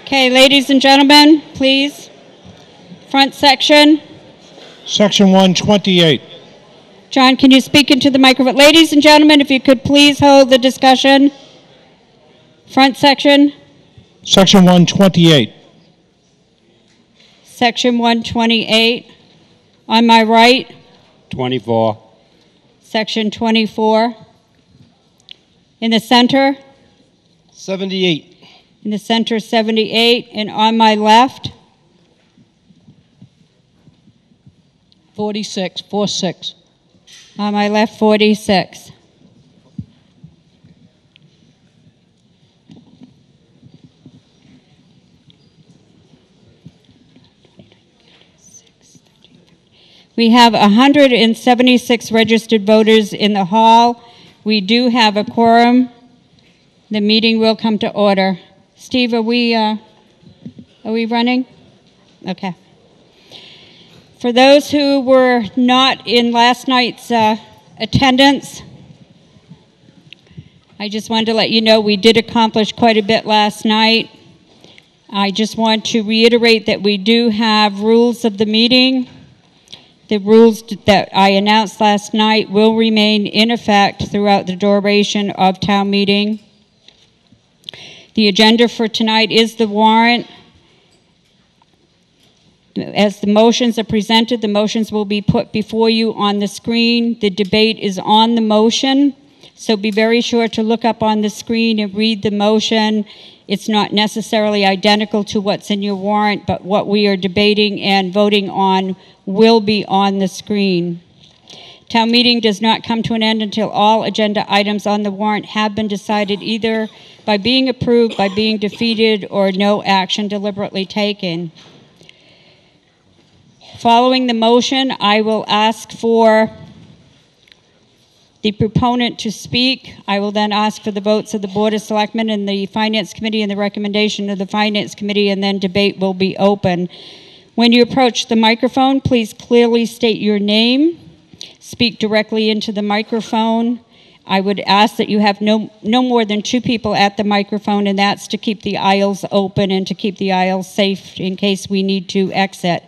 Okay, ladies and gentlemen, please. Front section. Section 128. John, can you speak into the microphone? Ladies and gentlemen, if you could please hold the discussion. Front section. Section 128. Section 128. On my right. 24. Section 24. In the center. 78. In the center, 78. And on my left. 46. 46. On my left, 46. We have 176 registered voters in the hall. We do have a quorum. The meeting will come to order. Steve, are we running? Okay. For those who were not in last night's attendance, I just wanted to let you know we did accomplish quite a bit last night. I just want to reiterate that we do have rules of the meeting. The rules that I announced last night will remain in effect throughout the duration of town meeting. The agenda for tonight is the warrant. As the motions are presented, the motions will be put before you on the screen. The debate is on the motion, so be very sure to look up on the screen and read the motion. It's not necessarily identical to what's in your warrant, but what we are debating and voting on will be on the screen. Town meeting does not come to an end until all agenda items on the warrant have been decided either by being approved, by being defeated, or no action deliberately taken. Following the motion, I will ask for the proponent to speak. I will then ask for the votes of the Board of Selectmen and the Finance Committee and the recommendation of the Finance Committee, and then debate will be open. When you approach the microphone, please clearly state your name. Speak directly into the microphone. I would ask that you have no more than 2 people at the microphone, and that's to keep the aisles open and to keep the aisles safe in case we need to exit.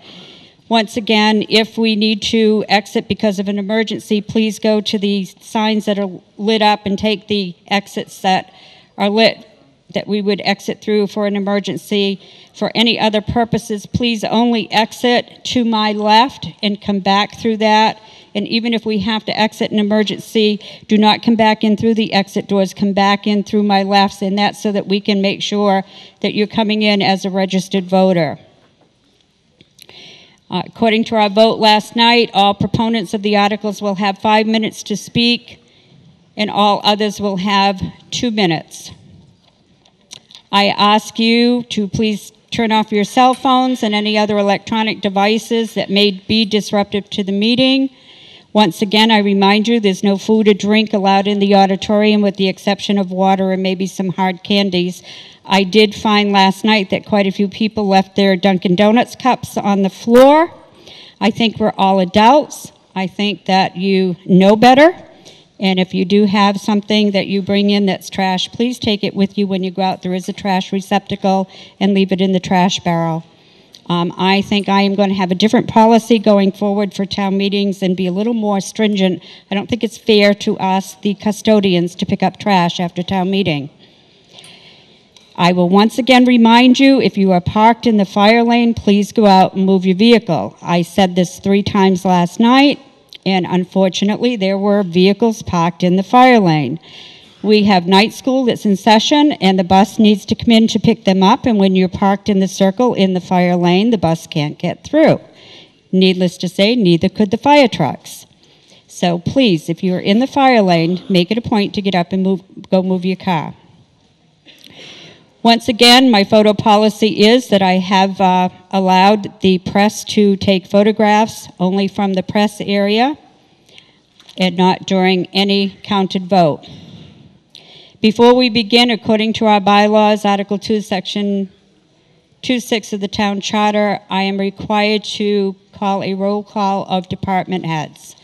Once again, if we need to exit because of an emergency, please go to the signs that are lit up and take the exits that are lit that we would exit through for an emergency. For any other purposes, please only exit to my left and come back through that. And even if we have to exit an emergency, do not come back in through the exit doors, come back in through my left, and that's so that we can make sure that you're coming in as a registered voter. According to our vote last night, all proponents of the articles will have 5 minutes to speak, and all others will have 2 minutes. I ask you to please turn off your cell phones and any other electronic devices that may be disruptive to the meeting. Once again, I remind you there's no food or drink allowed in the auditorium with the exception of water and maybe some hard candies. I did find last night that quite a few people left their Dunkin' Donuts cups on the floor. I think we're all adults. I think that you know better. And if you do have something that you bring in that's trash, please take it with you when you go out. There is a trash receptacle, and leave it in the trash barrel. I think I am going to have a different policy going forward for town meetings and be a little more stringent. I don't think it's fair to ask the custodians to pick up trash after town meeting. I will once again remind you, if you are parked in the fire lane, please go out and move your vehicle. I said this 3 times last night, and unfortunately there were vehicles parked in the fire lane. We have night school that's in session, and the bus needs to come in to pick them up, and when you're parked in the circle in the fire lane, the bus can't get through. Needless to say, neither could the fire trucks. So please, if you're in the fire lane, make it a point to get up and go move your car. Once again, my photo policy is that I have allowed the press to take photographs only from the press area and not during any counted vote. Before we begin, according to our bylaws, Article 2, Section 2.6 of the Town Charter, I am required to call a roll call of department heads.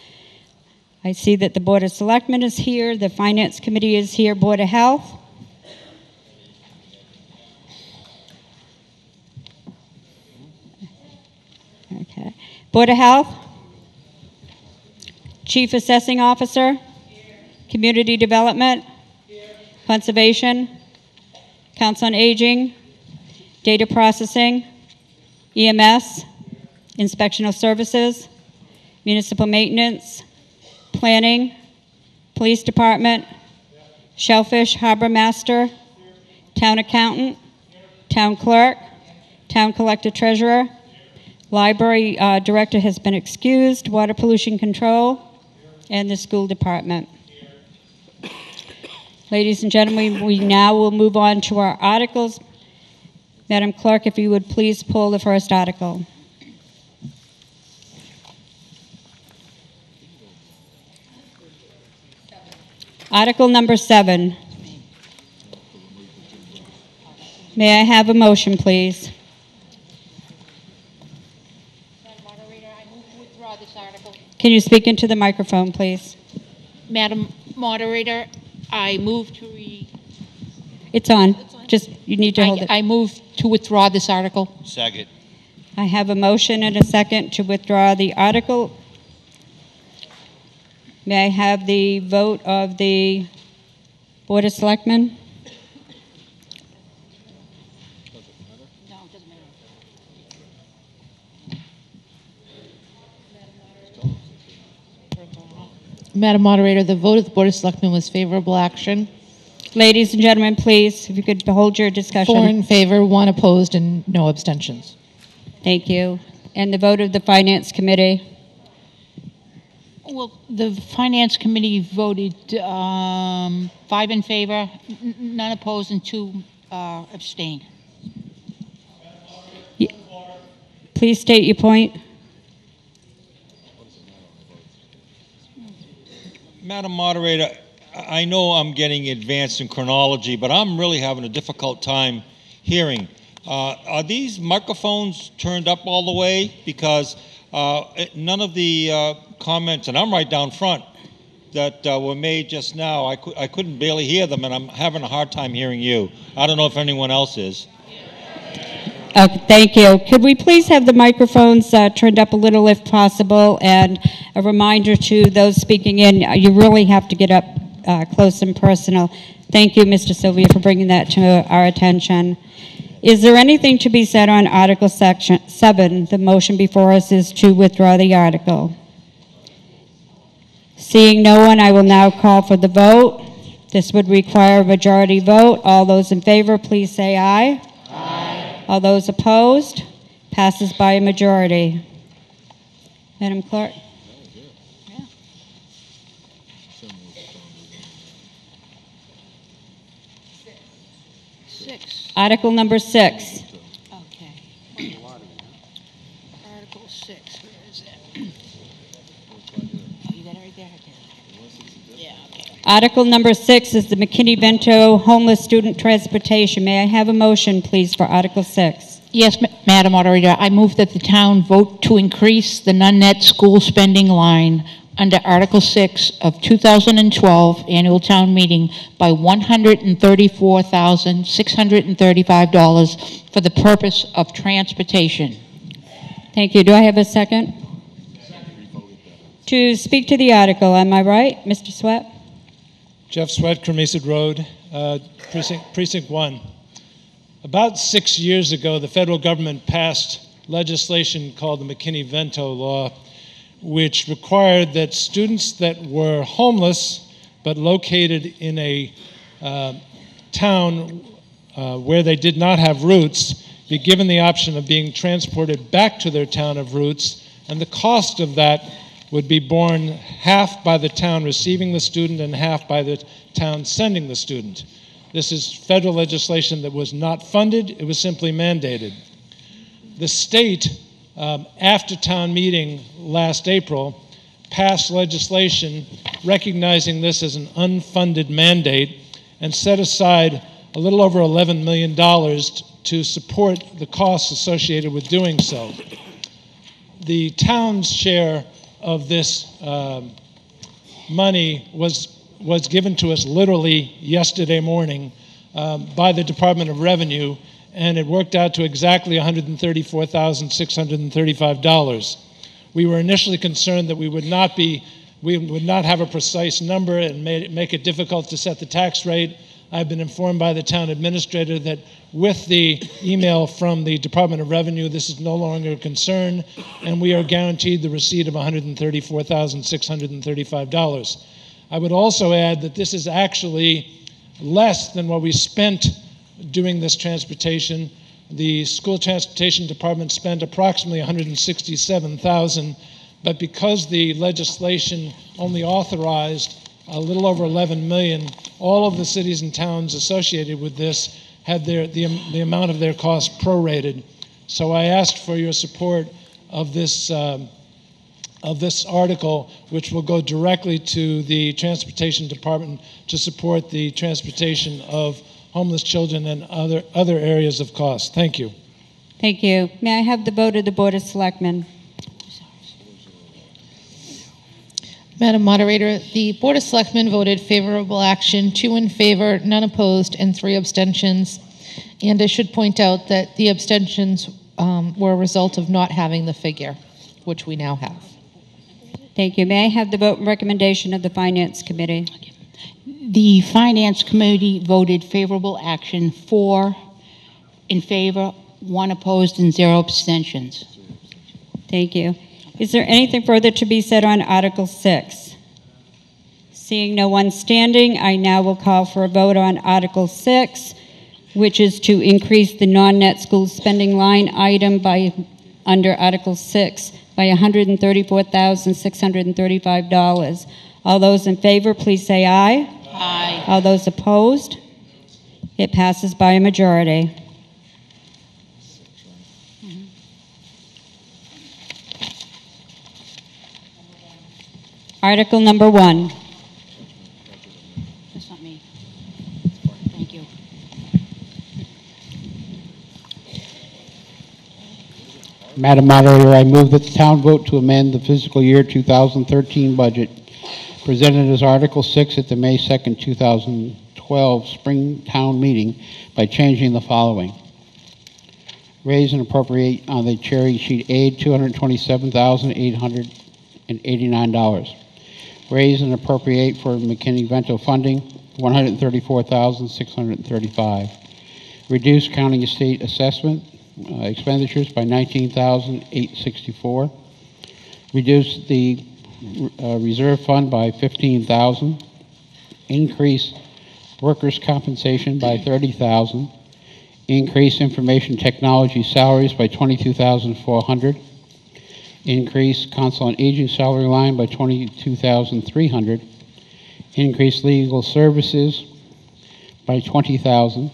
I see that the Board of Selectmen is here, the Finance Committee is here, Board of Health. Board of Health? Chief Assessing Officer? Community Development? Conservation? Council on Aging? Data Processing? EMS? Inspectional Services? Municipal Maintenance? Planning? Police Department? Shellfish Harbor Master? Town Accountant? Town Clerk? Town Collector Treasurer? Library Director has been excused. Water Pollution Control? And the School Department. Ladies and gentlemen, we now will move on to our articles. Madam Clerk, if you would please pull the first article. Article number 7. May I have a motion, please? Madam Moderator, I move to withdraw this article. Can you speak into the microphone, please? Madam Moderator, I move to It's on. Just, you need to hold it. I move to withdraw this article. Second. I have a motion and a second to withdraw the article. May I have the vote of the Board of Selectmen? No, it doesn't matter. Madam Moderator, the vote of the Board of Selectmen was favorable action. Ladies and gentlemen, please, if you could hold your discussion. 4 in favor, 1 opposed, and no abstentions. Thank you. And the vote of the Finance Committee? Well, the Finance Committee voted 5 in favor, none opposed, and 2 abstained. Please state your point. Madam Moderator, I know I'm getting advanced in chronology, but I'm really having a difficult time hearing. Are these microphones turned up all the way? Because none of the comments, and I'm right down front, that were made just now, I couldn't barely hear them, and I'm having a hard time hearing you. I don't know if anyone else is. Thank you. Could we please have the microphones turned up a little if possible? And a reminder to those speaking in, you really have to get up close and personal. Thank you, Mr. Sylvia, for bringing that to our attention. Is there anything to be said on Article Section 7? The motion before us is to withdraw the article. Seeing no one, I will now call for the vote. This would require a majority vote. All those in favor, please say aye. Aye. All those opposed? Passes by a majority. Madam Clerk? Yeah. Six. Article number 6. Okay. Article 6, where is it? Oh, you got it right there? Yeah, okay. Article number 6 is the McKinney-Vento Homeless Student Transportation. May I have a motion, please, for Article 6? Yes, Madam Moderator, I move that the town vote to increase the non-net school spending line under Article 6 of 2012 annual town meeting by $134,635 for the purpose of transportation. Thank you. Do I have a second? To speak to the article, am I right? Mr. Sweat? Jeff Sweat, Cremisa Road, Precinct 1. About 6 years ago, the federal government passed legislation called the McKinney-Vento Law, which required that students that were homeless but located in a town where they did not have roots be given the option of being transported back to their town of roots, and the cost of that would be borne half by the town receiving the student and half by the town sending the student. This is federal legislation that was not funded, it was simply mandated. The state, after town meeting last April, passed legislation recognizing this as an unfunded mandate and set aside a little over $11 million to support the costs associated with doing so. The town's share of this money was given to us literally yesterday morning by the Department of Revenue, and it worked out to exactly $134,635. We were initially concerned that we would not have a precise number and make it difficult to set the tax rate. I've been informed by the town administrator that with the email from the Department of Revenue, this is no longer a concern, and we are guaranteed the receipt of $134,635. I would also add that this is actually less than what we spent doing this transportation. The school transportation department spent approximately $167,000, but because the legislation only authorized a little over 11 million, all of the cities and towns associated with this had the amount of their costs prorated. So I asked for your support of this article, which will go directly to the transportation department to support the transportation of homeless children and other areas of cost. Thank you. Thank you. May I have the vote of the Board of Selectmen? Madam Moderator, the Board of Selectmen voted favorable action, 2 in favor, none opposed, and 3 abstentions. And I should point out that the abstentions were a result of not having the figure, which we now have. Thank you. May I have the vote and recommendation of the Finance Committee? The Finance Committee voted favorable action, 4 in favor, 1 opposed, and 0 abstentions. Thank you. Is there anything further to be said on Article 6? Seeing no one standing, I now will call for a vote on Article 6, which is to increase the non-net school spending line item under Article 6 by $134,635. All those in favor, please say aye. Aye. All those opposed? It passes by a majority. Article number 1. That's not me. Thank you. Madam Moderator, I move that the town vote to amend the fiscal year 2013 budget presented as Article 6 at the May 2nd, 2012 Spring Town Meeting by changing the following. Raise and appropriate on the cherry sheet aid $227,889. Raise and appropriate for McKinney-Vento funding $134,635. Reduce county estate assessment expenditures by $19,864. Reduce the reserve fund by $15,000. Increase workers' compensation by $30,000. Increase information technology salaries by $22,400. Increase council on aging salary line by $22,300. Increase legal services by $20,000.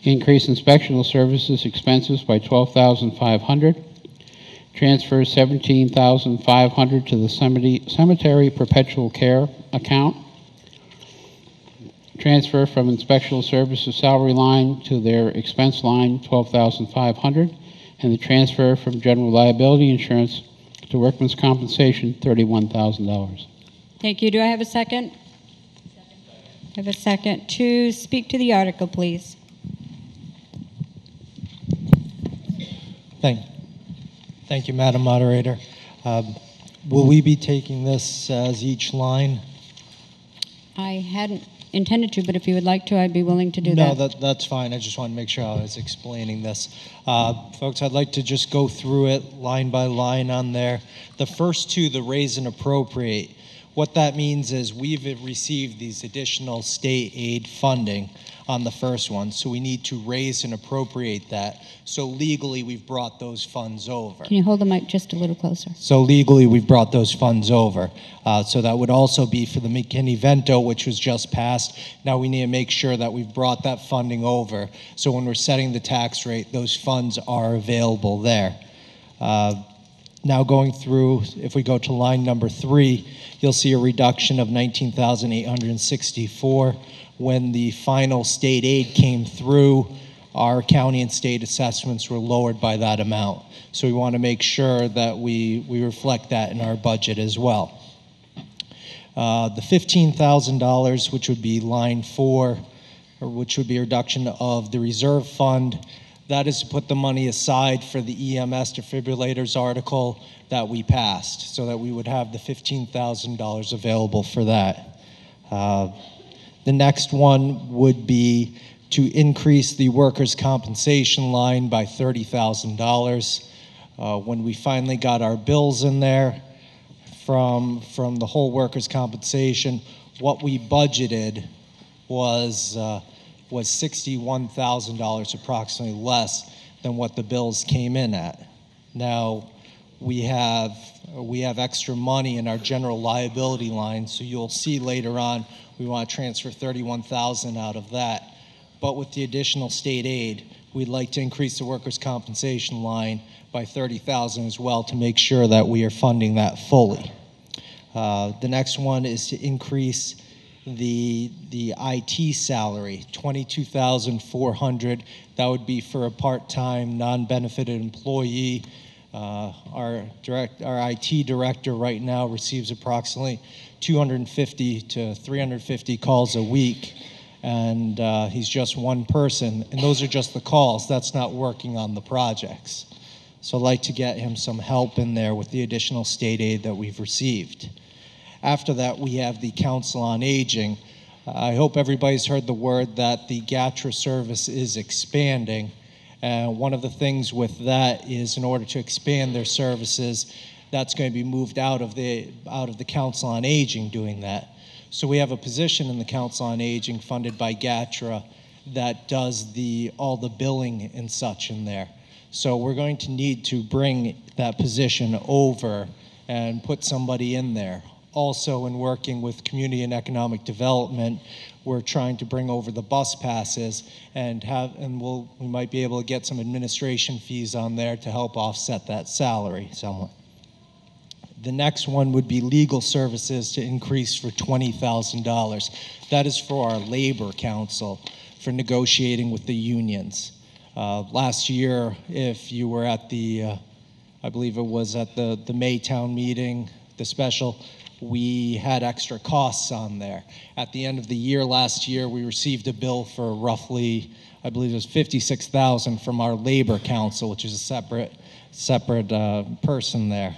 Increase inspectional services expenses by $12,500. Transfer $17,500 to the cemetery perpetual care account. Transfer from inspectional services salary line to their expense line $12,500. And the transfer from general liability insurance to workman's compensation, $31,000. Thank you. Do I have a second? I have a second. To speak to the article, please. Thank you, Madam Moderator. Will we be taking this as each line? I hadn't intended to, but if you would like to, I'd be willing to do that. No, that's fine. I just want to make sure I was explaining this. Folks, I'd like to just go through it line by line on there. The first two, the raise and appropriate, what that means is we've received these additional state aid funding on the first one, so we need to raise and appropriate that. So legally, we've brought those funds over. Can you hold the mic just a little closer? So legally, we've brought those funds over. So that would also be for the McKinney-Vento, which was just passed. Now we need to make sure that we've brought that funding over. So when we're setting the tax rate, those funds are available there. Now going through, if we go to line number 3, you'll see a reduction of $19,864. When the final state aid came through, our county and state assessments were lowered by that amount. So we want to make sure that we reflect that in our budget as well. The $15,000, which would be line 4, or which would be a reduction of the reserve fund, That is to put the money aside for the EMS defibrillators article that we passed, so that we would have the $15,000 available for that. The next one would be to increase the workers' compensation line by $30,000. When we finally got our bills in there from the whole workers' compensation, what we budgeted was $61,000 approximately less than what the bills came in at. Now, we have extra money in our general liability line, so you'll see later on we want to transfer $31,000 out of that. But with the additional state aid, we'd like to increase the workers' compensation line by $30,000 as well to make sure that we are funding that fully. The next one is to increase the IT salary, $22,400. That would be for a part-time, non-benefited employee. Our IT director right now receives approximately 250 to 350 calls a week, and he's just one person, and those are just the calls. That's not working on the projects. So I'd like to get him some help in there with the additional state aid that we've received. After that, we have the Council on Aging. I hope everybody's heard the word that the GATRA service is expanding. And one of the things with that is, in order to expand their services, that's going to be moved out of the Council on Aging doing that. So we have a position in the Council on Aging funded by GATRA that does all the billing and such in there. So we're going to need to bring that position over and put somebody in there. Also, in working with Community and Economic Development, we're trying to bring over the bus passes and we might be able to get some administration fees on there to help offset that salary somewhat. The next one would be legal services to increase for $20,000. That is for our labor council for negotiating with the unions. Last year, if you were at I believe it was at the May town meeting, the special, we had extra costs on there. At the end of the year last year, we received a bill for roughly, I believe it was $56,000 from our labor council, which is a separate person there.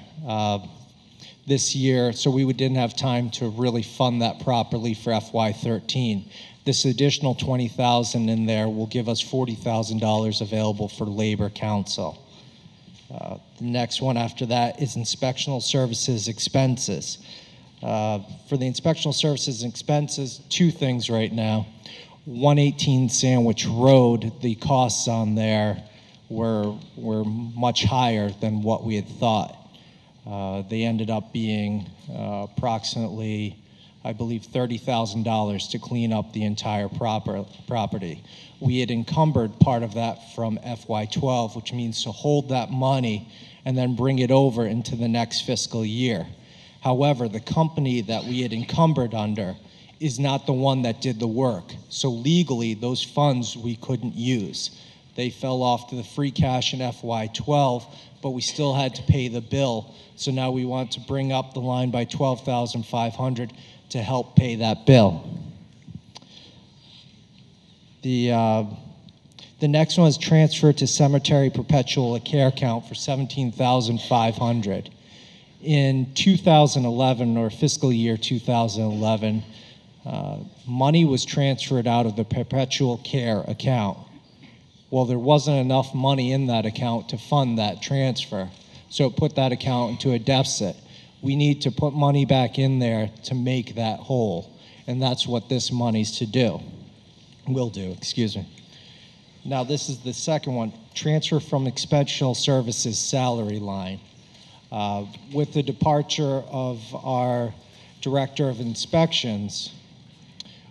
This year, so we didn't have time to really fund that properly for FY13. This additional $20,000 in there will give us $40,000 available for labor council. The next one after that is inspectional services expenses. For the inspectional services expenses, two things right now. 118 Sandwich Road, the costs on there were much higher than what we had thought. They ended up being approximately, I believe, $30,000 to clean up the entire property. We had encumbered part of that from FY12, which means to hold that money and then bring it over into the next fiscal year. However, the company that we had encumbered under is not the one that did the work. So legally, those funds we couldn't use. They fell off to the free cash in FY12, but we still had to pay the bill. So now we want to bring up the line by $12,500 to help pay that bill. The next one is transfer to cemetery perpetual care account for $17,500. In 2011, or fiscal year 2011, money was transferred out of the perpetual care account. Well, there wasn't enough money in that account to fund that transfer, so it put that account into a deficit. We need to put money back in there to make that whole, and that's what this money's to do. Will do, excuse me. Now, this is the second one, transfer from exceptional services salary line. With the departure of our director of inspections,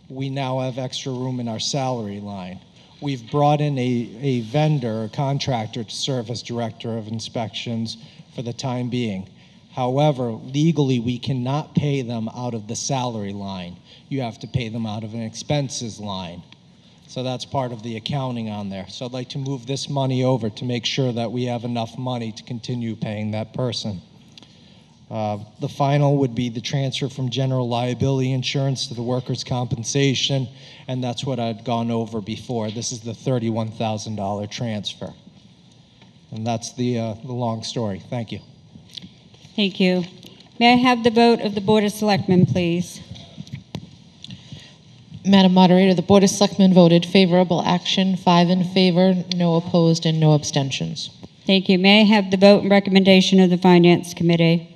we now have extra room in our salary line. We've brought in a vendor, a contractor, to serve as director of inspections for the time being. However, legally, we cannot pay them out of the salary line. You have to pay them out of an expenses line. So that's part of the accounting on there. So I'd like to move this money over to make sure that we have enough money to continue paying that person. The final would be the transfer from general liability insurance to the workers' compensation, and that's what I'd gone over before. This is the $31,000 transfer. And that's the long story. Thank you. Thank you. May I have the vote of the Board of Selectmen, please? Madam Moderator, the Board of Selectmen voted favorable action, 5 in favor, no opposed, and no abstentions. Thank you. May I have the vote and recommendation of the Finance Committee?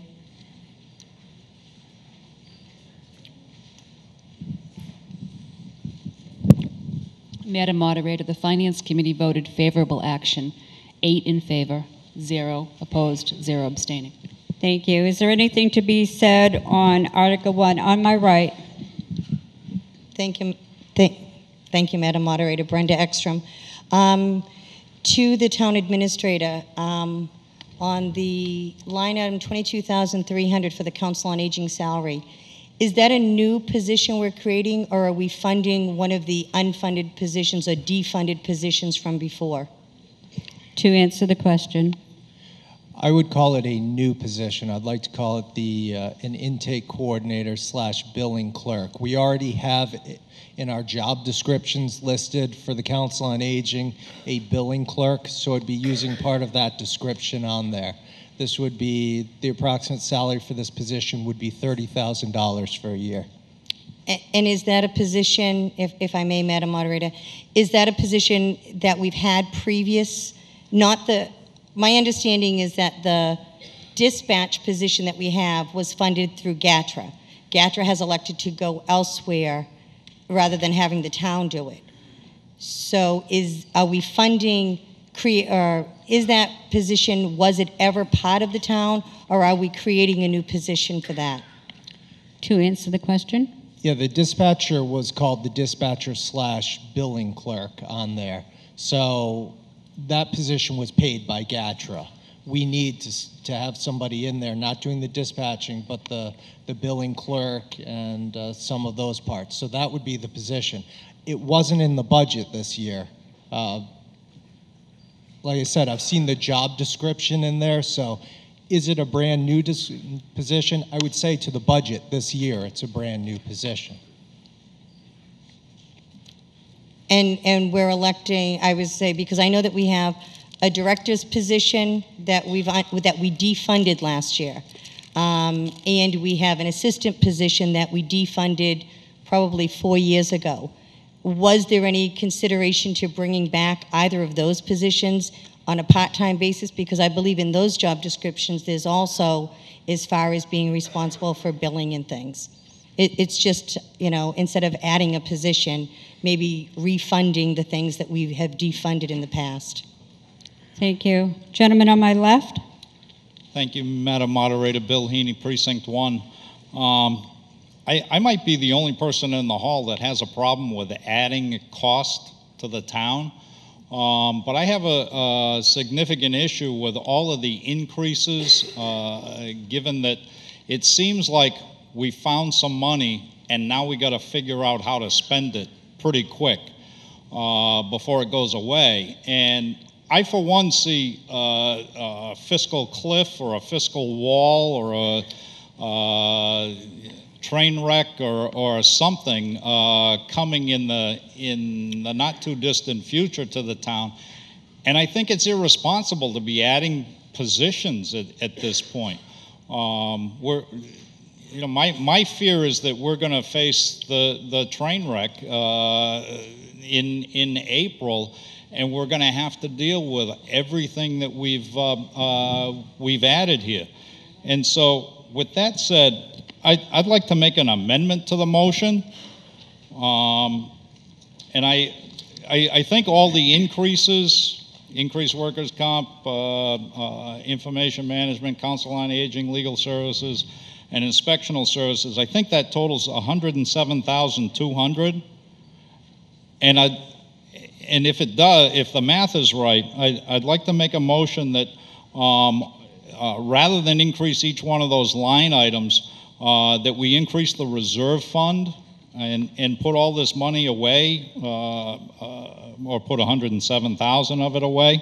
Madam Moderator, the Finance Committee voted favorable action, 8 in favor, 0 opposed, 0 abstaining. Thank you. Is there anything to be said on Article 1? On my right. Thank you. Thank you, Madam Moderator. Brenda Ekstrom. To the Town Administrator, on the line item 22,300 for the Council on Aging salary, is that a new position we're creating, or are we funding one of the unfunded positions or defunded positions from before? To answer the question. I would call it a new position. I'd like to call it an intake coordinator / billing clerk. We already have in our job descriptions listed for the Council on Aging a billing clerk, so it'd be using part of that description on there. This would be, the approximate salary for this position would be $30,000 for a year. And is that a position, if I may, Madam Moderator, is that a position that we've had previous, my understanding is that the dispatch position that we have was funded through GATRA. GATRA has elected to go elsewhere rather than having the town do it. So are we funding, is that position, was it ever part of the town, or are we creating a new position for that? To answer the question. Yeah, the dispatcher was called the dispatcher / billing clerk on there. So that position was paid by GATRA. We need to have somebody in there not doing the dispatching, but the billing clerk and some of those parts. So that would be the position. It wasn't in the budget this year. Like I said, I've seen the job description in there, so is it a brand new position? I would say to the budget this year, it's a brand new position. And we're electing, I would say, because I know that we have a director's position that we defunded last year. And we have an assistant position that we defunded probably 4 years ago. Was there any consideration to bringing back either of those positions on a part-time basis? Because I believe in those job descriptions, there's also, as far as being responsible for billing and things. It's just, instead of adding a position, maybe refunding the things that we have defunded in the past. Thank you. Gentleman on my left. Thank you, Madam Moderator. Bill Heaney, Precinct 1. I might be the only person in the hall that has a problem with adding cost to the town, but I have a significant issue with all of the increases, given that it seems like we found some money and now we got to figure out how to spend it pretty quick before it goes away. And I, for one, see a fiscal cliff or a fiscal wall or a train wreck or something coming in the not too distant future to the town, and I think it's irresponsible to be adding positions at this point. My fear is that we're going to face the train wreck in April, and we're going to have to deal with everything that we've added here. And so, with that said, I'd like to make an amendment to the motion, and I think all the increased workers' comp, information management, council on aging, legal services, and inspectional services, I think that totals $107,200. And if it does, if the math is right, I'd like to make a motion that rather than increase each one of those line items, that we increase the reserve fund and put all this money away, or put $107,000 of it away,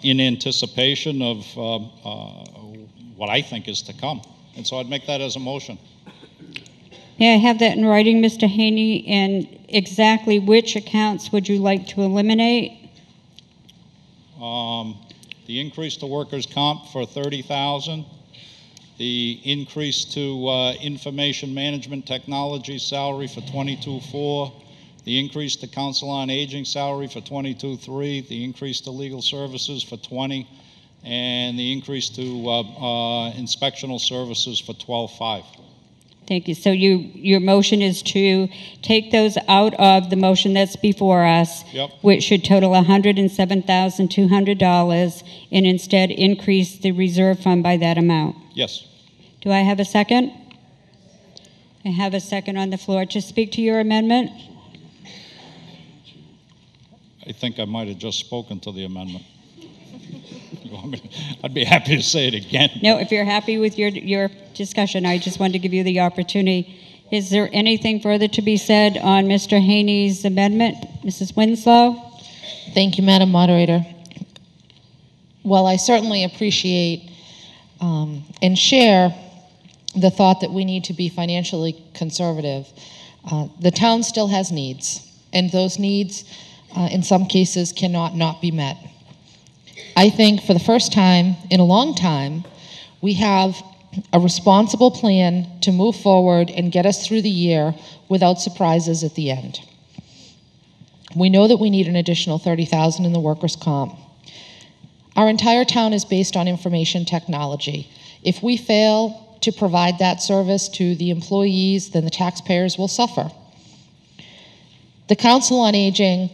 in anticipation of what I think is to come. And so I'd make that as a motion. May I have that in writing, Mr. Haney? And exactly which accounts would you like to eliminate? The increase to workers' comp for $30,000. The increase to information management technology salary for $22,400. The increase to council on aging salary for $22,300. The increase to legal services for $20,000. And the increase to inspectional services for $12,500. Thank you. So your motion is to take those out of the motion that's before us, Yep. which should total $107,200, and instead increase the reserve fund by that amount. Yes. Do I have a second? I have a second on the floor to speak to your amendment. I think I might have just spoken to the amendment. You want me I'd be happy to say it again. No, if you're happy with your discussion, I just wanted to give you the opportunity. Is there anything further to be said on Mr. Haney's amendment? Mrs. Winslow? Thank you, Madam Moderator. Well, I certainly appreciate and share the thought that we need to be financially conservative. The town still has needs, and those needs, in some cases, cannot not be met. I think for the first time in a long time, we have a responsible plan to move forward and get us through the year without surprises at the end. We know that we need an additional $30,000 in the workers' comp. Our entire town is based on information technology. If we fail to provide that service to the employees, then the taxpayers will suffer. The Council on Aging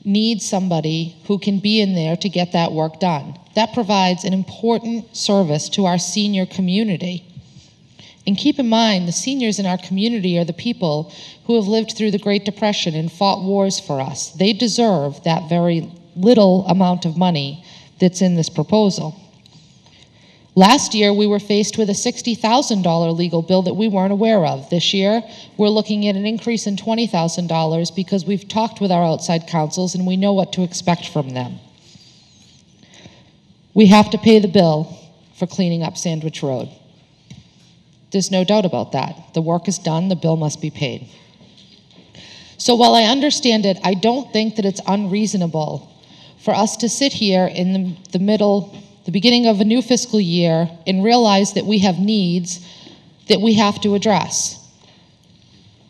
needs somebody who can be in there to get that work done. That provides an important service to our senior community. And keep in mind, the seniors in our community are the people who have lived through the Great Depression and fought wars for us. They deserve that very little amount of money that's in this proposal. Last year, we were faced with a $60,000 legal bill that we weren't aware of. This year, we're looking at an increase in $20,000 because we've talked with our outside counsels and we know what to expect from them. We have to pay the bill for cleaning up Sandwich Road. There's no doubt about that. The work is done, the bill must be paid. So while I understand it, I don't think that it's unreasonable for us to sit here in the beginning of a new fiscal year and realize that we have needs that we have to address.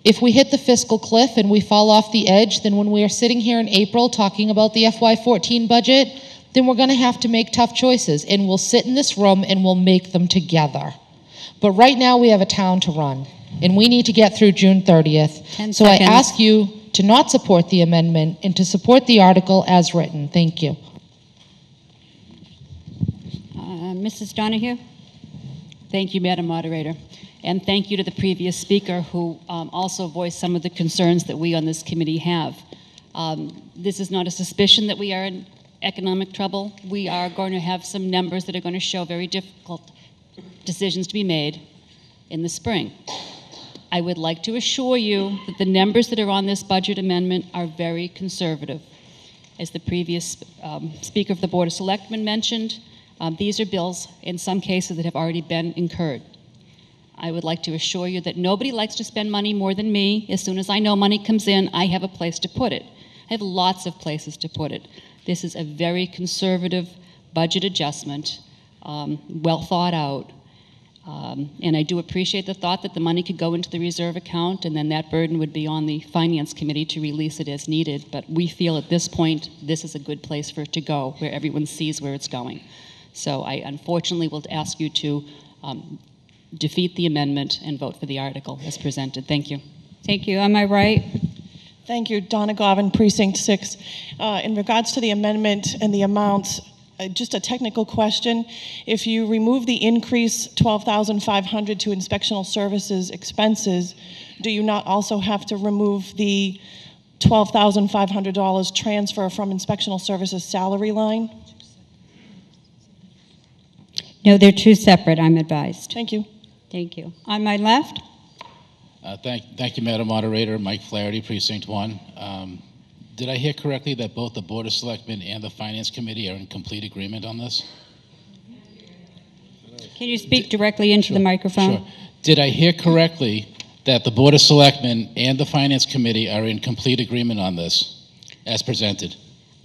If we hit the fiscal cliff and we fall off the edge, then when we are sitting here in April talking about the FY14 budget, then we're going to have to make tough choices, and we'll sit in this room and we'll make them together. But right now we have a town to run, and we need to get through June 30th. 10 so seconds. I ask you to not support the amendment and to support the article as written. Thank you. Mrs. Donahue? Thank you, Madam Moderator. And thank you to the previous speaker who also voiced some of the concerns that we on this committee have. This is not a suspicion that we are in economic trouble. We are going to have some numbers that are going to show very difficult decisions to be made in the spring. I would like to assure you that the numbers that are on this budget amendment are very conservative. As the previous Speaker of the Board of Selectmen mentioned, these are bills, in some cases, that have already been incurred. I would like to assure you that nobody likes to spend money more than me. As soon as I know money comes in, I have a place to put it. I have lots of places to put it. This is a very conservative budget adjustment, well thought out. And I do appreciate the thought that the money could go into the reserve account, and then that burden would be on the Finance Committee to release it as needed. But we feel at this point, this is a good place for it to go, where everyone sees where it's going. So I unfortunately will ask you to defeat the amendment and vote for the article as presented. Thank you. Thank you. Am I right? Thank you. Donna Govin, Precinct 6. In regards to the amendment and the amounts, just a technical question. If you remove the increase $12,500 to inspectional services expenses, do you not also have to remove the $12,500 transfer from inspectional services salary line? No, they're two separate, I'm advised. Thank you. Thank you. On my left? Thank you, Madam Moderator. Mike Flaherty, Precinct 1. Did I hear correctly that both the Board of Selectmen and the Finance Committee are in complete agreement on this? Can you speak directly into the microphone? Sure. Did I hear correctly that the Board of Selectmen and the Finance Committee are in complete agreement on this, as presented?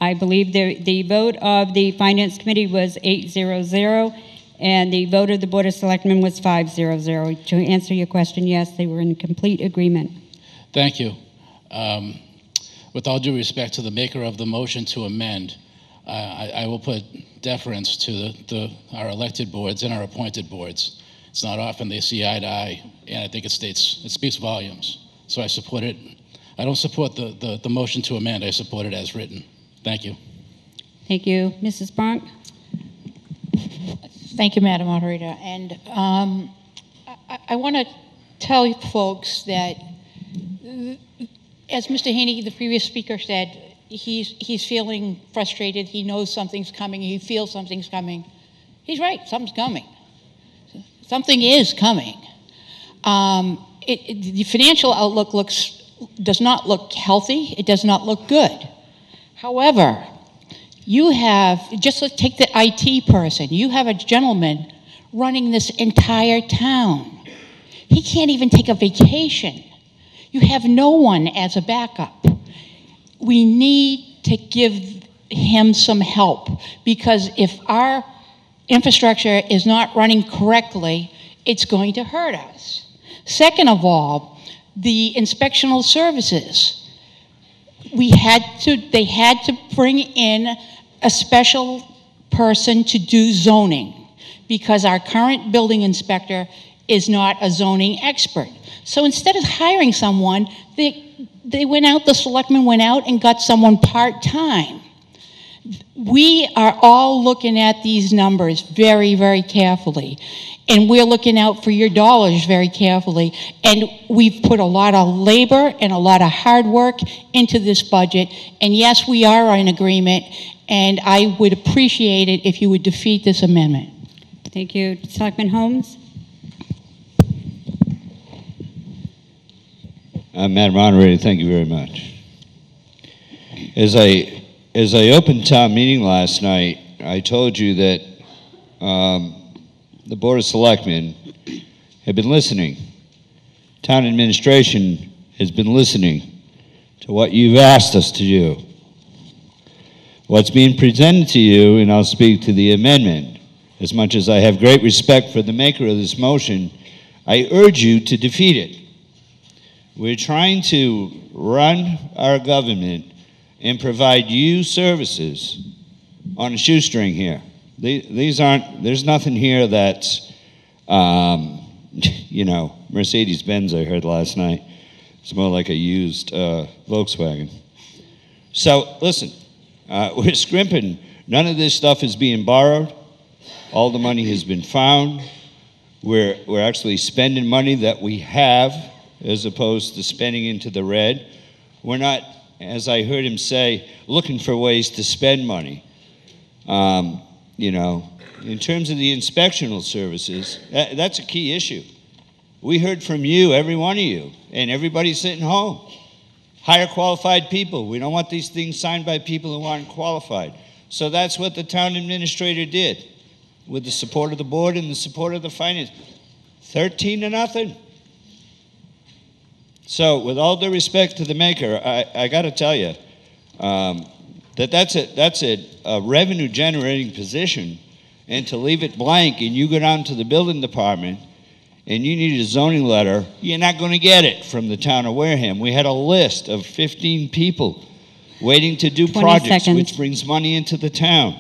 I believe the vote of the Finance Committee was 8-0-0, and the vote of the Board of Selectmen was 5-0-0. To answer your question, yes, they were in complete agreement. Thank you. With all due respect to the maker of the motion to amend, I will put deference to our elected boards and our appointed boards. It's not often they see eye to eye, and I think it speaks volumes. So I support it. I don't support the motion to amend. I support it as written. Thank you. Thank you. Mrs. Bronk? Thank you, Madam Moderator. And I want to tell folks that, as Mr. Haney, the previous speaker, said, he's feeling frustrated. He knows something's coming. He feels something's coming. He's right. Something's coming. Something is coming. The financial outlook does not look healthy. It does not look good. However, you have, just let's take the IT person. You have a gentleman running this entire town. He can't even take a vacation. You have no one as a backup. We need to give him some help, because if our infrastructure is not running correctly, it's going to hurt us. Second of all, the inspectional services. They had to bring in a special person to do zoning, because our current building inspector is not a zoning expert. So instead of hiring someone, the selectmen went out and got someone part-time. We are all looking at these numbers very, very carefully. And we're looking out for your dollars very carefully. And we've put a lot of labor and a lot of hard work into this budget. And yes, we are in agreement. And I would appreciate it if you would defeat this amendment. Thank you. Selectman Holmes? Madam Moderator, thank you very much. As I opened town meeting last night, I told you that the Board of Selectmen have been listening. Town administration has been listening to what you've asked us to do. What's being presented to you, and I'll speak to the amendment, as much as I have great respect for the maker of this motion, I urge you to defeat it. We're trying to run our government and provide you services on a shoestring here. There's nothing here that's, Mercedes-Benz I heard last night. It's more like a used Volkswagen. So, listen, we're scrimping. None of this stuff is being borrowed. All the money has been found. We're actually spending money that we have, as opposed to spending into the red. We're not, as I heard him say, looking for ways to spend money. In terms of the inspectional services, that's a key issue. We heard from you, every one of you, and everybody's sitting home. Hire qualified people. We don't want these things signed by people who aren't qualified. So that's what the town administrator did, with the support of the board and the support of the finance. 13-0. So, with all due respect to the maker, I got to tell you that's a revenue-generating position, and to leave it blank and you go down to the building department and you need a zoning letter, you're not going to get it from the town of Wareham. We had a list of 15 people waiting to do projects, which brings money into the town.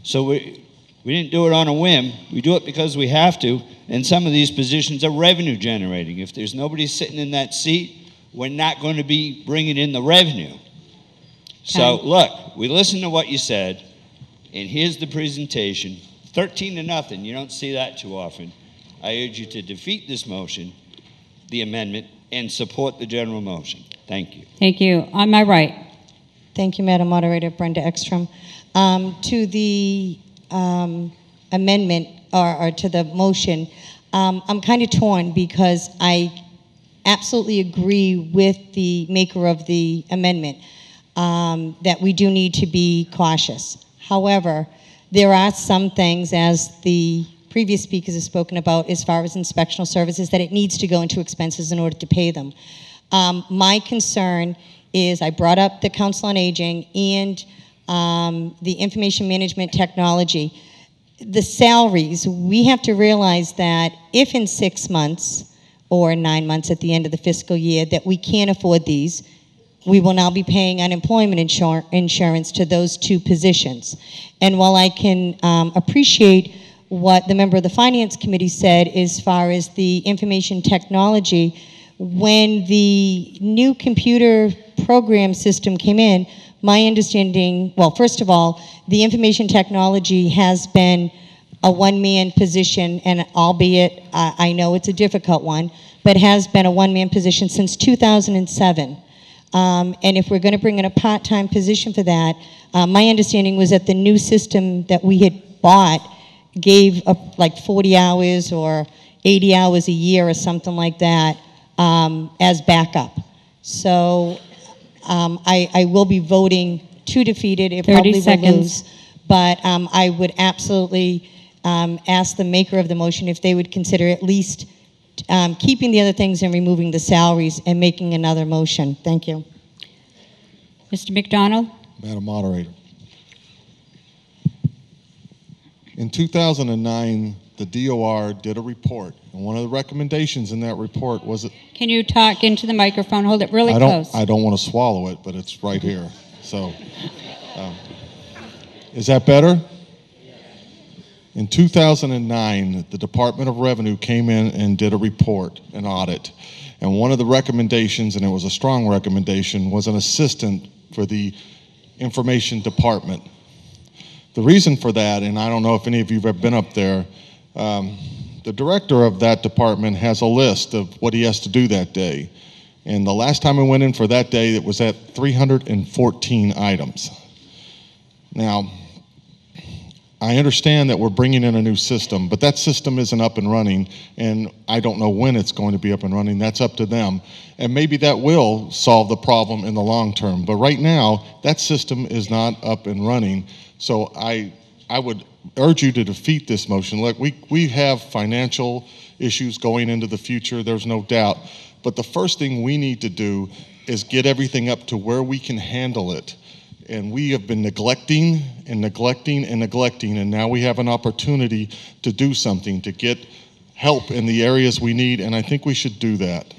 So we didn't do it on a whim. We do it because we have to. And some of these positions are revenue generating. If there's nobody sitting in that seat, we're not going to be bringing in the revenue. So, look, we listened to what you said, and here's the presentation. 13-0. You don't see that too often. I urge you to defeat this motion, the amendment, and support the general motion. Thank you. Thank you. On my right. Thank you, Madam Moderator. Brenda Ekstrom. To the amendment, or to the motion, I'm kind of torn, because I absolutely agree with the maker of the amendment that we do need to be cautious. However, there are some things, as the previous speakers have spoken about as far as inspectional services, that it needs to go into expenses in order to pay them. My concern is, I brought up the Council on Aging and the information management technology. The salaries, we have to realize that if in 6 months or 9 months at the end of the fiscal year that we can't afford these, we will now be paying unemployment insurance to those 2 positions. And while I can appreciate what the member of the Finance Committee said as far as the information technology, when the new computer program system came in, my understanding, well, first of all, the information technology has been a one-man position, and albeit I know it's a difficult one, but has been a one-man position since 2007. And if we're going to bring in a part-time position for that, my understanding was that the new system that we had bought gave like 40 hours or 80 hours a year or something like that as backup. So I will be voting to defeat it. It 30 probably seconds. will lose. But I would absolutely ask the maker of the motion if they would consider at least keeping the other things and removing the salaries and making another motion. Thank you. Mr. McDonald? Madam Moderator. In 2009, the DOR did a report, and one of the recommendations in that report was that... Can you talk into the microphone? Hold it really close. I don't want to swallow it, but it's right here. So, is that better? In 2009, the Department of Revenue came in and did a report, an audit. And one of the recommendations, and it was a strong recommendation, was an assistant for the information department. The reason for that, and I don't know if any of you have ever been up there, the director of that department has a list of what he has to do that day. And the last time I went in for that day, it was at 314 items. Now, I understand that we're bringing in a new system, but that system isn't up and running, and I don't know when it's going to be up and running. That's up to them. And maybe that will solve the problem in the long term. But right now, that system is not up and running. So I would urge you to defeat this motion. Look, we have financial issues going into the future, there's no doubt. But the first thing we need to do is get everything up to where we can handle it. And we have been neglecting and neglecting and neglecting, and now we have an opportunity to do something, to get help in the areas we need, and I think we should do that.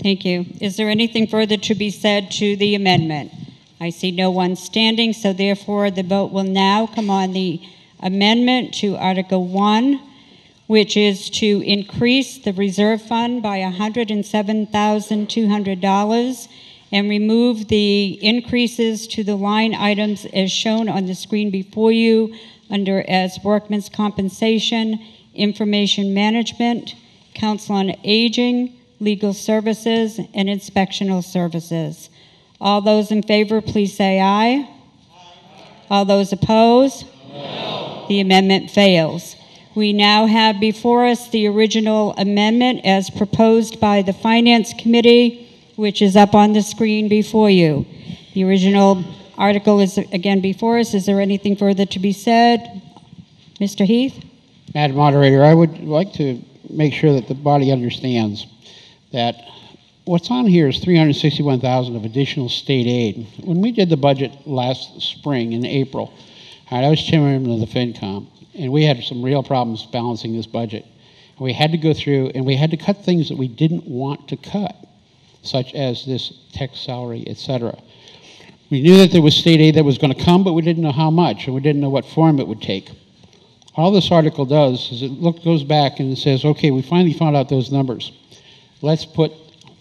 Thank you. Is there anything further to be said to the amendment? I see no one standing, so therefore the vote will now come on the amendment to Article 1, which is to increase the reserve fund by $107,200 and remove the increases to the line items as shown on the screen before you under as workman's compensation, information management, council on aging, legal services, and inspectional services. All those in favor, please say aye. Aye. All those opposed? No. The amendment fails. We now have before us the original amendment as proposed by the Finance Committee, which is up on the screen before you. The original article is again before us. Is there anything further to be said? Mr. Heath? Madam Moderator, I would like to make sure that the body understands that what's on here is $361,000 of additional state aid. When we did the budget last spring in April, I was chairman of the FinCom, and we had some real problems balancing this budget. And we had to go through and we had to cut things that we didn't want to cut, such as this tech salary, etc. We knew that there was state aid that was going to come, but we didn't know how much, and we didn't know what form it would take. All this article does is it goes back and it says, okay, we finally found out those numbers. Let's put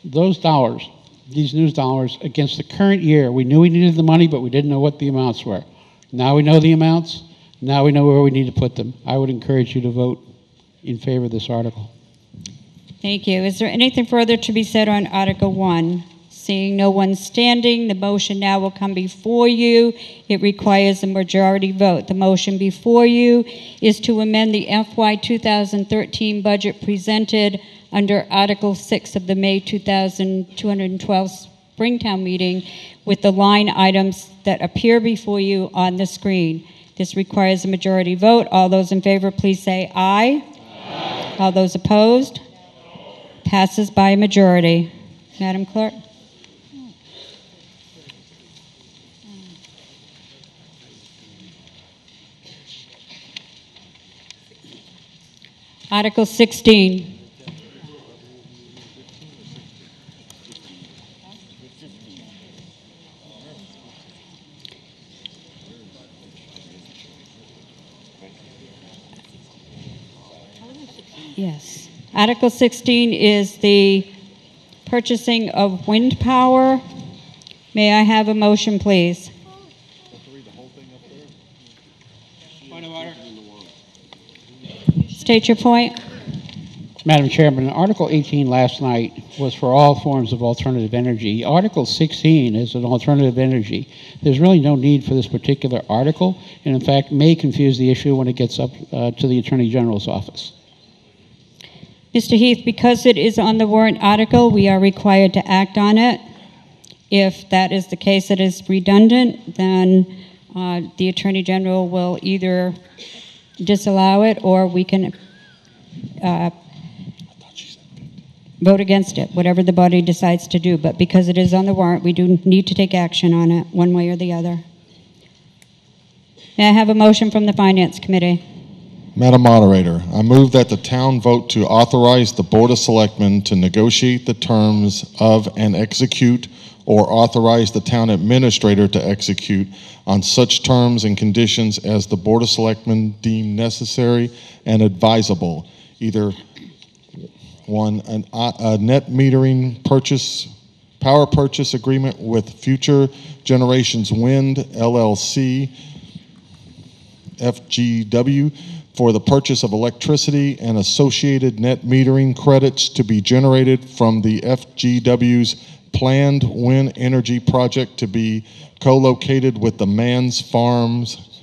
those dollars, these news dollars, against the current year. We knew we needed the money, but we didn't know what the amounts were. Now we know the amounts. Now we know where we need to put them. I would encourage you to vote in favor of this article. Thank you. Is there anything further to be said on Article 1? Seeing no one standing, the motion now will come before you. It requires a majority vote. The motion before you is to amend the FY 2013 budget presented under Article 6 of the May 2212 Springtown meeting with the line items that appear before you on the screen. This requires a majority vote. All those in favor, please say aye. Aye. All those opposed? Passes by a majority. Madam Clerk? Article 16. Yes. Article 16 is the purchasing of wind power. May I have a motion, please? Point of order. State your point. Madam Chairman, Article 18 last night was for all forms of alternative energy. Article 16 is an alternative energy. There's really no need for this particular article, and in fact may confuse the issue when it gets up to the Attorney General's office. Mr. Heath, because it is on the warrant article, we are required to act on it. If that is the case, it is redundant, then the Attorney General will either disallow it or we can vote against it, whatever the body decides to do. But because it is on the warrant, we do need to take action on it one way or the other. May I have a motion from the Finance Committee? Madam Moderator, I move that the town vote to authorize the Board of Selectmen to negotiate the terms of and execute, or authorize the town administrator to execute on such terms and conditions as the Board of Selectmen deem necessary and advisable. Either one, a net metering power purchase agreement with Future Generations Wind, LLC, FGW, for the purchase of electricity and associated net metering credits to be generated from the FGW's planned wind energy project to be co-located with the Mans Farms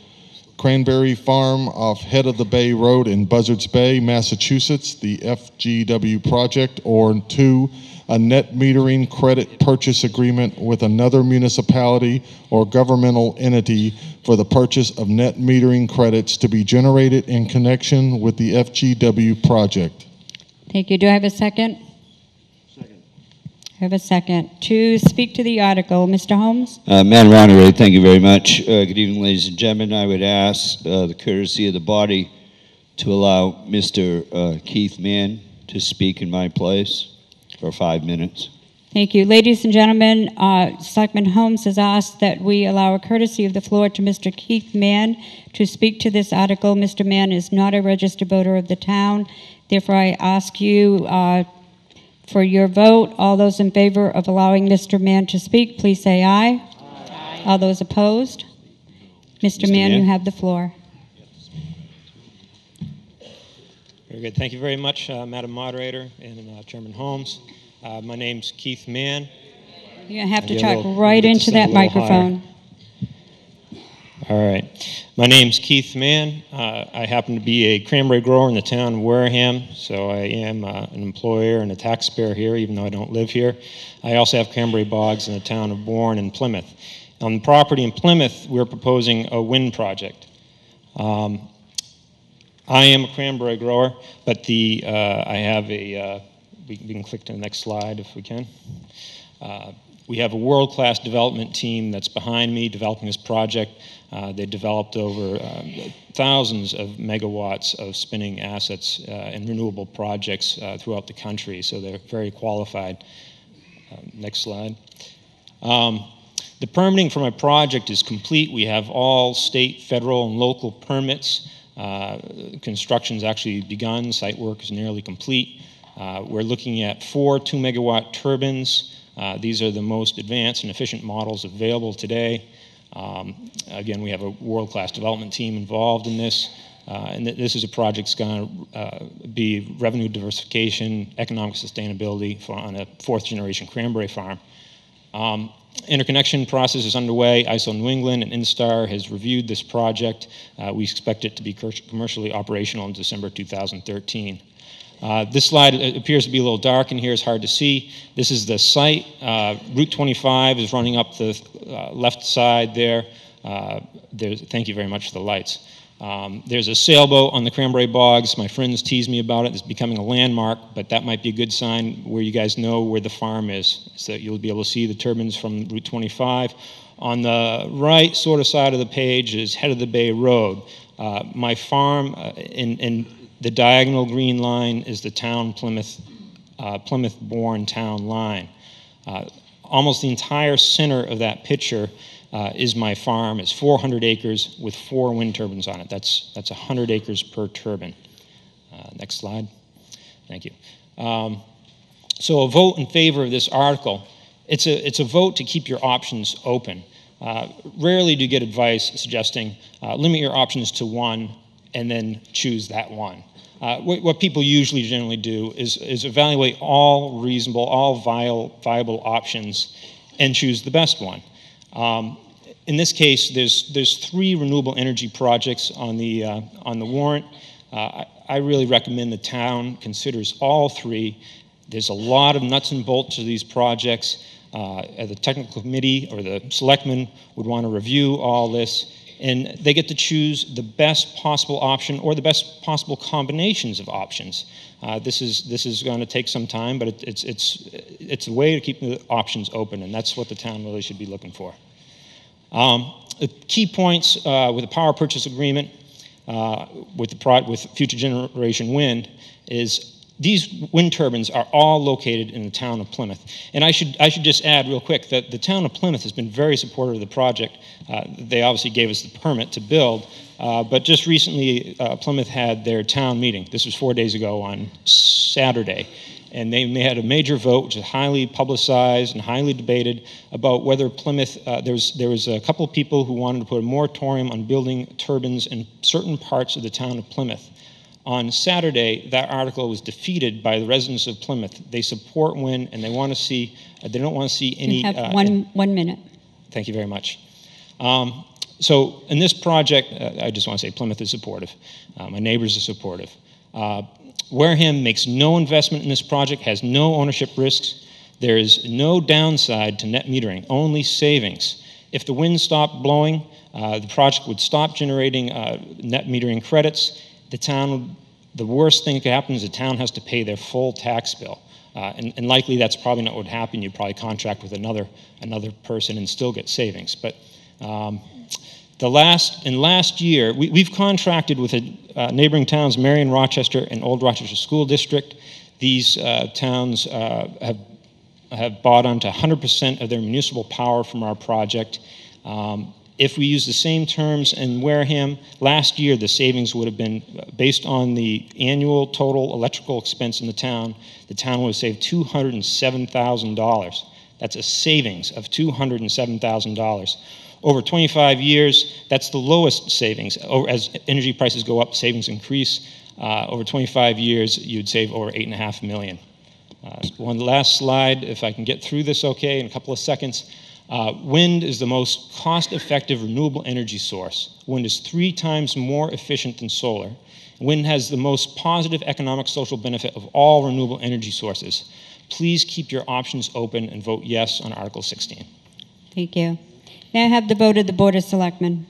Cranberry Farm off Head of the Bay Road in Buzzards Bay, Massachusetts, the FGW project, or 2, a net metering credit purchase agreement with another municipality or governmental entity for the purchase of net metering credits to be generated in connection with the FGW project. Thank you. Do I have a second? Second. I have a second. To speak to the article, Mr. Holmes? Madam Moderator, thank you very much. Good evening, ladies and gentlemen. I would ask the courtesy of the body to allow Mr. Keith Mann to speak in my place for 5 minutes. Thank you. Ladies and gentlemen, Selectman Holmes has asked that we allow a courtesy of the floor to Mr. Keith Mann to speak to this article. Mr. Mann is not a registered voter of the town. Therefore, I ask you for your vote. All those in favor of allowing Mr. Mann to speak, please say aye. Aye. All those opposed? Mr. Mann, you have the floor. Very good. Thank you very much, Madam Moderator and Chairman Holmes. My name's Keith Mann. You're going to have to talk right into that microphone. All right. My name's Keith Mann. I happen to be a cranberry grower in the town of Wareham, so I am an employer and a taxpayer here, even though I don't live here. I also have cranberry bogs in the town of Bourne and Plymouth. On the property in Plymouth, we're proposing a wind project. I am a cranberry grower, but I have a, we can click to the next slide if we can. We have a world-class development team that's behind me developing this project. They developed over thousands of megawatts of spinning assets and renewable projects throughout the country, so they're very qualified. Next slide. The permitting for my project is complete. We have all state, federal, and local permits. Construction's actually begun. Site work is nearly complete. We're looking at 4 2-megawatt turbines. These are the most advanced and efficient models available today. Again, we have a world-class development team involved in this. And this is a project that's going to be revenue diversification, economic sustainability on a 4th-generation cranberry farm. Interconnection process is underway. ISO New England and Instar has reviewed this project. We expect it to be commercially operational in December 2013. This slide appears to be a little dark in here. It's hard to see. This is the site. Route 25 is running up the left side there. Thank you very much for the lights. There's a sailboat on the Cranberry Bogs. My friends tease me about it. It's becoming a landmark, but that might be a good sign where you guys know where the farm is, so that you'll be able to see the turbines from Route 25. On the right sort of side of the page is Head of the Bay Road. My farm, in the diagonal green line, is the town Plymouth-Bourne town line. Almost the entire center of that picture is my farm. It's 400 acres with 4 wind turbines on it. That's 100 acres per turbine. Next slide. Thank you. So a vote in favor of this article, it's a vote to keep your options open. Rarely do you get advice suggesting limit your options to 1 and then choose that one. What people usually generally do is evaluate all reasonable, all viable options and choose the best one. In this case, there's 3 renewable energy projects on the warrant. I really recommend the town considers all 3. There's a lot of nuts and bolts to these projects. The technical committee or the selectmen would want to review all this, and they get to choose the best possible option or the best possible combinations of options. This is going to take some time, but it's a way to keep the options open, and that's what the town really should be looking for. The key points with the power purchase agreement with Future Generation Wind is these wind turbines are all located in the town of Plymouth. And I should just add real quick that the town of Plymouth has been very supportive of the project. They obviously gave us the permit to build, but just recently Plymouth had their town meeting. This was 4 days ago on Saturday. And they had a major vote, which is highly publicized and highly debated, about whether Plymouth, there was a couple of people who wanted to put a moratorium on building turbines in certain parts of the town of Plymouth. On Saturday, that article was defeated by the residents of Plymouth. They support wind, and they want to see, they don't want to see any... You have one minute. Thank you very much. So in this project, I just want to say Plymouth is supportive. My neighbors are supportive. Wareham makes no investment in this project, has no ownership risks. There is no downside to net metering, only savings. If the wind stopped blowing, the project would stop generating net metering credits. The worst thing that could happen is the town has to pay their full tax bill. And likely that's probably not what would happen. You'd probably contract with another person and still get savings. But last year, we've contracted with neighboring towns, Marion, Rochester, and Old Rochester School District. These towns have bought onto 100% of their municipal power from our project. If we use the same terms in Wareham, last year the savings would have been, based on the annual total electrical expense in the town would have saved $207,000. That's a savings of $207,000. Over 25 years, that's the lowest savings. As energy prices go up, savings increase. Over 25 years, you'd save over $8.5 million. One last slide, if I can get through this okay in a couple of seconds. Wind is the most cost-effective renewable energy source. Wind is 3 times more efficient than solar. Wind has the most positive economic social benefit of all renewable energy sources. Please keep your options open and vote yes on Article 16. Thank you. May I have the vote of the Board of Selectmen?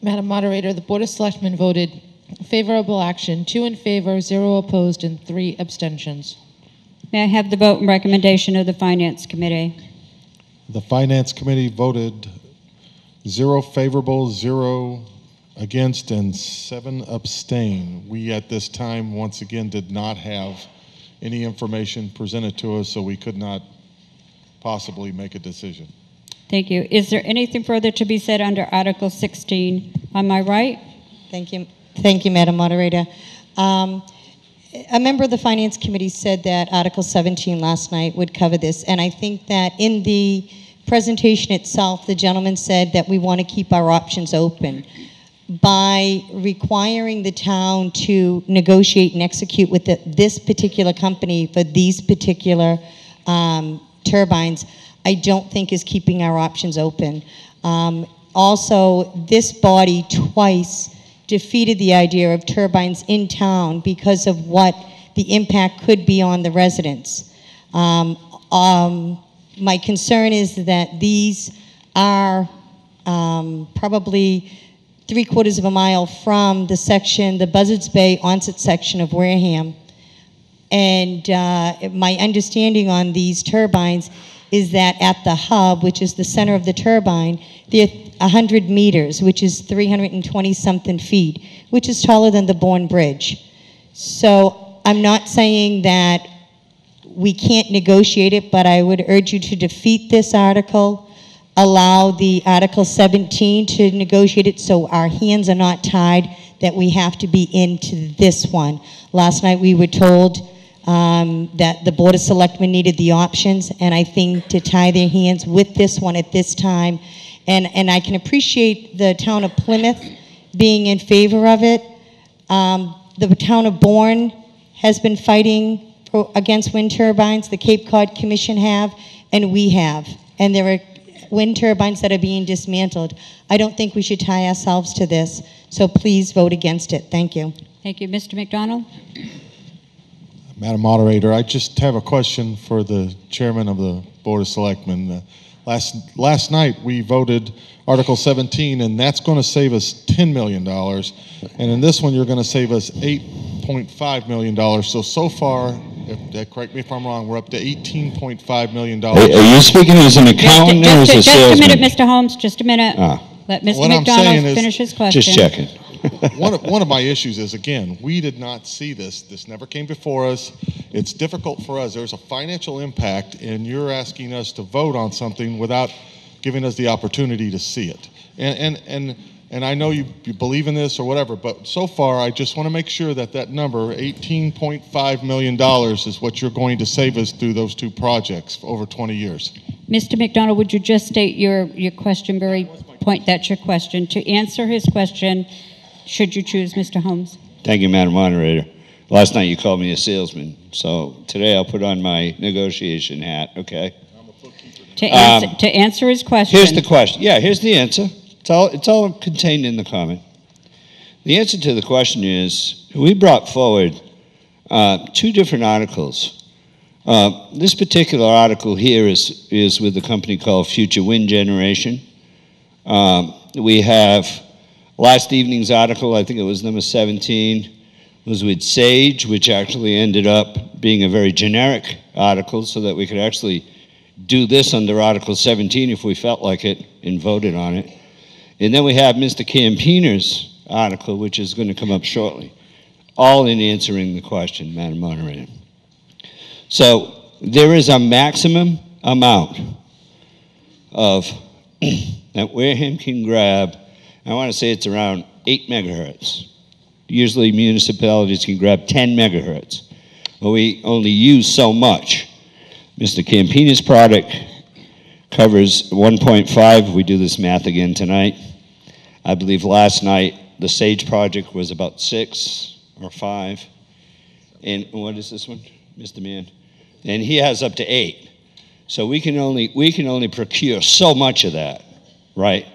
Madam Moderator, the Board of Selectmen voted favorable action, 2 in favor, 0 opposed, and 3 abstentions. May I have the vote and recommendation of the Finance Committee? The Finance Committee voted 0 favorable, 0 against, and 7 abstain. We at this time, once again, did not have any information presented to us, so we could not possibly make a decision. Thank you. Is there anything further to be said under Article 16? Am I right? Thank you. Thank you, Madam Moderator. A member of the Finance Committee said that Article 17 last night would cover this, and I think that in the presentation itself, the gentleman said that we want to keep our options open. By requiring the town to negotiate and execute with this particular company for these particular turbines, I don't think is keeping our options open. Also, this body twice defeated the idea of turbines in town because of what the impact could be on the residents. My concern is that these are probably 3/4 of a mile from the section, the Buzzards Bay onset section of Wareham. And my understanding on these turbines is that at the hub, which is the center of the turbine, they're 100 meters, which is 320-something feet, which is taller than the Bourne Bridge. So I'm not saying that we can't negotiate it, but I would urge you to defeat this article, allow the Article 17 to negotiate it so our hands are not tied, that we have to be into this one. Last night we were told that the Board of Selectmen needed the options, and I think to tie their hands with this one at this time, and I can appreciate the town of Plymouth being in favor of it. The town of Bourne has been fighting against wind turbines, the Cape Cod Commission have, and we have. And there are wind turbines that are being dismantled. I don't think we should tie ourselves to this, so please vote against it. Thank you. Thank you. Mr. McDonald? Madam Moderator, I just have a question for the Chairman of the Board of Selectmen. Last night we voted Article 17, and that's going to save us $10 million. And in this one, you're going to save us $8.5 million. So far, correct me if I'm wrong, we're up to $18.5 million. Are you speaking as an accountant or as a salesman? Just a minute, Mr. Holmes, just a minute. Let Mr. McDonald finish his question. Just checking. One of my issues is, again, we did not see this. This never came before us. It's difficult for us. There's a financial impact, and you're asking us to vote on something without giving us the opportunity to see it. And I know you believe in this or whatever, but so far I just want to make sure that that number, $18.5 million, is what you're going to save us through those two projects for over 20 years. Mr. McDonald, would you just state your question, point that's your question. To answer his question, should you choose Mr. Holmes? Thank you, Madam Moderator. Last night you called me a salesman, so today I'll put on my negotiation hat, okay? To answer his question. Here's the question. Yeah, here's the answer. It's all contained in the comment. The answer to the question is, we brought forward two different articles. This particular article here is with a company called Future Wind Generation. We have last evening's article, I think it was number 17, was with Sage, which actually ended up being a very generic article so that we could actually do this under Article 17 if we felt like it and voted on it. And then we have Mr. Campiner's article, which is going to come up shortly, all in answering the question, Madam Moderator. So there is a maximum amount of that Wareham can grab. I want to say it's around 8 megahertz. Usually municipalities can grab 10 megahertz, but we only use so much. Mr. Campiner's product covers 1.5. We do this math again tonight. I believe last night the Sage project was about 6 or 5. And what is this one, Mr. Mann? And he has up to 8. So we can only procure so much of that, right?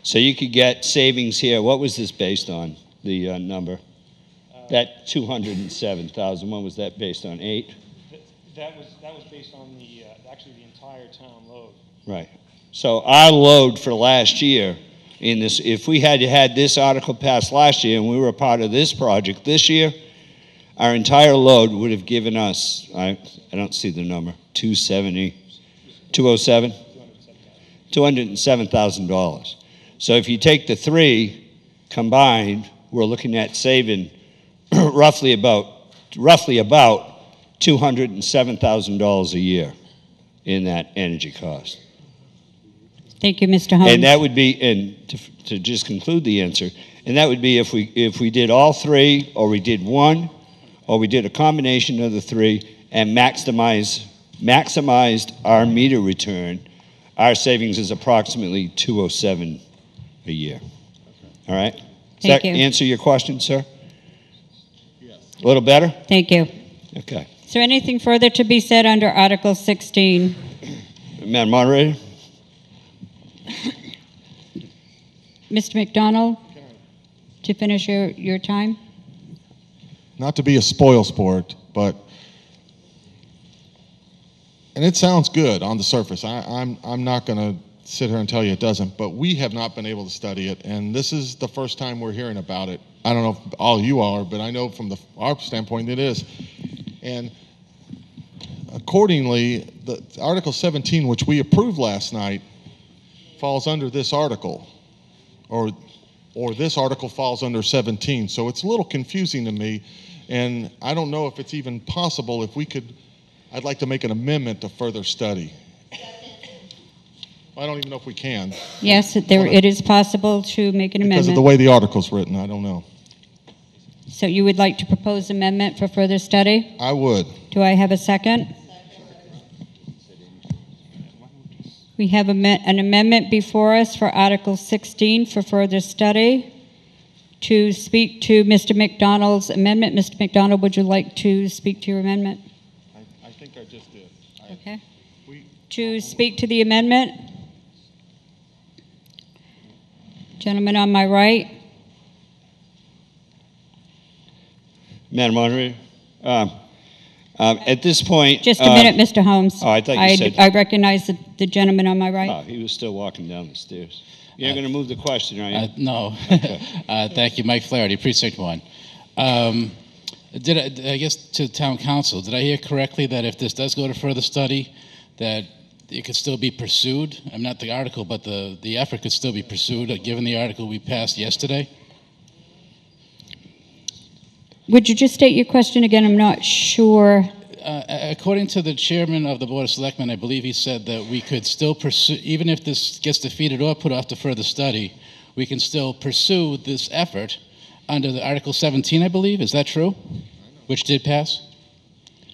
So you could get savings here. What was this based on? The number? That 207,000. What was that based on? 8. That was based on actually the entire town load. Right. So our load for last year in this, if we had had this article passed last year and we were a part of this project this year, our entire load would have given us, I don't see the number, 207, $207,000. So if you take the three combined, we're looking at saving roughly about $207,000 a year in that energy cost. Thank you, Mr. Holmes. And that would be, and to just conclude the answer, and that would be if we did all three, or we did one, or we did a combination of the three, and maximized our meter return, our savings is approximately $207 a year. All right? Does that answer your question, sir? Yes. A little better? Thank you. Okay. Is there anything further to be said under Article 16? Madam Moderator? Mr. McDonald, to finish your time? Not to be a spoil sport, but, and it sounds good on the surface. I'm not going to sit here and tell you it doesn't, but we have not been able to study it, and this is the first time we're hearing about it. I don't know if all you are, but I know from our standpoint it is. And accordingly, the Article 17, which we approved last night, falls under this article, or this article falls under 17. So it's a little confusing to me, and I don't know if it's even possible. If we could, I'd like to make an amendment to further study. I don't even know if we can. Yes, it is possible to make an amendment. Because of the way the article's written, I don't know. So you would like to propose amendment for further study? I would. Do I have a second? We have an amendment before us for Article 16 for further study. To speak to Mr. McDonald's amendment, Mr. McDonald, would you like to speak to your amendment? I think I just did. Okay. To speak to the amendment? Gentleman on my right. Madam Moderator, at this point... Just a minute, Mr. Holmes. Oh, I thought you said... I recognize the gentleman on my right. Oh, he was still walking down the stairs. You're going to move the question, are you? No. Okay. Thank you. Mike Flaherty, Precinct 1. I guess to Town Council, did I hear correctly that if this does go to further study, that it could still be pursued? I'm not the article, but the effort could still be pursued, given the article we passed yesterday? Would you just state your question again? I'm not sure. According to the chairman of the Board of Selectmen, I believe he said that we could still pursue, even if this gets defeated or put off to further study, we can still pursue this effort under the Article 17, I believe. Is that true? Which did pass?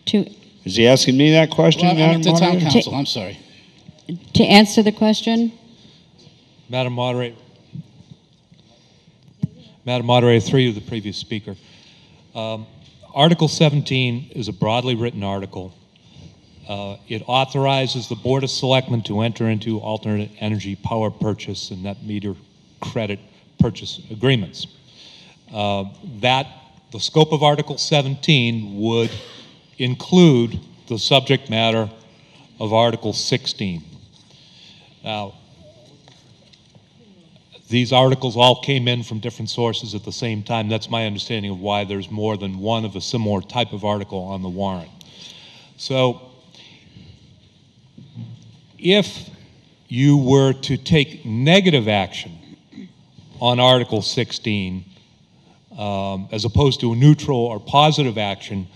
Is he asking me that question? Well, I'm the Town Council. I'm sorry. To answer the question? Madam Moderator. Madam Moderator, through you, the previous speaker. Article 17 is a broadly written article. It authorizes the Board of Selectmen to enter into alternate energy power purchase and net meter credit purchase agreements. The scope of Article 17 would include the subject matter of Article 16. Now, these articles all came in from different sources at the same time. That's my understanding of why there's more than one of a similar type of article on the warrant. So, if you were to take negative action on Article 16, as opposed to a neutral or positive action,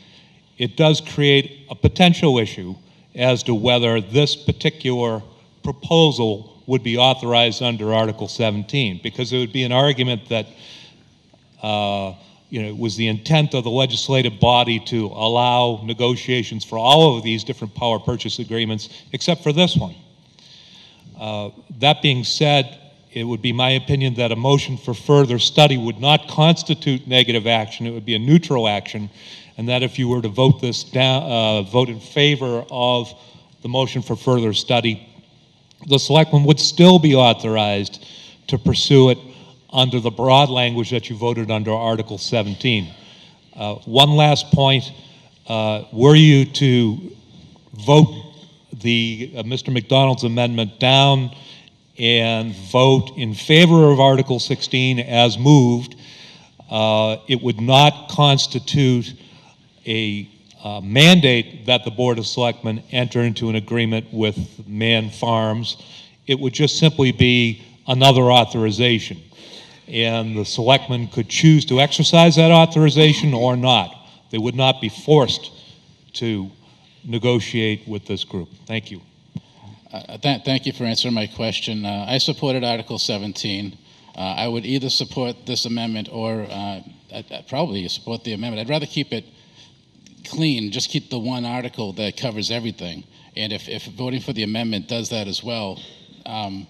it does create a potential issue as to whether this particular proposal would be authorized under Article 17, because it would be an argument that it was the intent of the legislative body to allow negotiations for all of these different power purchase agreements, except for this one. That being said, it would be my opinion that a motion for further study would not constitute negative action. It would be a neutral action, and that if you were to vote this down, vote in favor of the motion for further study, the selectmen would still be authorized to pursue it under the broad language that you voted under Article 17. One last point, were you to vote Mr. McDonald's amendment down and vote in favor of Article 16 as moved, it would not constitute a mandate that the Board of Selectmen enter into an agreement with Man Farms. It would just simply be another authorization. And the Selectmen could choose to exercise that authorization or not. They would not be forced to negotiate with this group. Thank you. Thank you for answering my question. I supported Article 17. I would either support this amendment or I'd probably support the amendment. I'd rather keep it clean, just keep the one article that covers everything. And if voting for the amendment does that as well, then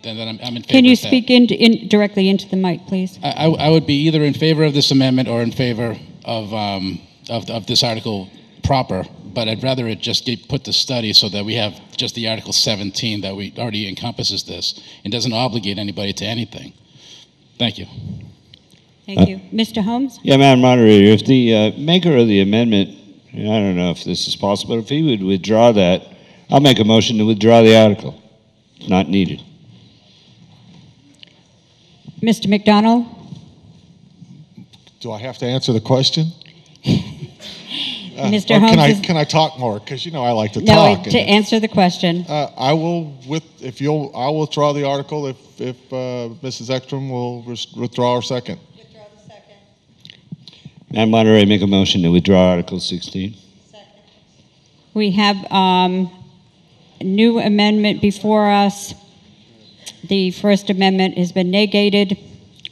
I'm in favor of that. Can you speak directly into the mic, please? I would be either in favor of this amendment or in favor of this article proper, but I'd rather it just get put to study so that we have just the Article 17 that we already encompasses this and doesn't obligate anybody to anything. Thank you. Thank you. Mr. Holmes? Yeah, Madam Moderator, if the maker of the amendment, and I don't know if this is possible, if he would withdraw that, I'll make a motion to withdraw the article. It's not needed. Mr. McDonald? Do I have to answer the question? Mr. Or Holmes can I talk more? Because you know I like to No, talk. to answer the question. I will I'll withdraw the article if Mrs. Ekstrom will withdraw her second. Madam Moderator, I make a motion to withdraw Article 16. We have a new amendment before us. The First Amendment has been negated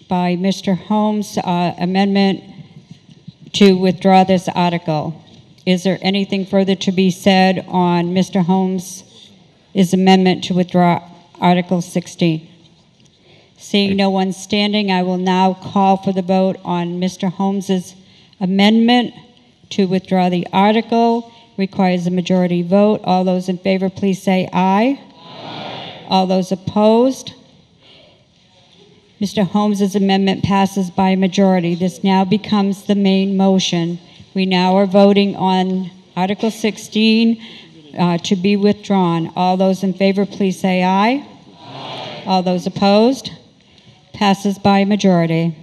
by Mr. Holmes' amendment to withdraw this article. Is there anything further to be said on Mr. Holmes' amendment to withdraw Article 16? Seeing no one standing, I will now call for the vote on Mr. Holmes' amendment to withdraw the article. Requires a majority vote. All those in favor, please say aye. Aye. All those opposed? Mr. Holmes' amendment passes by a majority. This now becomes the main motion. We now are voting on Article 16 to be withdrawn. All those in favor, please say aye. Aye. All those opposed? Passes by a majority.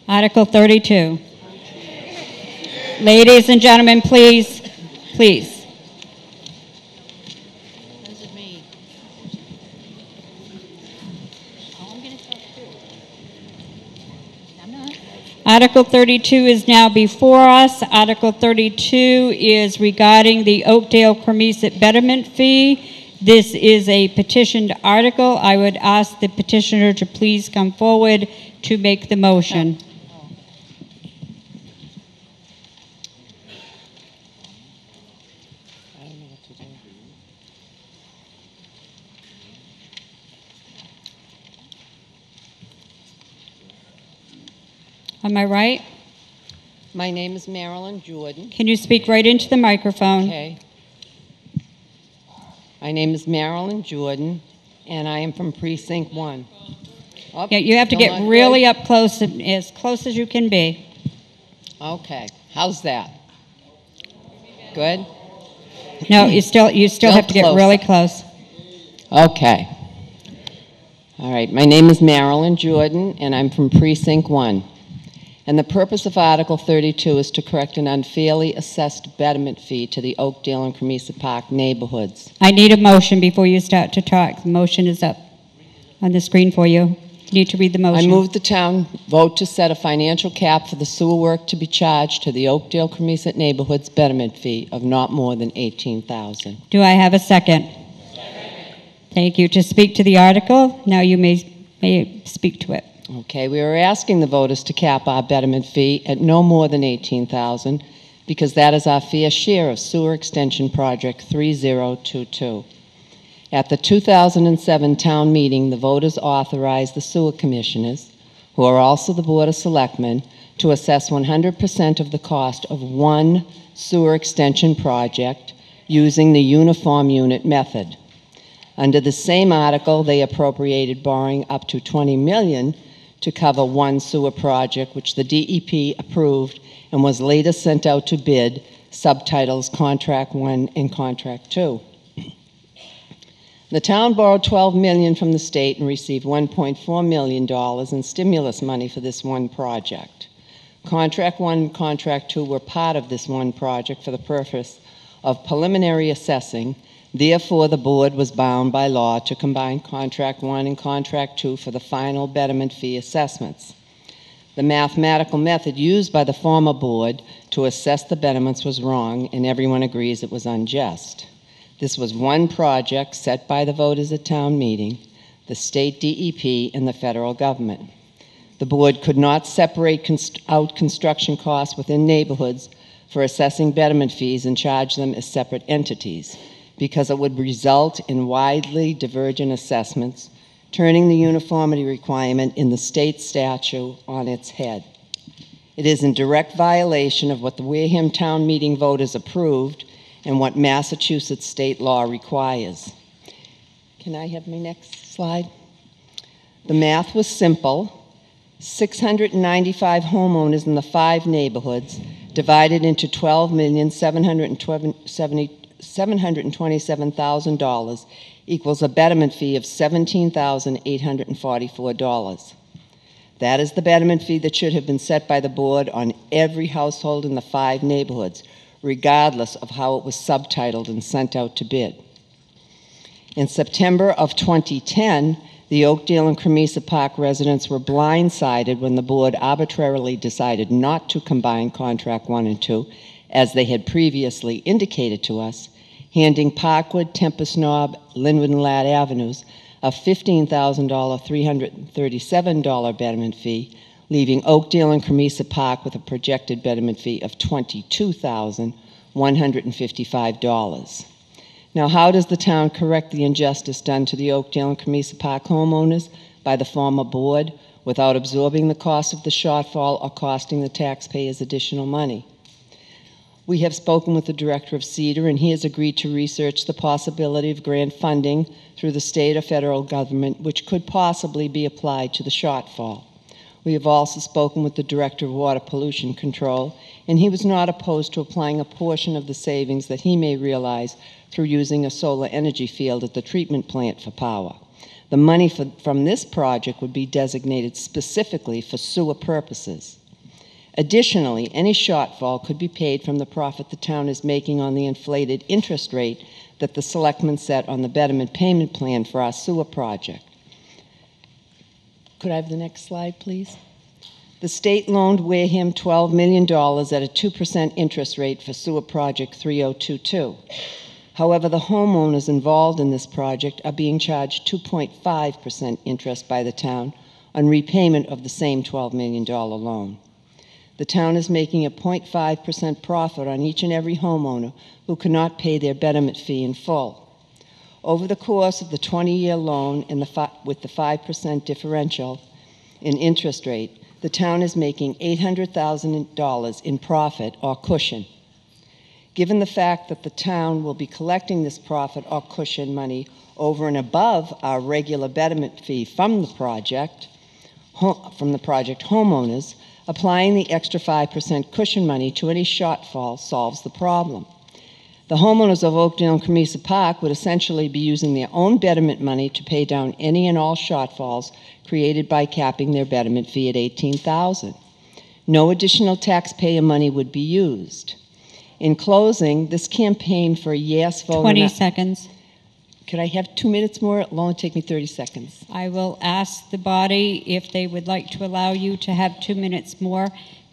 Article 32. Ladies and gentlemen, please, please. Article 32 is now before us. Article 32 is regarding the Oakdale Cremisa betterment fee. This is a petitioned article. I would ask the petitioner to please come forward to make the motion. Am I right? My name is Marilyn Jordan. Can you speak right into the microphone? Okay. My name is Marilyn Jordan, and I am from Precinct 1. Oh, Yeah, you have to still get not really good? up close, as close as you can be. Okay. How's that? Good? No, you still have to get close. really close. Okay. All right. My name is Marilyn Jordan, and I'm from Precinct 1. And the purpose of Article 32 is to correct an unfairly assessed betterment fee to the Oakdale and Cremisa Park neighborhoods. I need a motion before you start to talk. The motion is up on the screen for you. You need to read the motion. I move the town vote to set a financial cap for the sewer work to be charged to the Oakdale Cremisa neighborhoods betterment fee of not more than $18,000. Do I have a second? Thank you. To speak to the article, now you may speak to it. Okay, we are asking the voters to cap our betterment fee at no more than $18,000 because that is our fair share of Sewer Extension Project 3022. At the 2007 town meeting, the voters authorized the sewer commissioners, who are also the Board of Selectmen, to assess 100% of the cost of one sewer extension project using the uniform unit method. Under the same article, they appropriated borrowing up to $20 million to cover one sewer project, which the DEP approved and was later sent out to bid, subtitles Contract 1 and Contract 2. The town borrowed $12 million from the state and received $1.4 million in stimulus money for this one project. Contract 1 and Contract 2 were part of this one project for the purpose of preliminary assessing. Therefore, the board was bound by law to combine Contract 1 and Contract 2 for the final betterment fee assessments. The mathematical method used by the former board to assess the betterments was wrong, and everyone agrees it was unjust. This was one project set by the voters at town meeting, the state DEP, and the federal government. The board could not separate out construction costs within neighborhoods for assessing betterment fees and charge them as separate entities, because it would result in widely divergent assessments, turning the uniformity requirement in the state statute on its head. It is in direct violation of what the Wareham town meeting voters approved and what Massachusetts state law requires. Can I have my next slide? The math was simple. 695 homeowners in the 5 neighborhoods, divided into $12,727,000, equals a betterment fee of $17,844. That is the betterment fee that should have been set by the board on every household in the 5 neighborhoods, regardless of how it was subtitled and sent out to bid. In September of 2010, the Oakdale and Cremisa Park residents were blindsided when the board arbitrarily decided not to combine Contract 1 and 2, as they had previously indicated to us, handing Parkwood, Tempest Knob, Linwood and Ladd Avenues a $15,000, $337 betterment fee, leaving Oakdale and Cremisa Park with a projected betterment fee of $22,155. Now, how does the town correct the injustice done to the Oakdale and Cremisa Park homeowners by the former board without absorbing the cost of the shortfall or costing the taxpayers additional money? We have spoken with the director of CEDAR, and he has agreed to research the possibility of grant funding through the state or federal government, which could possibly be applied to the shortfall. We have also spoken with the director of water pollution control, and he was not opposed to applying a portion of the savings that he may realize through using a solar energy field at the treatment plant for power. The money from this project would be designated specifically for sewer purposes. Additionally, any shortfall could be paid from the profit the town is making on the inflated interest rate that the selectmen set on the betterment payment plan for our sewer project. Could I have the next slide, please? The state loaned Wareham $12 million at a 2% interest rate for sewer project 3022. However, the homeowners involved in this project are being charged 2.5% interest by the town on repayment of the same $12 million loan. The town is making a 0.5% profit on each and every homeowner who cannot pay their betterment fee in full. Over the course of the 20-year loan and with the 5% differential in interest rate, the town is making $800,000 in profit or cushion. Given the fact that the town will be collecting this profit or cushion money over and above our regular betterment fee from the project homeowners, applying the extra 5% cushion money to any shortfall solves the problem. The homeowners of Oakdale and Cremisa Park would essentially be using their own betterment money to pay down any and all shortfalls created by capping their betterment fee at $18,000. No additional taxpayer money would be used. In closing, this campaign for a yes vote... 20 seconds. Could I have 2 minutes more? It'll only take me 30 seconds. I will ask the body if they would like to allow you to have 2 minutes more.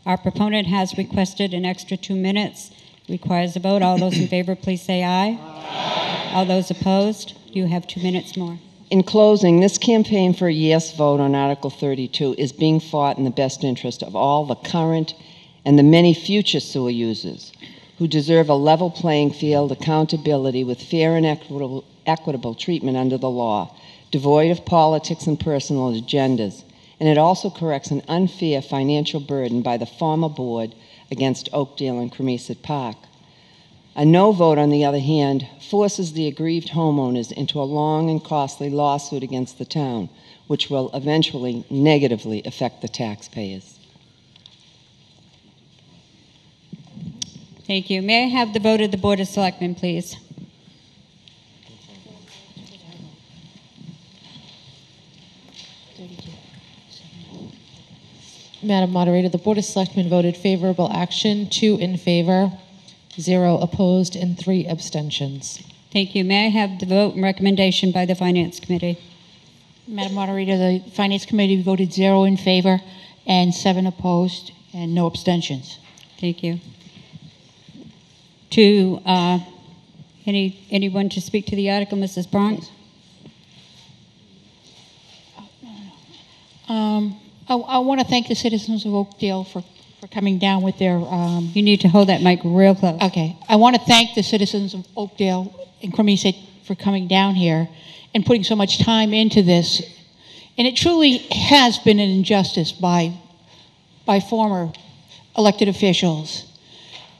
Our proponent has requested an extra 2 minutes. Requires a vote. All those in favor, please say aye. Aye. All those opposed, you have 2 minutes more. In closing, this campaign for a yes vote on Article 32 is being fought in the best interest of all the current and the many future sewer users who deserve a level playing field, accountability with fair and equitable treatment under the law, devoid of politics and personal agendas. And it also corrects an unfair financial burden by the former board against Oakdale and Cremisa Park. A no vote, on the other hand, forces the aggrieved homeowners into a long and costly lawsuit against the town, which will eventually negatively affect the taxpayers. Thank you. May I have the vote of the Board of Selectmen, please? Madam Moderator, the Board of Selectmen voted favorable action, 2 in favor, 0 opposed, and 3 abstentions. Thank you. May I have the vote and recommendation by the Finance Committee? Madam Moderator, the Finance Committee voted 0 in favor and 7 opposed and no abstentions. Thank you. To anyone to speak to the article, Mrs. Bronx? I want to thank the citizens of Oakdale for coming down with their... You need to hold that mic real close. Okay. I want to thank the citizens of Oakdale and Cremisa for coming down here and putting so much time into this. And it truly has been an injustice by former elected officials.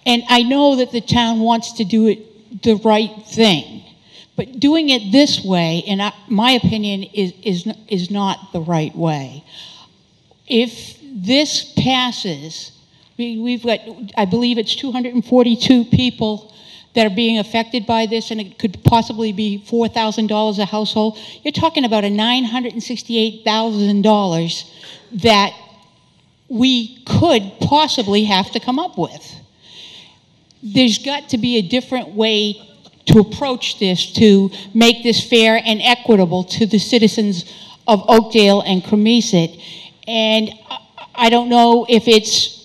And I know that the town wants to do it the right thing, but doing it this way, in my opinion, is not the right way. If this passes, we've got, I believe it's 242 people that are being affected by this, and it could possibly be $4,000 a household. You're talking about a $968,000 that we could possibly have to come up with. There's got to be a different way to approach this to make this fair and equitable to the citizens of Oakdale and Cremisa. And I don't know if it's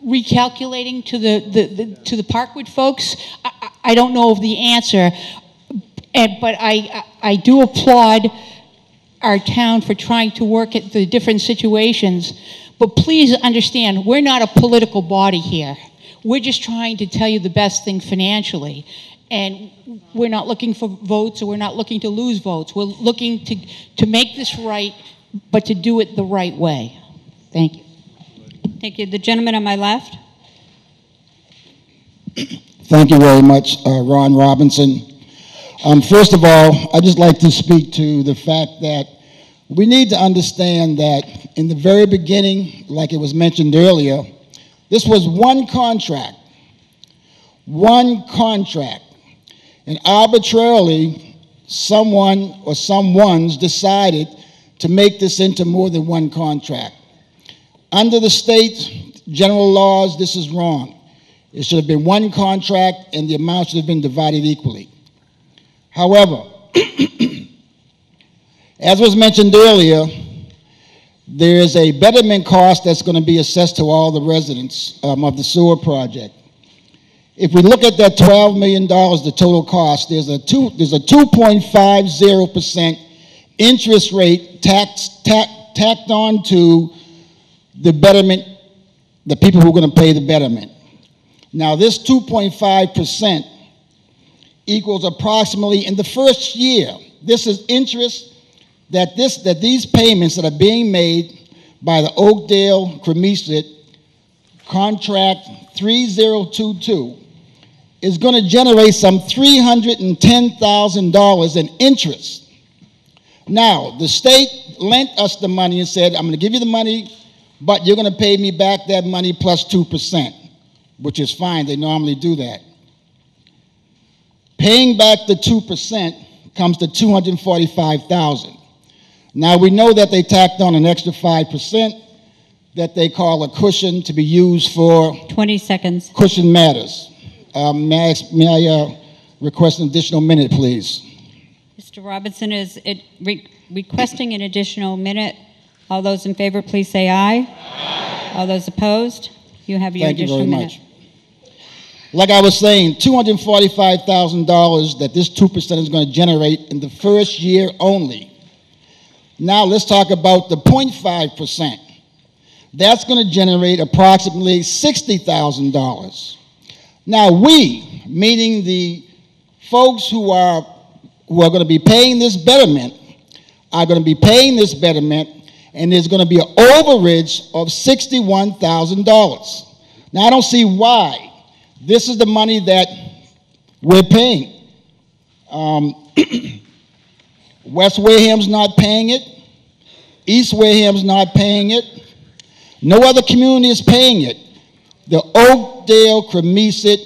recalculating to the Parkwood folks. I don't know of the answer, but I do applaud our town for trying to work at the different situations. But please understand, we're not a political body here. We're just trying to tell you the best thing financially. And we're not looking for votes, or we're not looking to lose votes. We're looking to make this right, but to do it the right way. Thank you. Thank you. The gentleman on my left. Thank you very much, Ron Robinson. First of all, I'd just like to speak to the fact that we need to understand that in the very beginning, like it was mentioned earlier, this was one contract. And arbitrarily, someone or someone's decided to make this into more than one contract. Under the state general laws, this is wrong. It should have been one contract, and the amount should have been divided equally. However, as was mentioned earlier, there is a betterment cost that's going to be assessed to all the residents of the sewer project. If we look at that $12 million, the total cost, there's a 2.50% interest rate tacked on to the betterment, the people who are going to pay the betterment. Now, this 2.5% equals approximately, in the first year, this is interest that these payments that are being made by the Oakdale Cremisa contract 3022 is going to generate some $310,000 in interest. Now, the state lent us the money and said, I'm going to give you the money, but you're going to pay me back that money plus 2%, which is fine. They normally do that. Paying back the 2% comes to $245,000. Now, we know that they tacked on an extra 5% that they call a cushion to be used for 20 seconds. Cushion matters. May I request an additional minute, please? Mr. Robinson is requesting an additional minute. All those in favor, please say aye. Aye. All those opposed, you have your additional minute. Thank you very much. Like I was saying, $245,000 that this 2% is going to generate in the first year only. Now let's talk about the 0.5%. That's going to generate approximately $60,000. Now we, meaning the folks who are going to be paying this betterment, are going to be paying this betterment, and there's going to be an overage of $61,000. Now I don't see why. This is the money that we're paying. West Wareham's not paying it. East Wareham's not paying it. No other community is paying it. The Oakdale Cremisa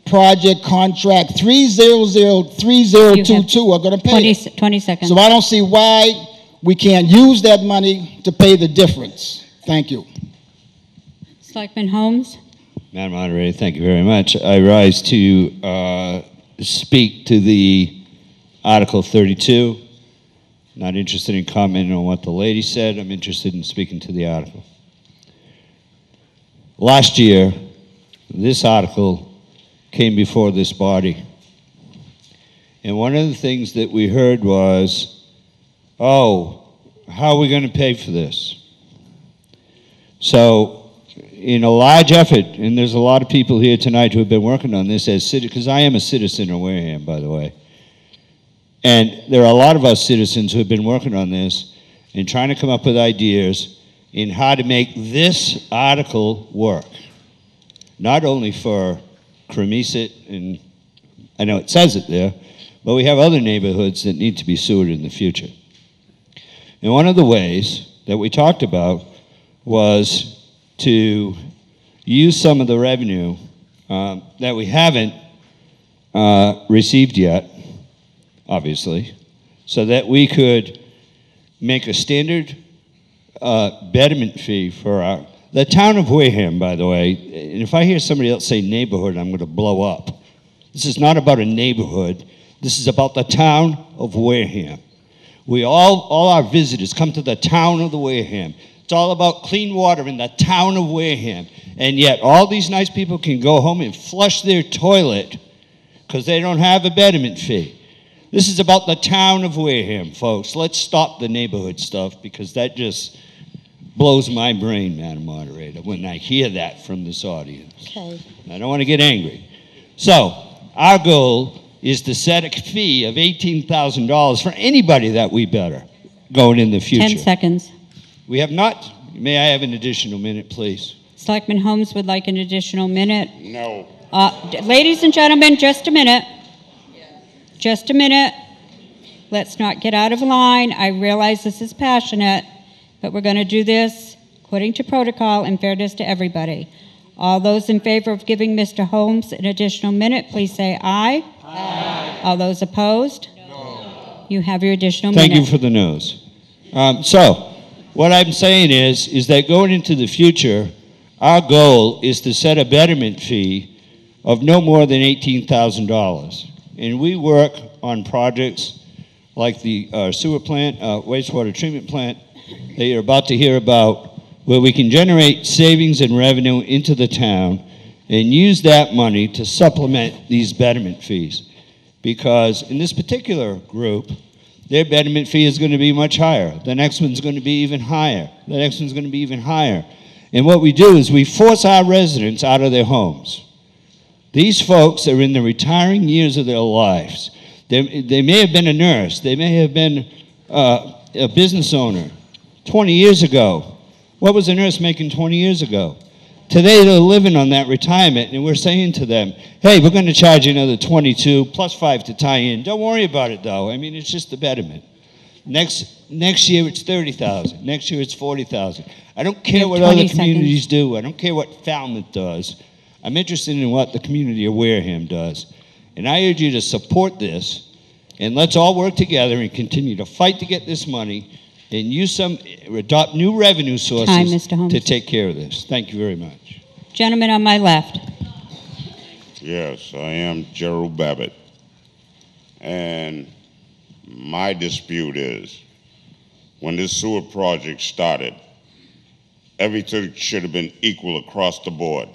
project contract 3003022 are going to pay 20 seconds. So I don't see why we can't use that money to pay the difference. Thank you. Selectman Holmes. Madam Moderator, thank you very much. I rise to speak to the Article 32. Not interested in commenting on what the lady said. I'm interested in speaking to the article. Last year, this article came before this body. And one of the things that we heard was, oh, how are we going to pay for this? So, in a large effort, and there's a lot of people here tonight who have been working on this as citizens, because I am a citizen of Wareham, by the way. And there are a lot of us citizens who have been working on this and trying to come up with ideas in how to make this article work. Not only for Cremisa, and I know it says it there, but we have other neighborhoods that need to be sewered in the future. And one of the ways that we talked about was to use some of the revenue that we haven't received yet, obviously, so that we could make a standard betterment fee for the town of Wareham, by the way. And if I hear somebody else say neighborhood, I'm going to blow up. This is not about a neighborhood. This is about the town of Wareham. All our visitors come to the town of the Wareham. It's all about clean water in the town of Wareham. And yet all these nice people can go home and flush their toilet because they don't have a betterment fee. This is about the town of Wareham, folks. Let's stop the neighborhood stuff because that just blows my brain, Madam Moderator, when I hear that from this audience. Okay. I don't want to get angry. So our goal is to set a fee of $18,000 for anybody that we better going in the future. 10 seconds. We have not. May I have an additional minute, please? Selectman Holmes would like an additional minute. No. Ladies and gentlemen, just a minute. Just a minute. Let's not get out of line. I realize this is passionate, but we're going to do this according to protocol and fairness to everybody. All those in favor of giving Mr. Holmes an additional minute, please say aye. Aye. All those opposed? No. You have your additional minute. Thank you for the no's. So what I'm saying is that going into the future, our goal is to set a betterment fee of no more than $18,000. And we work on projects like the sewer plant, wastewater treatment plant that you're about to hear about, where we can generate savings and revenue into the town and use that money to supplement these betterment fees. Because in this particular group, their betterment fee is going to be much higher. The next one's going to be even higher. The next one's going to be even higher. And what we do is we force our residents out of their homes. These folks are in the retiring years of their lives. They may have been a nurse. They may have been a business owner 20 years ago. What was a nurse making 20 years ago? Today they're living on that retirement, and we're saying to them, hey, we're going to charge you another 22 plus 5 to tie in. Don't worry about it, though. I mean, it's just a betterment. Next year it's 30,000. Next year it's 40,000. I don't care what other communities do. I don't care what Falmouth does. I'm interested in what the community of Wareham does. And I urge you to support this, and let's all work together and continue to fight to get this money and adopt new revenue sources to take care of this. Thank you very much. Gentleman on my left. Yes, I am Gerald Babbitt. And my dispute is, when this sewer project started, everything should have been equal across the board.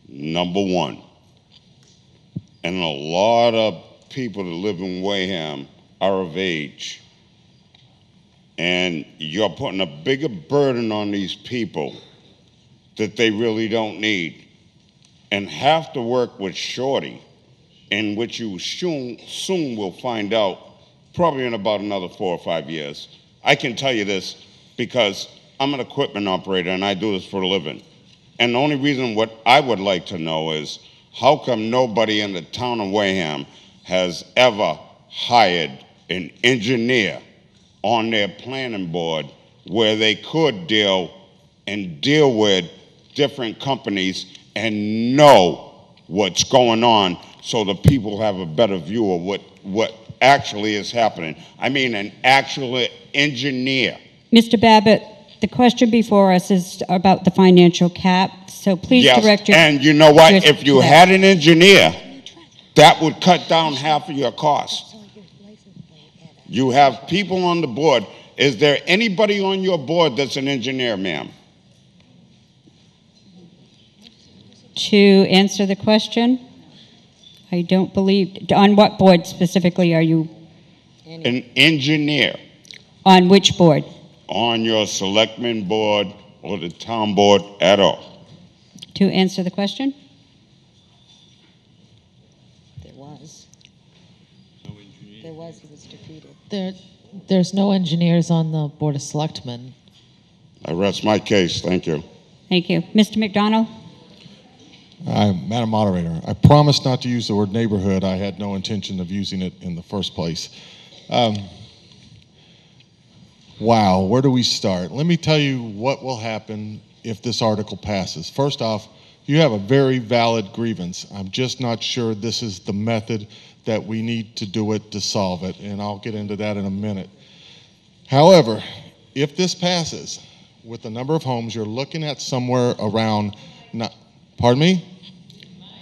Number one. And a lot of people that live in Wareham are of age. And you're putting a bigger burden on these people that they really don't need, and have to work with Shorty, in which you soon will find out, probably in about another 4 or 5 years. I can tell you this because I'm an equipment operator and I do this for a living. And the only reason what I would like to know is, how come nobody in the town of Wareham has ever hired an engineer on their planning board where they could deal with different companies and know what's going on so the people have a better view of what actually is happening? I mean, an actual engineer. Mr. Babbitt, the question before us is about the financial cap, so please direct your... And you know what? If you had an engineer, that would cut down half of your cost. You have people on the board. Is there anybody on your board that's an engineer, ma'am? To answer the question, I don't believe... On what board specifically are you? An engineer. On which board? On your selectman board or the town board at all. To answer the question? There was. There was, he was defeated. There's no engineers on the Board of Selectmen. I rest my case. Thank you. Thank you. Mr. McDonald? Madam Moderator, I promised not to use the word neighborhood. I had no intention of using it in the first place. wow, where do we start? Let me tell you what will happen if this article passes. First off, you have a very valid grievance. I'm just not sure this is the method that we need to do it to solve it, and I'll get into that in a minute. However, if this passes, with the number of homes, you're looking at somewhere around, pardon me?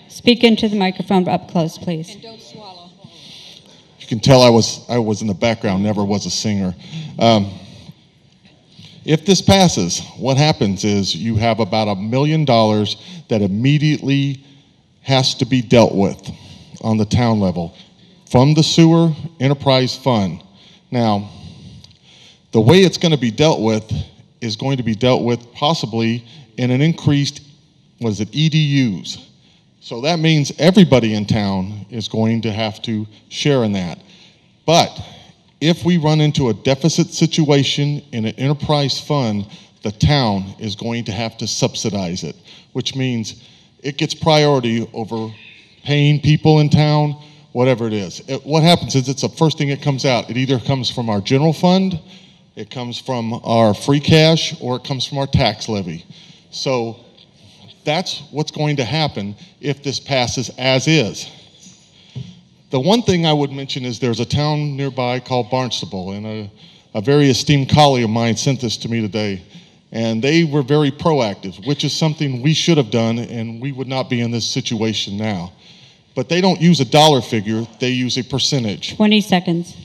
Speak into the microphone up close, please. You can tell I was in the background, never was a singer. If this passes, what happens is you have about $1 million that immediately has to be dealt with on the town level from the sewer enterprise fund. Now, the way it's going to be dealt with is going to be dealt with possibly in an increased, EDUs. So that means everybody in town is going to have to share in that. But if we run into a deficit situation in an enterprise fund, the town is going to have to subsidize it, which means it gets priority over paying people in town, whatever it is. What happens is it's the first thing that comes out. It either comes from our general fund, it comes from our free cash, or it comes from our tax levy. So that's what's going to happen if this passes as is. The one thing I would mention is there's a town nearby called Barnstable, and a very esteemed colleague of mine sent this to me today. And they were very proactive, which is something we should have done, and we would not be in this situation now. But they don't use a dollar figure, they use a percentage. 20 seconds.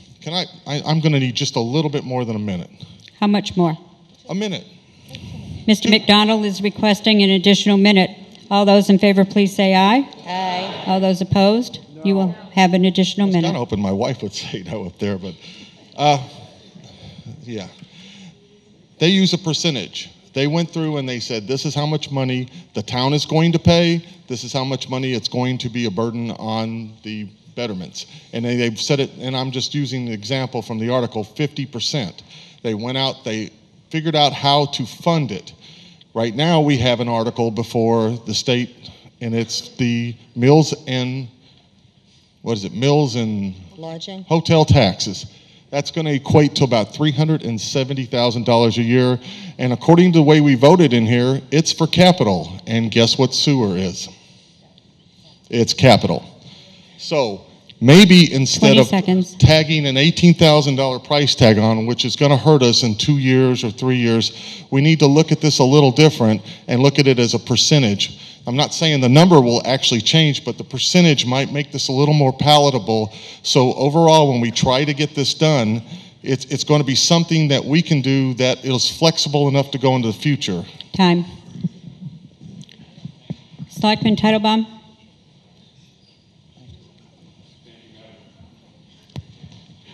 I'm going to need just a little bit more than a minute. How much more? A minute. Mr. McDonald is requesting an additional minute. All those in favor, please say aye. Aye. All those opposed? No. You will have an additional minute. I was kind of hoping my wife would say no up there, but yeah. They use a percentage. They went through and they said, this is how much money the town is going to pay. This is how much money it's going to be a burden on the betterments. And they've said it, and I'm just using the example from the article, 50%. They went out, they figured out how to fund it. Right now we have an article before the state, and it's the meals and, meals and lodging, hotel taxes. That's going to equate to about $370,000 a year. And according to the way we voted in here, it's for capital. And guess what sewer is? It's capital. So maybe instead of tagging an $18,000 price tag on, which is going to hurt us in 2 years or 3 years, we need to look at this a little different and look at it as a percentage. I'm not saying the number will actually change, but the percentage might make this a little more palatable. So overall, when we try to get this done, it's going to be something that we can do that is flexible enough to go into the future. Time. Selectman Titlebaum.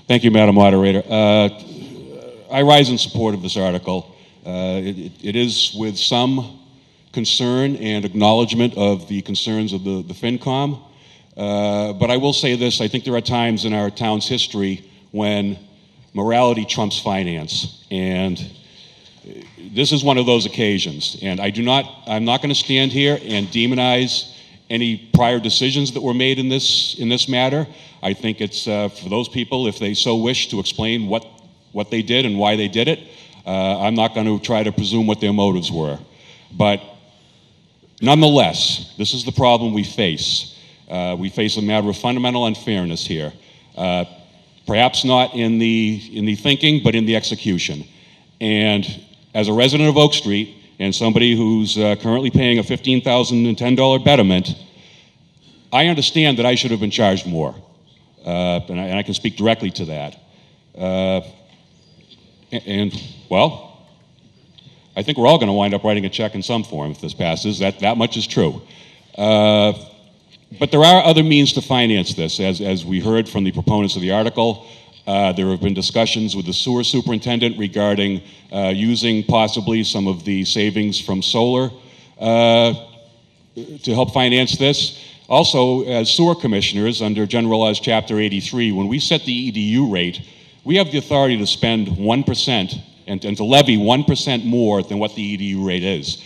Thank you, Madam Moderator. I rise in support of this article. It is with some concern and acknowledgement of the concerns of the FinCom. But I will say this, I think there are times in our town's history when morality trumps finance. And this is one of those occasions. And I'm not going to stand here and demonize any prior decisions that were made in this matter. I think it's for those people, if they so wish, to explain what they did and why they did it. I'm not going to try to presume what their motives were. But nonetheless, this is the problem we face. We face a matter of fundamental unfairness here. Perhaps not in the thinking, but in the execution. And as a resident of Oak Street and somebody who's currently paying a $15,010 betterment, I understand that I should have been charged more. And I can speak directly to that. Well, I think we're all going to wind up writing a check in some form if this passes. That much is true. But there are other means to finance this, as we heard from the proponents of the article. There have been discussions with the sewer superintendent regarding using possibly some of the savings from solar to help finance this. Also, as sewer commissioners under General Laws Chapter 83, when we set the EDU rate, we have the authority to spend 1% and to levy 1% more than what the EDU rate is.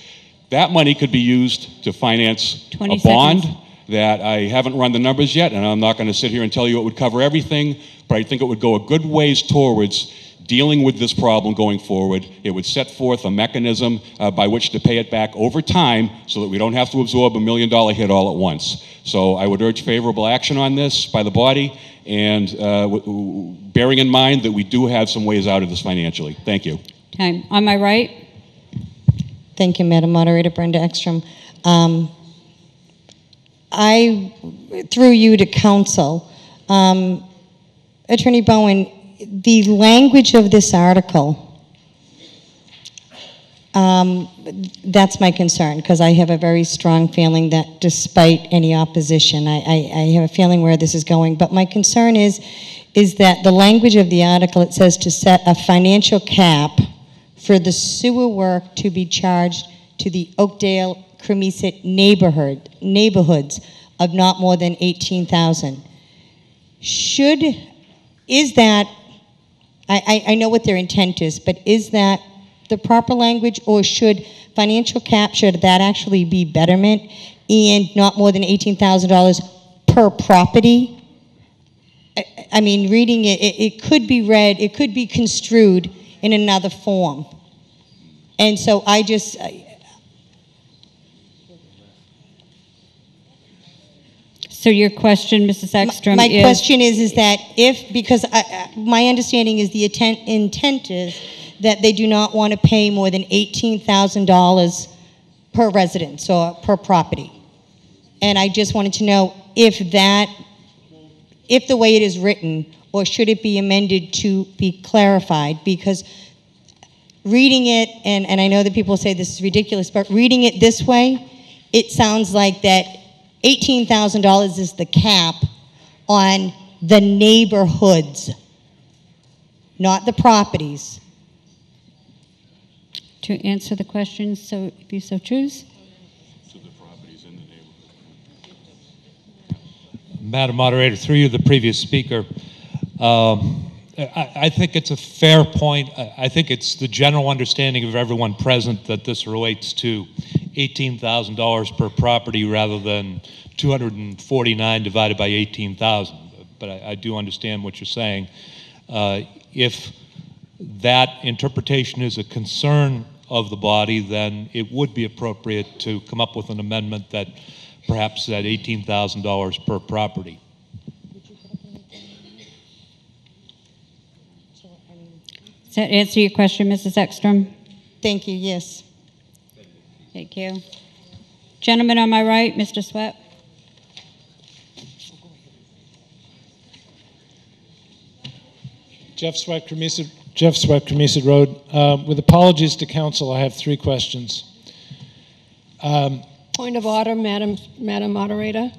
That money could be used to finance a bond that I haven't run the numbers yet, and I'm not going to sit here and tell you it would cover everything, but I think it would go a good ways towards dealing with this problem going forward. It would set forth a mechanism by which to pay it back over time so that we don't have to absorb $1 million hit all at once. So I would urge favorable action on this by the body, and bearing in mind that we do have some ways out of this financially. Thank you. Okay, on my right. Thank you, Madam Moderator. Brenda Ekstrom. Through you to council, Attorney Bowen, the language of this article, that's my concern, because I have a very strong feeling that despite any opposition, I have a feeling where this is going. But my concern is that the language of the article, it says to set a financial cap for the sewer work to be charged to the Oakdale Cremisa neighborhoods of not more than $18,000. Is that, I know what their intent is, but is that the proper language, or should financial cap, should that actually be betterment and not more than $18,000 per property? I mean, reading it, it could be read, it could be construed in another form. And so I just, so your question, Mrs. Ekstrom, my question is that if, because my understanding is the intent is that they do not want to pay more than $18,000 per residence or per property. And I just wanted to know if the way it is written, or should it be amended to be clarified? Because reading it, and I know that people say this is ridiculous, but reading it this way, it sounds like that $18,000 is the cap on the neighborhoods, not the properties. To answer the question, so if you so choose. Madam Moderator, through you, the previous speaker, I think it's a fair point. I think it's the general understanding of everyone present that this relates to $18,000 per property rather than 249 divided by 18,000. But I do understand what you're saying. If that interpretation is a concern of the body, then it would be appropriate to come up with an amendment that perhaps said $18,000 per property. Does that answer your question, Mrs. Ekstrom? Thank you, yes. Thank you. Gentleman on my right, Mr. Sweat. Jeff Sweat, Cremisa Road. With apologies to council, I have 3 questions. Point of order, Madam Moderator.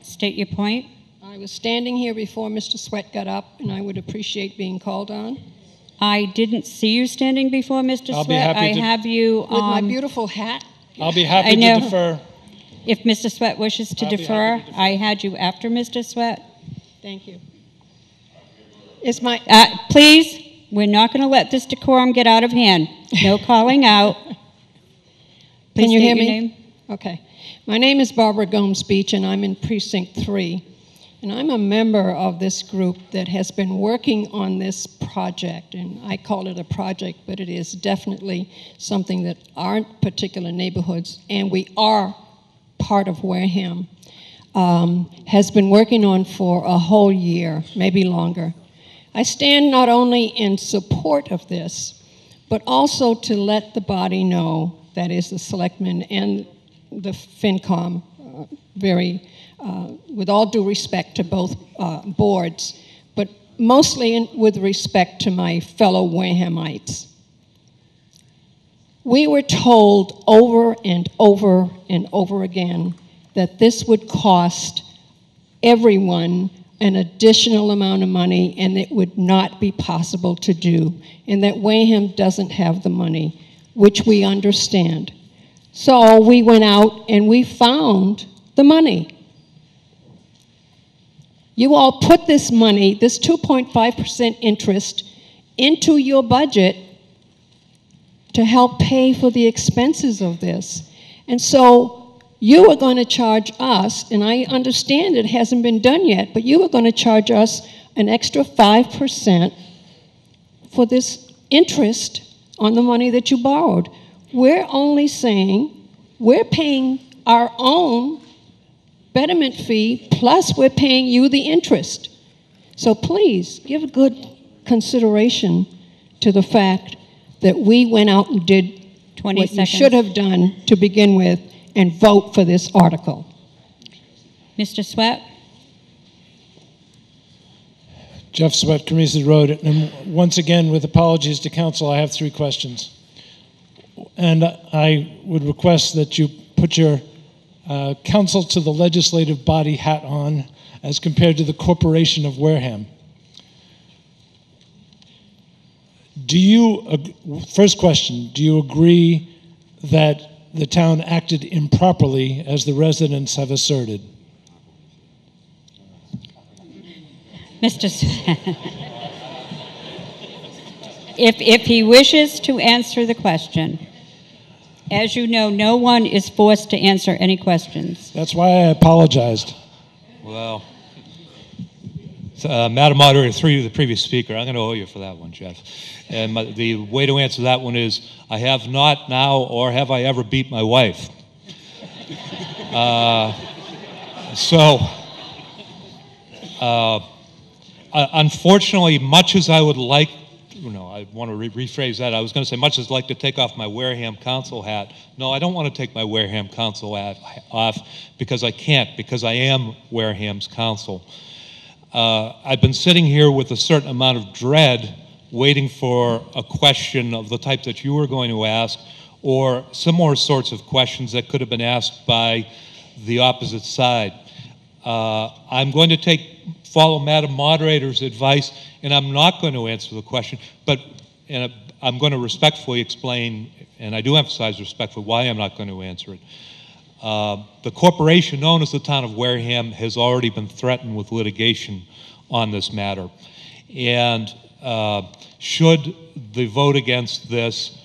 State your point. I was standing here before Mr. Sweat got up, and I would appreciate being called on. I didn't see you standing before Mr. Sweat. I have you with my beautiful hat. I'll be happy to defer. If Mr. Sweat wishes to defer, I had you after Mr. Sweat. Thank you. Is my please, we're not going to let this decorum get out of hand. No calling out. Can you hear state your me? name. Okay. My name is Barbara Gomes Beach, and I'm in Precinct 3. And I'm a member of this group that has been working on this project. And I call it a project, but it is definitely something that aren't particular neighborhoods, and we are part of Wareham, has been working on for a whole year, maybe longer. I stand not only in support of this, but also to let the body know, that is the selectmen and the FinCom, with all due respect to both boards, but mostly with respect to my fellow Warehamites. We were told over and over and over again that this would cost everyone an additional amount of money, and it would not be possible to do, and that Wareham doesn't have the money, which we understand. So we went out and we found the money. You all put this money, this 2.5% interest, into your budget to help pay for the expenses of this. And so you are going to charge us, and I understand it hasn't been done yet, but you are going to charge us an extra 5% for this interest on the money that you borrowed. We're only saying we're paying our own betterment fee, plus we're paying you the interest. So please give good consideration to the fact that we went out and did 20 what seconds. you should have done to begin with and vote for this article. Mr. Sweat? Jeff Sweat, Carisas Road. And once again, with apologies to council, I have 3 questions. And I would request that you put your council to the legislative body hat on as compared to the corporation of Wareham. First question, do you agree that the town acted improperly as the residents have asserted? Mr. If he wishes to answer the question, as you know, no one is forced to answer any questions. That's why I apologized. Well, Madam Moderator, through the previous speaker, I'm going to owe you for that one, Jeff. And the way to answer that one is, I have not now, or have I ever beat my wife. Unfortunately, much as I would like, I want to rephrase that. I was going to say, much as I'd like to take off my Wareham Council hat, no, I don't want to take my Wareham Council hat off because I can't, because I am Wareham's council. I've been sitting here with a certain amount of dread, waiting for a question of the type that you were going to ask, or similar sorts of questions that could have been asked by the opposite side. I'm going to follow Madam Moderator's advice, and I'm not going to answer the question, but I'm going to respectfully explain, and I do emphasize respectfully, why I'm not going to answer it. The corporation known as the town of Wareham has already been threatened with litigation on this matter. And should the vote against this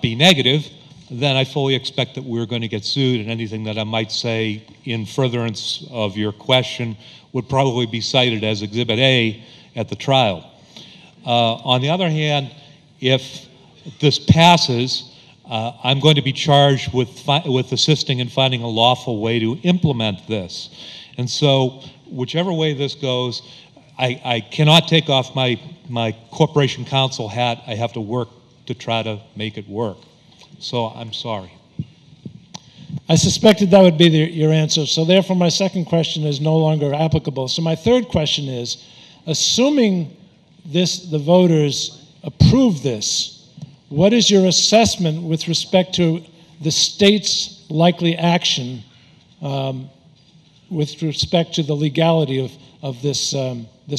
be negative, then I fully expect that we're going to get sued, and anything that I might say in furtherance of your question would probably be cited as Exhibit A at the trial. On the other hand, if this passes, I'm going to be charged with assisting in finding a lawful way to implement this. And so, whichever way this goes, I cannot take off my corporation council hat. I have to work to try to make it work. So I'm sorry. I suspected that would be your answer, so therefore my second question is no longer applicable. So my third question is, assuming the voters approve this, what is your assessment with respect to the state's likely action with respect to the legality of this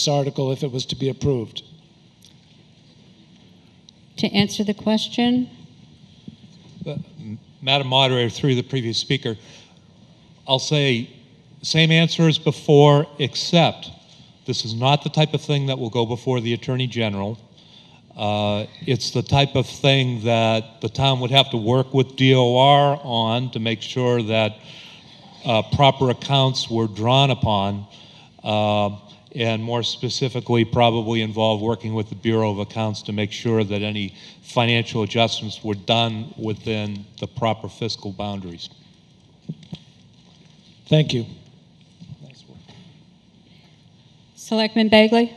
article if it was to be approved? To answer the question? Madam Moderator, through the previous speaker, I'll say same answer as before, except this is not the type of thing that will go before the Attorney General. It's the type of thing that the town would have to work with DOR on to make sure that proper accounts were drawn upon, and more specifically probably involve working with the Bureau of Accounts to make sure that any financial adjustments were done within the proper fiscal boundaries. Thank you. Selectman Bagley?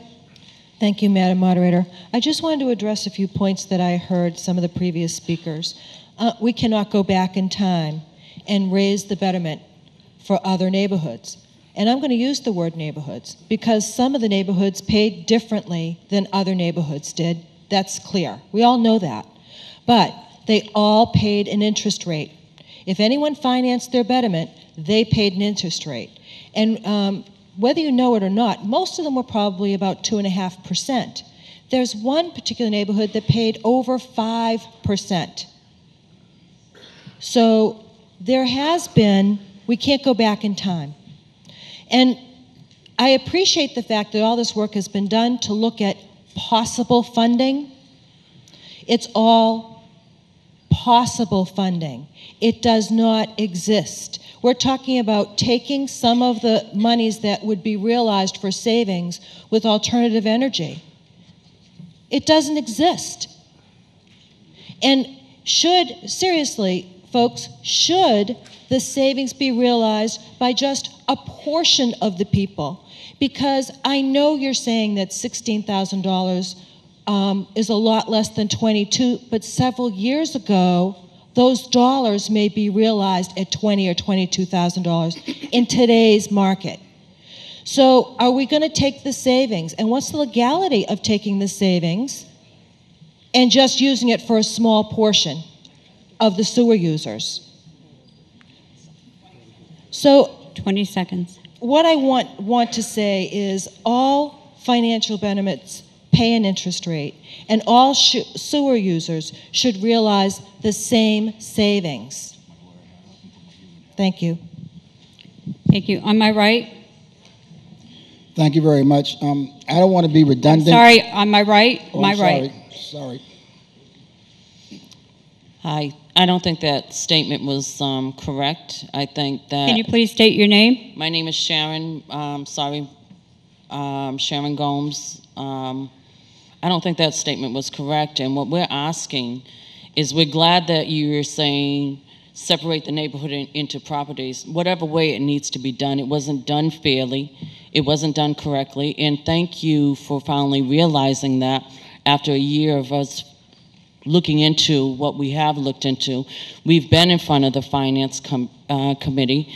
Thank you, Madam Moderator. I just wanted to address a few points that I heard some of the previous speakers. We cannot go back in time and raise the betterment for other neighborhoods. And I'm going to use the word neighborhoods because some of the neighborhoods paid differently than other neighborhoods did. That's clear. We all know that. But they all paid an interest rate. If anyone financed their betterment, they paid an interest rate. And whether you know it or not, most of them were probably about 2.5%. There's one particular neighborhood that paid over 5%. So there has been, we can't go back in time. And I appreciate the fact that all this work has been done to look at possible funding. It's all possible funding. It does not exist. We're talking about taking some of the monies that would be realized for savings with alternative energy. It doesn't exist. And seriously, folks, should the savings be realized by just a portion of the people? Because I know you're saying that $16,000 is a lot less than 22, but several years ago, those dollars may be realized at $20,000 or $22,000 in today's market. So are we going to take the savings? And what's the legality of taking the savings and just using it for a small portion of the sewer users? So 20 seconds. What I want to say is all financial benefits pay an interest rate, and all sewer users should realize the same savings. Thank you. Thank you. On my right? Thank you very much. I don't want to be redundant. Sorry, on my right? Oh, my I'm right. Sorry. Hi. I don't think that statement was correct. I think that... Can you please state your name? My name is Sharon. Sharon Gomes. I don't think that statement was correct. And what we're asking is, we're glad that you're saying separate the neighborhood into properties. Whatever way it needs to be done, it wasn't done fairly. It wasn't done correctly. And thank you for finally realizing that after a year of us looking into what we have looked into. We've been in front of the Finance Committee,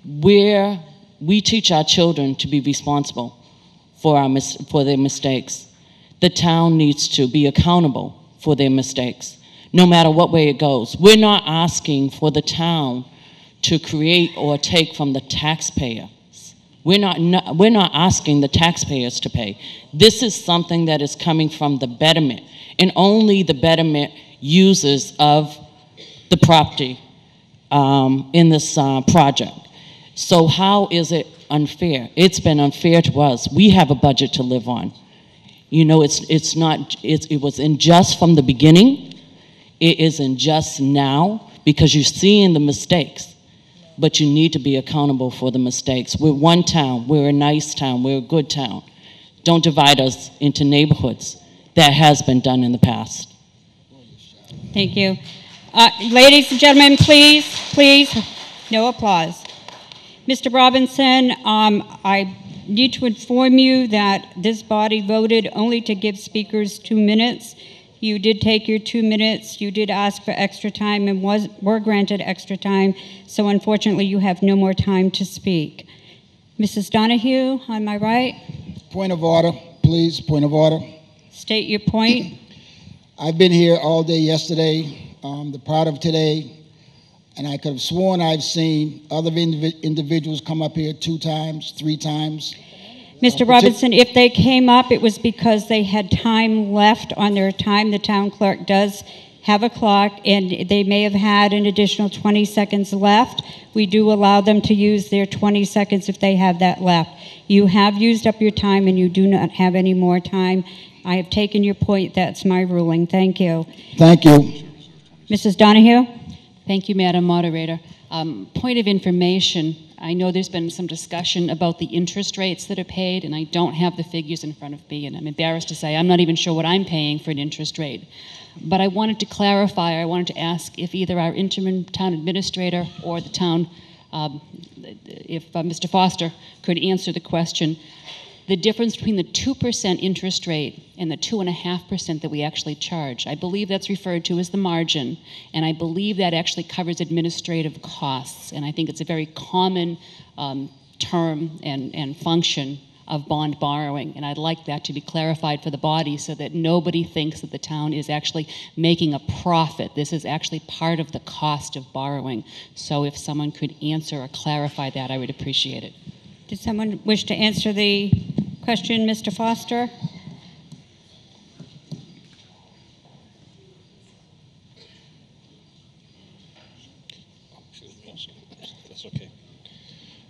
where we teach our children to be responsible for their mistakes. The town needs to be accountable for their mistakes, no matter what way it goes. We're not asking for the town to create or take from the taxpayer. We're not asking the taxpayers to pay. This is something that is coming from the betterment, and only the betterment users of the property in this project. So how is it unfair? It's been unfair to us. We have a budget to live on. You know, it was unjust from the beginning. It is unjust now because you're seeing the mistakes. But you need to be accountable for the mistakes. We're one town. We're a nice town. We're a good town. Don't divide us into neighborhoods. That has been done in the past. Thank you. Ladies and gentlemen, please, no applause. Mr. Robinson, I need to inform you that this body voted only to give speakers 2 minutes. You did take your 2 minutes. You did ask for extra time and were granted extra time. So unfortunately, you have no more time to speak. Mrs. Donahue, on my right. Point of order, please. Point of order. State your point. I've been here all day yesterday, the part of today, and I could have sworn I've seen other individuals come up here 2 times, 3 times. Mr. Robinson, if they came up, it was because they had time left on their time. The town clerk does have a clock, and they may have had an additional 20 seconds left. We do allow them to use their 20 seconds if they have that left. You have used up your time, and you do not have any more time. I have taken your point. That's my ruling. Thank you. Thank you. Mrs. Donahue? Thank you, Madam Moderator. Point of information. I know there's been some discussion about the interest rates that are paid, and I don't have the figures in front of me, and I'm embarrassed to say I'm not even sure what I'm paying for an interest rate. But I wanted to clarify, I wanted to ask if either our interim town administrator or the town, if Mr. Foster could answer the question, the difference between the 2% interest rate and the 2.5% that we actually charge. I believe that's referred to as the margin, and I believe that actually covers administrative costs, and I think it's a very common term and function of bond borrowing, and I'd like that to be clarified for the body so that nobody thinks that the town is actually making a profit. This is actually part of the cost of borrowing. So if someone could answer or clarify that, I would appreciate it. Did someone wish to answer the question, Mr. Foster? That's okay.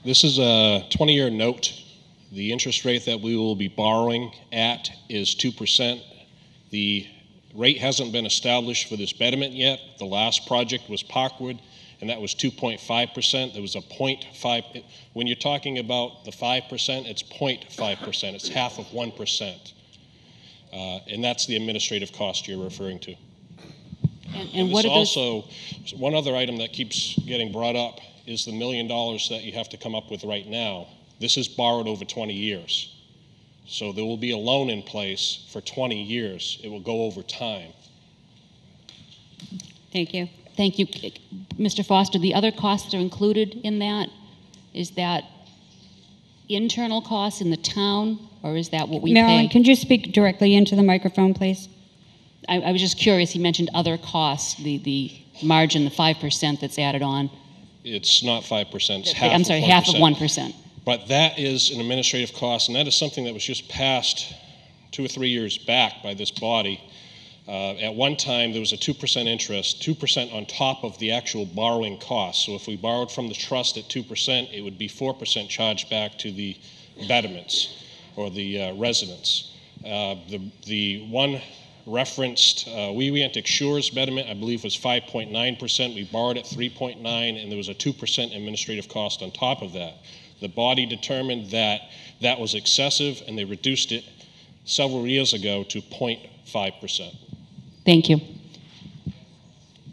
This is a 20-year note. The interest rate that we will be borrowing at is 2%. The rate hasn't been established for this betterment yet. The last project was Parkwood, and that was 2.5%. There was a 0.5. When you're talking about the 5%, it's 0.5%. It's half of 1%. And that's the administrative cost you're referring to. And what this are those? also, one other item that keeps getting brought up is the $1 million that you have to come up with right now. This is borrowed over 20 years. So there will be a loan in place for 20 years. It will go over time. Thank you. Thank you. Mr. Foster, the other costs that are included in that, is that internal costs in the town, or is that what we Marilyn, pay? can you speak directly into the microphone, please? I was just curious, he mentioned other costs, the margin, the 5% that's added on. It's not 5%, it's half I'm sorry, half of 1%. But that is an administrative cost, and that is something that was just passed 2 or 3 years back by this body. At one time, there was a 2% interest, 2% on top of the actual borrowing cost. So if we borrowed from the trust at 2%, it would be 4% charged back to the betterments or the residents. The one referenced, We Antic Shores betterment, I believe, was 5.9%. We borrowed at 3.9%, and there was a 2% administrative cost on top of that. The body determined that that was excessive, and they reduced it several years ago to 0.5%. Thank you.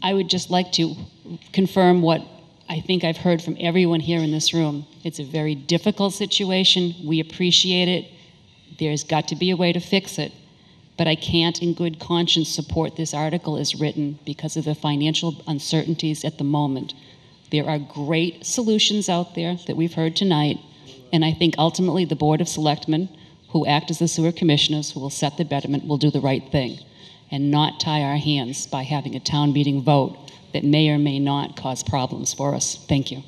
I would just like to confirm what I think I've heard from everyone here in this room. It's a very difficult situation. We appreciate it. There's got to be a way to fix it. But I can't in good conscience support this article as written because of the financial uncertainties at the moment. There are great solutions out there that we've heard tonight, and I think ultimately the Board of Selectmen, who act as the sewer commissioners, who will set the betterment, will do the right thing and not tie our hands by having a town meeting vote that may or may not cause problems for us. Thank you.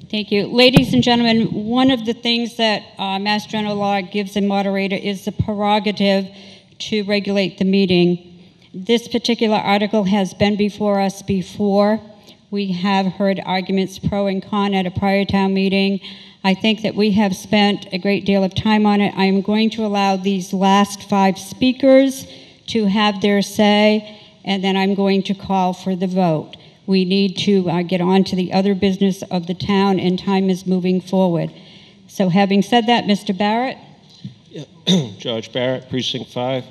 Thank you. Ladies and gentlemen, one of the things that Mass General Law gives a moderator is the prerogative to regulate the meeting. This particular article has been before us before. We have heard arguments pro and con at a prior town meeting. I think that we have spent a great deal of time on it. I am going to allow these last 5 speakers to have their say, and then I'm going to call for the vote. We need to get on to the other business of the town, and time is moving forward. So having said that, Mr. Barrett? George Barrett, Precinct 5.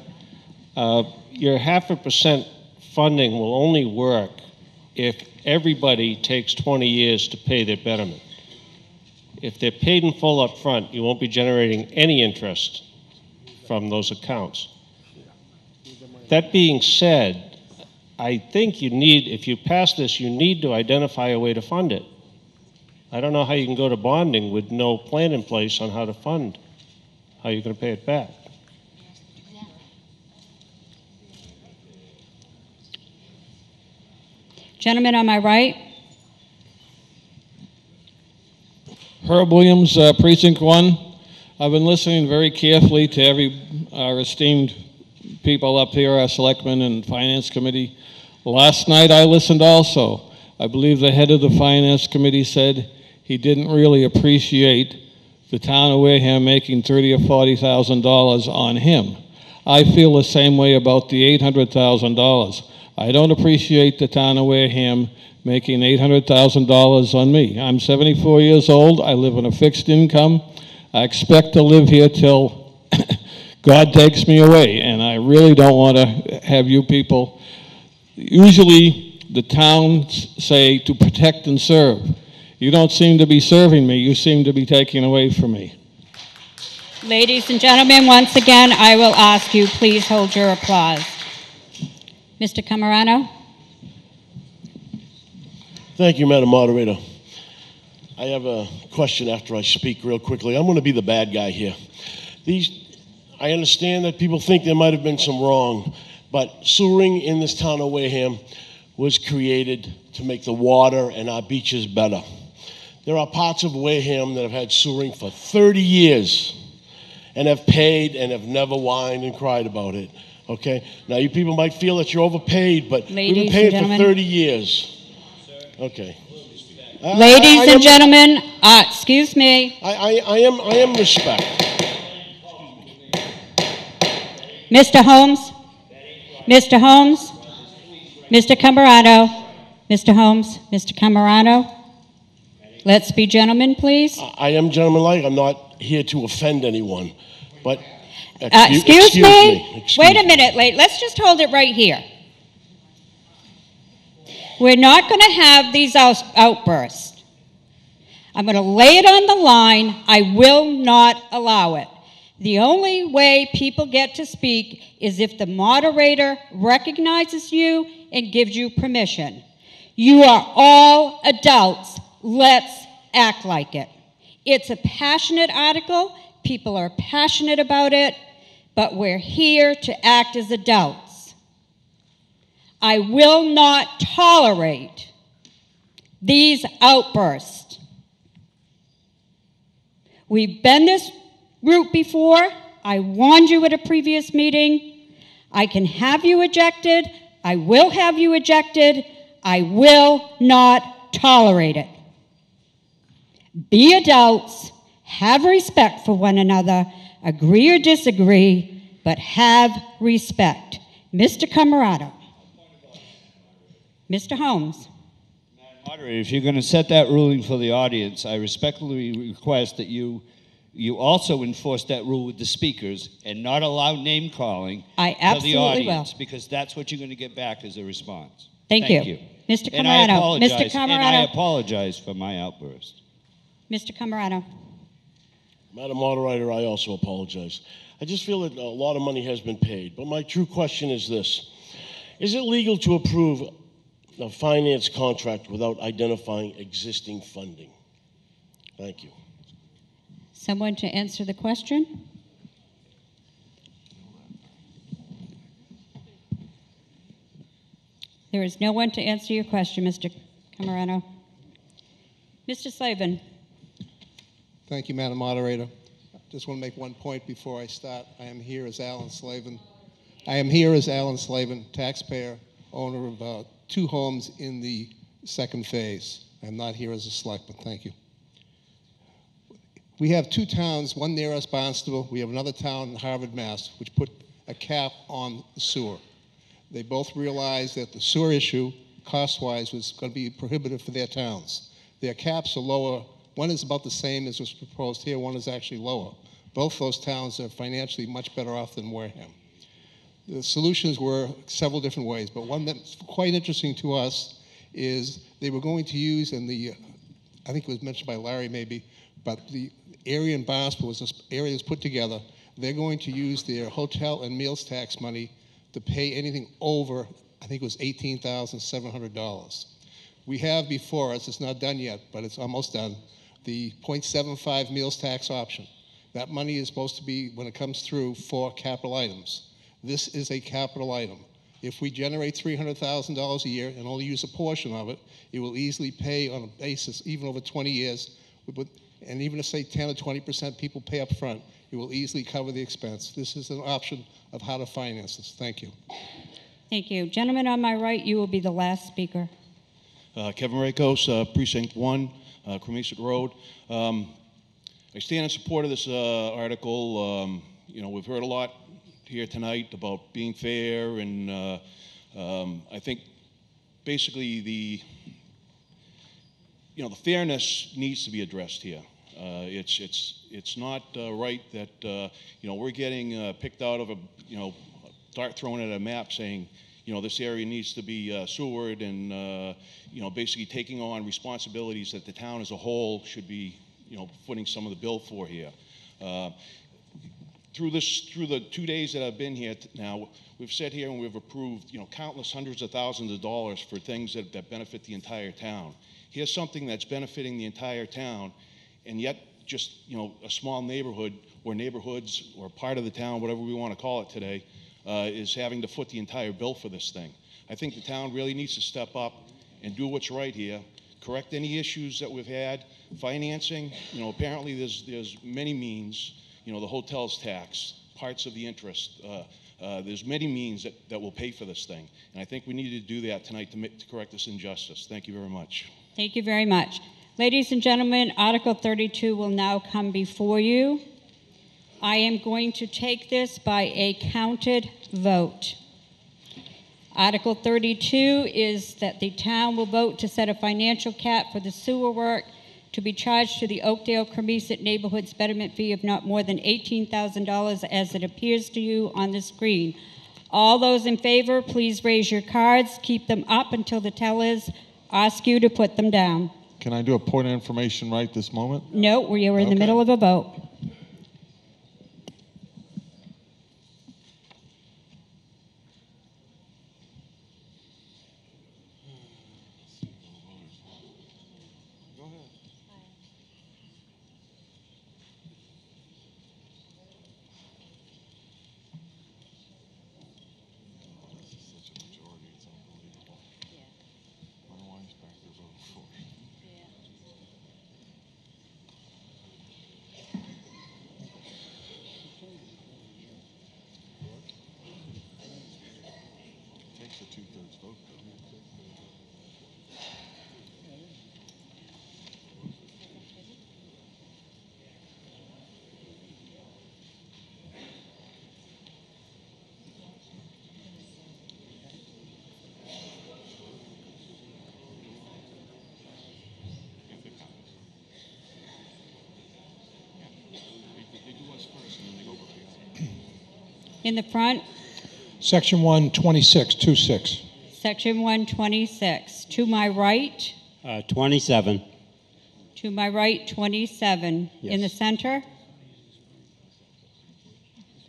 Your 0.5% funding will only work if everybody takes 20 years to pay their betterment. If they're paid in full up front, you won't be generating any interest from those accounts. That being said, I think you need, if you pass this, you need to identify a way to fund it. I don't know how you can go to bonding with no plan in place on how to fund, how you're going to pay it back. Gentlemen, on my right? Herb Williams, Precinct 1. I've been listening very carefully to our esteemed people up here, our selectmen and finance committee. Last night I listened also. I believe the head of the finance committee said he didn't really appreciate the town of Wareham making $30,000 or $40,000 on him. I feel the same way about the $800,000. I don't appreciate the town of Wareham making $800,000 on me. I'm 74 years old. I live on a fixed income. I expect to live here till God takes me away, and I really don't want to have you people. Usually the towns say to protect and serve. You don't seem to be serving me. You seem to be taking away from me. Ladies and gentlemen, once again, I will ask you, please hold your applause. Mr. Camerano? Thank you, Madam Moderator. I have a question after I speak real quickly. I'm going to be the bad guy here. I understand that people think there might have been some wrong, but sewering in this town of Wareham was created to make the water and our beaches better. There are parts of Wareham that have had sewering for 30 years and have paid and have never whined and cried about it. Okay? Now, you people might feel that you're overpaid, but we've been paying for 30 years. Okay. Ladies and gentlemen, excuse me. I am respect. Mr. Holmes? Mr. Holmes? Mr. Camerano? Mr. Holmes? Mr. Camerano? Let's be gentlemen, please. I am gentlemanlike. I'm not here to offend anyone. But Excuse me? Wait a minute, let's just hold it right here. We're not going to have these outbursts. I'm going to lay it on the line. I will not allow it. The only way people get to speak is if the moderator recognizes you and gives you permission. You are all adults. Let's act like it. It's a passionate article. People are passionate about it, but we're here to act as adults. I will not tolerate these outbursts. We've been this route before. I warned you at a previous meeting. I can have you ejected. I will have you ejected. I will not tolerate it. Be adults, have respect for one another, agree or disagree, but have respect. Mr. Camerado. Mr. Holmes. Moderator, if you're going to set that ruling for the audience, I respectfully request that you also enforce that rule with the speakers and not allow name calling for the audience, because that's what you're going to get back as a response. Thank you. Mr. Camerado. Mr. Camerado. And I apologize for my outburst. Mr. Camerado. Madam Moderator, I also apologize. I just feel that a lot of money has been paid, but my true question is this. Is it legal to approve a finance contract without identifying existing funding? Thank you. Someone to answer the question? There is no one to answer your question, Mr. Camerado. Mr. Slavin. Thank you, Madam Moderator. I just want to make one point before I start. I am here as Alan Slavin. Taxpayer, owner of 2 homes in the second phase. I'm not here as a selectman. Thank you. We have 2 towns, one near us, Barnstable. We have another town in Harvard, Mass., which put a cap on the sewer. They both realized that the sewer issue, cost-wise, was going to be prohibitive for their towns. Their caps are lower. One is about the same as was proposed here. One is actually lower. Both those towns are financially much better off than Wareham. The solutions were several different ways, but one that's quite interesting to us is they were going to use, and I think it was mentioned by Larry maybe, but the area in Barnstable was this area was put together. They're going to use their hotel and meals tax money to pay anything over, I think it was $18,700. We have before us, it's not done yet, but it's almost done, the 0.75 meals tax option. That money is supposed to be, when it comes through, for capital items. This is a capital item. If we generate $300,000 a year and only use a portion of it, it will easily pay on a basis, even over 20 years, and even if, say, 10 or 20% people pay up front, it will easily cover the expense. This is an option of how to finance this. Thank you. Thank you. Gentleman on my right, you will be the last speaker. Kevin Rakos, Precinct 1, Cremisic Road. I stand in support of this article. We've heard a lot here tonight about being fair, and I think basically the fairness needs to be addressed here. It's not right that we're getting picked out of start throwing at a map saying this area needs to be sewered, and basically taking on responsibilities that the town as a whole should be footing some of the bill for here. Through the 2 days that I've been here now, we've sat here and we've approved countless hundreds of thousands of dollars for things that benefit the entire town. Here's something that's benefiting the entire town, and yet just a small neighborhood or neighborhoods or part of the town, whatever we want to call it today, is having to foot the entire bill for this thing. I think the town really needs to step up and do what's right here, correct any issues that we've had. Financing, apparently there's many means, the hotels tax, parts of the interest. There's many means that will pay for this thing. And I think we need to do that tonight to correct this injustice. Thank you very much. Thank you very much. Ladies and gentlemen, Article 32 will now come before you. I am going to take this by a counted vote. Article 32 is that the town will vote to set a financial cap for the sewer work to be charged to the Oakdale-Cremisa Neighborhoods Betterment Fee of not more than $18,000 as it appears to you on the screen. All those in favor, please raise your cards. Keep them up until the tellers ask you to put them down. Can I do a point of information right this moment? No, we are in the middle of a vote. In the front, Section 126, Section 126. To my right, 27. to my right, 27. In the center,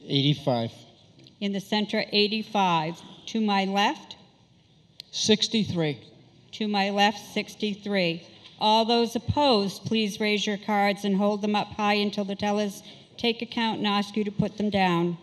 85. in the center, 85. To my left, 63. to my left, 63. All those opposed, please raise your cards and hold them up high until the tellers take a count and ask you to put them down.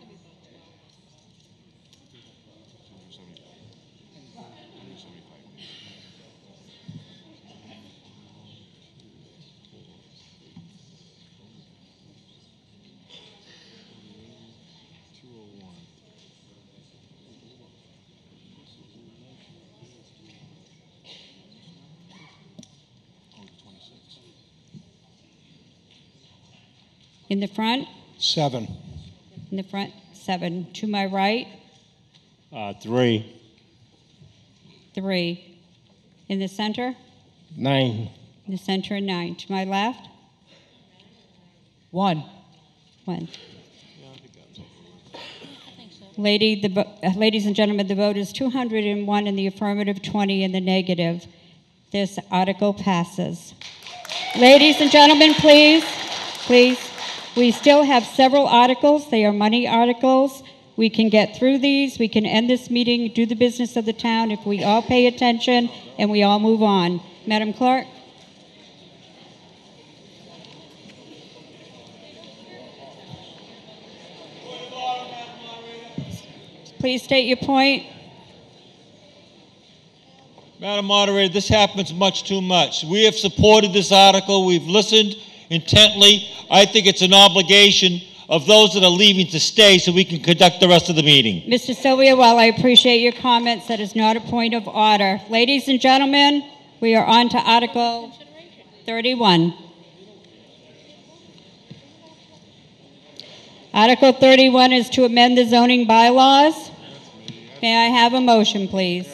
In the front, 7. in the front, 7. To my right, 3. 3. In the center, 9. in the center, 9. To my left, 1. 1. Ladies and gentlemen, the vote is 201 in the affirmative, 20 in the negative. This article passes. Ladies and gentlemen, please, please. We still have several articles. They are money articles. We can get through these. We can end this meeting, do the business of the town if we all pay attention and we all move on. Madam Clerk? Please state your point. Madam Moderator, this happens much too much. We have supported this article. We've listened intently. I think it's an obligation of those that are leaving to stay so we can conduct the rest of the meeting. Mr. Sylvia, while I appreciate your comments, that is not a point of order. Ladies and gentlemen, we are on to Article 31. Article 31 is to amend the zoning bylaws. May I have a motion, please?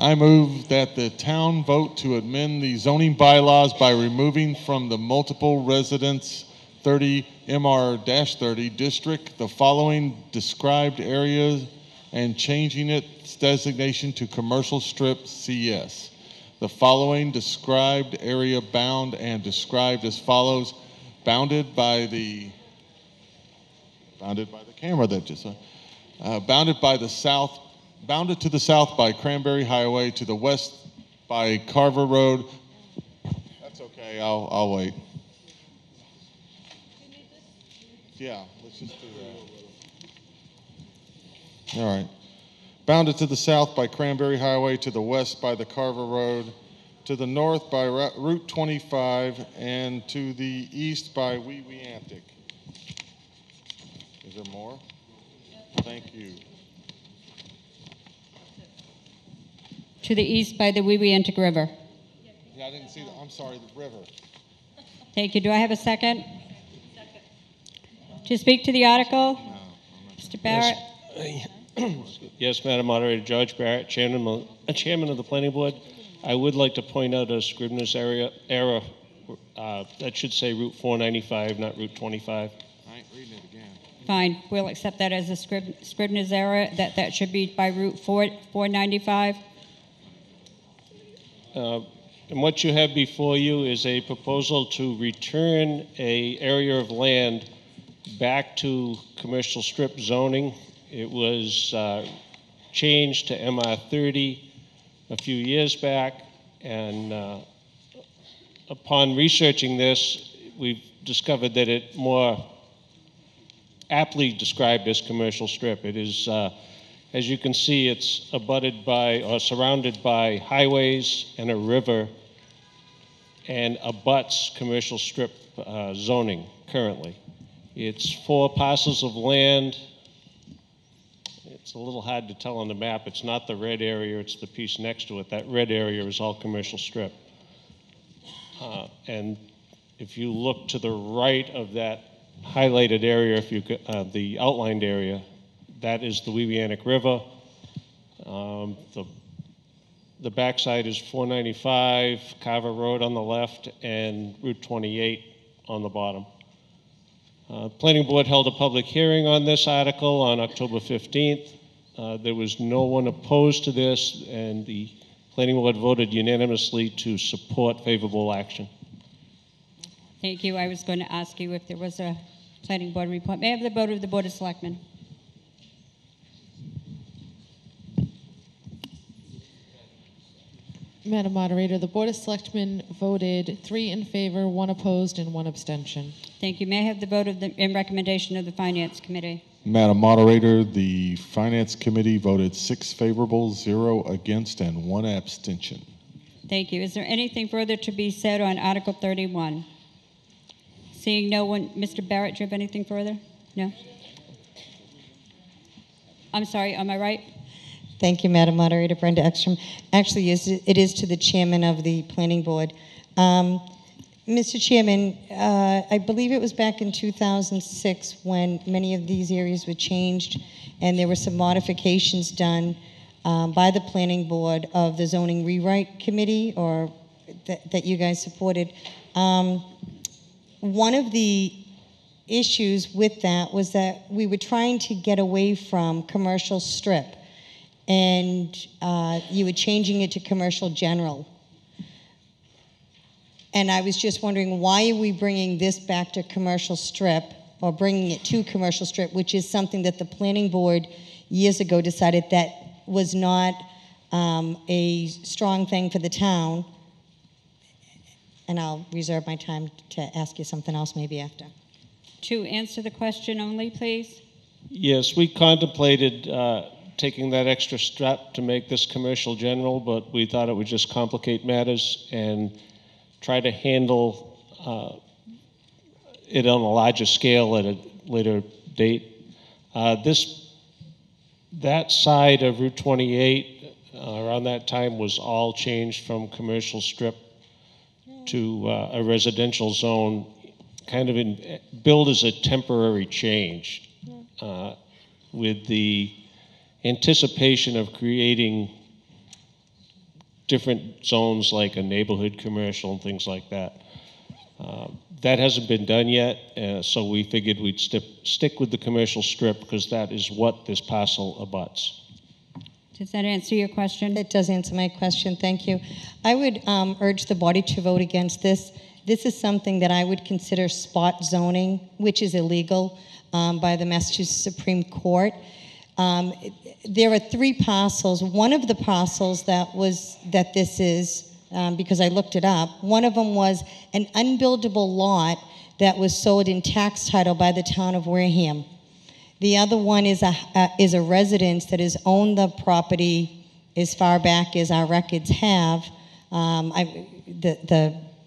I move that the town vote to amend the zoning bylaws by removing from the multiple residence 30 MR-30 district the following described areas and changing its designation to commercial strip CS. The following described area bound and described as follows: bounded by the camera that just bounded to the south by Cranberry Highway, to the west by Carver Road. That's okay, I'll wait. Yeah, let's just do that. All right. Bounded to the south by Cranberry Highway, to the west by the Carver Road, to the north by Route 25, and to the east by Wee Wee Antic. Is there more? Thank you. To the east by the Wee Wee Antic River. Yeah, I didn't see that. I'm sorry, the river. Thank you. Do I have a second? To speak to the article? Mr. Barrett? Yes, Madam Moderator, George Barrett, Chairman of the Planning Board. I would like to point out a Scribner's error. That should say Route 495, not Route 25. I ain't reading it again. Fine, we'll accept that as a Scribner's error, that should be by Route 495. And what you have before you is a proposal to return a area of land back to commercial strip zoning. It was changed to MR30 a few years back, and upon researching this, we've discovered that it more aptly described as commercial strip. It is, as you can see, it's abutted by or surrounded by highways and a river, and abuts commercial strip zoning currently. It's 4 parcels of land. It's a little hard to tell on the map. It's not the red area, it's the piece next to it. That red area is all commercial strip. And if you look to the right of that highlighted area, if you the outlined area, that is the Weebianic River. The backside is 495, Carver Road on the left, and Route 28 on the bottom. Planning Board held a public hearing on this article on October 15th. There was no one opposed to this, and the Planning Board voted unanimously to support favorable action. Thank you. I was going to ask you if there was a Planning Board report. May I have the vote of the Board of Selectmen? Madam Moderator, the Board of Selectmen voted 3 in favor, 1 opposed, and 1 abstention. Thank you. May I have the vote of the in recommendation of the Finance Committee? Madam Moderator, the Finance Committee voted 6 favorable, 0 against, and 1 abstention. Thank you. Is there anything further to be said on Article 31? Seeing no one, Mr. Barrett, do you have anything further? No? I'm sorry, am I right? Thank you, Madam Moderator. Brenda Ekstrom. Actually, it is to the Chairman of the Planning Board. Mr. Chairman, I believe it was back in 2006 when many of these areas were changed and there were some modifications done by the Planning Board of the Zoning Rewrite Committee, or that you guys supported. One of the issues with that was that we were trying to get away from commercial strip, and you were changing it to commercial general. And I was just wondering, why are we bringing this back to commercial strip, or bringing it to commercial strip, which is something that the Planning Board years ago decided that was not a strong thing for the town. And I'll reserve my time to ask you something else maybe after. To answer the question only, please. Yes, we contemplated taking that extra step to make this commercial general, but we thought it would just complicate matters and try to handle it on a larger scale at a later date. That side of Route 28 around that time was all changed from commercial strip to a residential zone, kind of billed as a temporary change, with the anticipation of creating different zones like a neighborhood commercial and things like that. That hasn't been done yet, so we figured we'd stick with the commercial strip because that is what this parcel abuts. Does that answer your question? It does answer my question, thank you. I would urge the body to vote against this. This is something that I would consider spot zoning, which is illegal by the Massachusetts Supreme Court. There are 3 parcels. One of the parcels that this is, because I looked it up, one of them was an unbuildable lot that was sold in tax title by the town of Wareham. The other one is a residence that has owned the property as far back as our records have.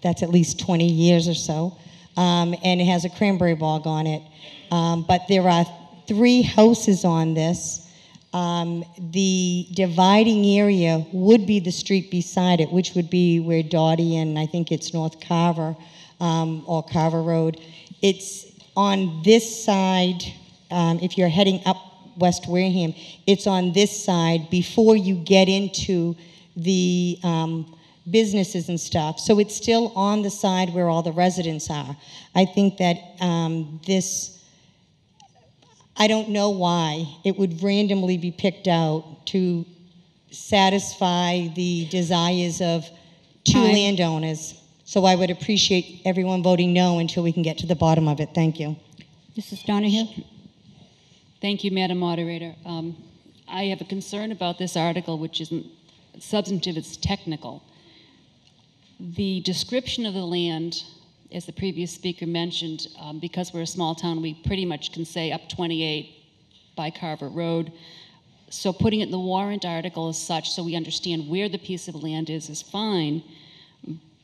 That's at least 20 years or so, and it has a cranberry bog on it. But there are 3 houses on this. The dividing area would be the street beside it, which would be where Dottie and I think it's North Carver, or Carver Road. It's on this side, if you're heading up West Wareham. It's on this side before you get into the businesses and stuff. So it's still on the side where all the residents are. I think that I don't know why it would randomly be picked out to satisfy the desires of two Time. landowners. So I would appreciate everyone voting no until we can get to the bottom of it. Thank you. Mrs. Donahue? Thank you, Madam Moderator. I have a concern about this article, which isn't substantive, it's technical. The description of the land, as the previous speaker mentioned, because we're a small town, we pretty much can say up 28 by Carver Road. So putting it in the warrant article as such, so we understand where the piece of land is fine.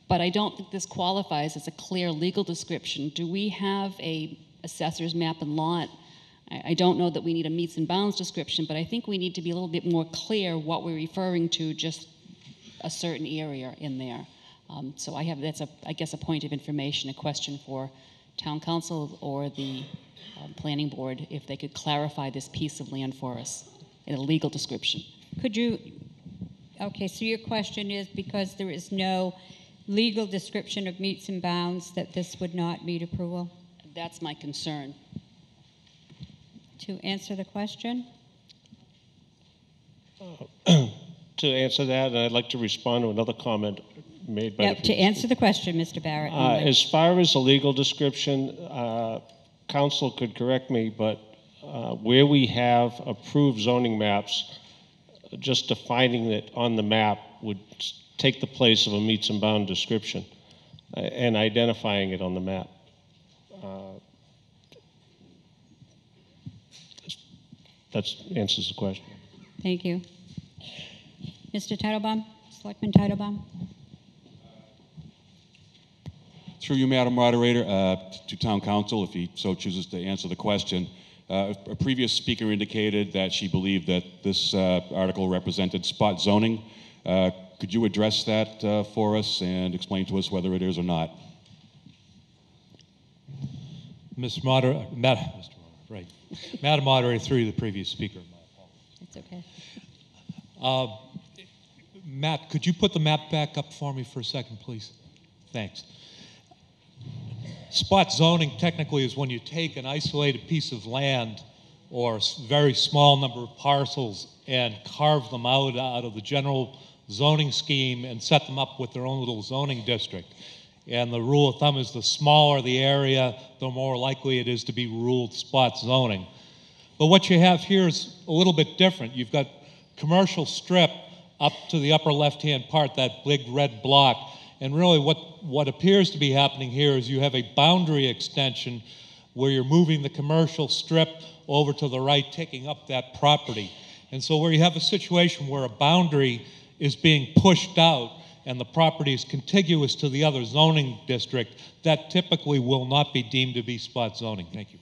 But I don't think this qualifies as a clear legal description. Do we have a assessor's map and lot? I don't know that we need a meets and bounds description, but I think we need to be a little bit more clear what we're referring to, just a certain area in there. So that's I guess a point of information, a question for town council or the planning board, if they could clarify this piece of land for us in a legal description. Could you, okay, so your question is because there is no legal description of meets and bounds that this would not meet approval? That's my concern. To answer the question? To answer that, and I'd like to respond to another comment made by Yep, to answer the question, Mr. Barrett. As far as the legal description, council could correct me, but where we have approved zoning maps, just defining it on the map would take the place of a meets and bound description and identifying it on the map. That answers the question. Thank you. Mr. Titlebaum, Selectman Titlebaum. Through you, Madam Moderator, to Town Council, if he so chooses to answer the question. A previous speaker indicated that she believed that this article represented spot zoning. Could you address that for us and explain to us whether it is or not? Mr. Moderator, Madam Moderator, through the previous speaker. It's okay. Matt, could you put the map back up for me for a second, please? Thanks. Spot zoning technically is when you take an isolated piece of land or a very small number of parcels and carve them out of the general zoning scheme and set them up with their own little zoning district. And the rule of thumb is the smaller the area, the more likely it is to be ruled spot zoning. But what you have here is a little bit different. You've got commercial strip up to the upper left-hand part, that big red block. And really what appears to be happening here is you have a boundary extension where you're moving the commercial strip over to the right, taking up that property. And so where you have a situation where a boundary is being pushed out and the property is contiguous to the other zoning district, that typically will not be deemed to be spot zoning. Thank you.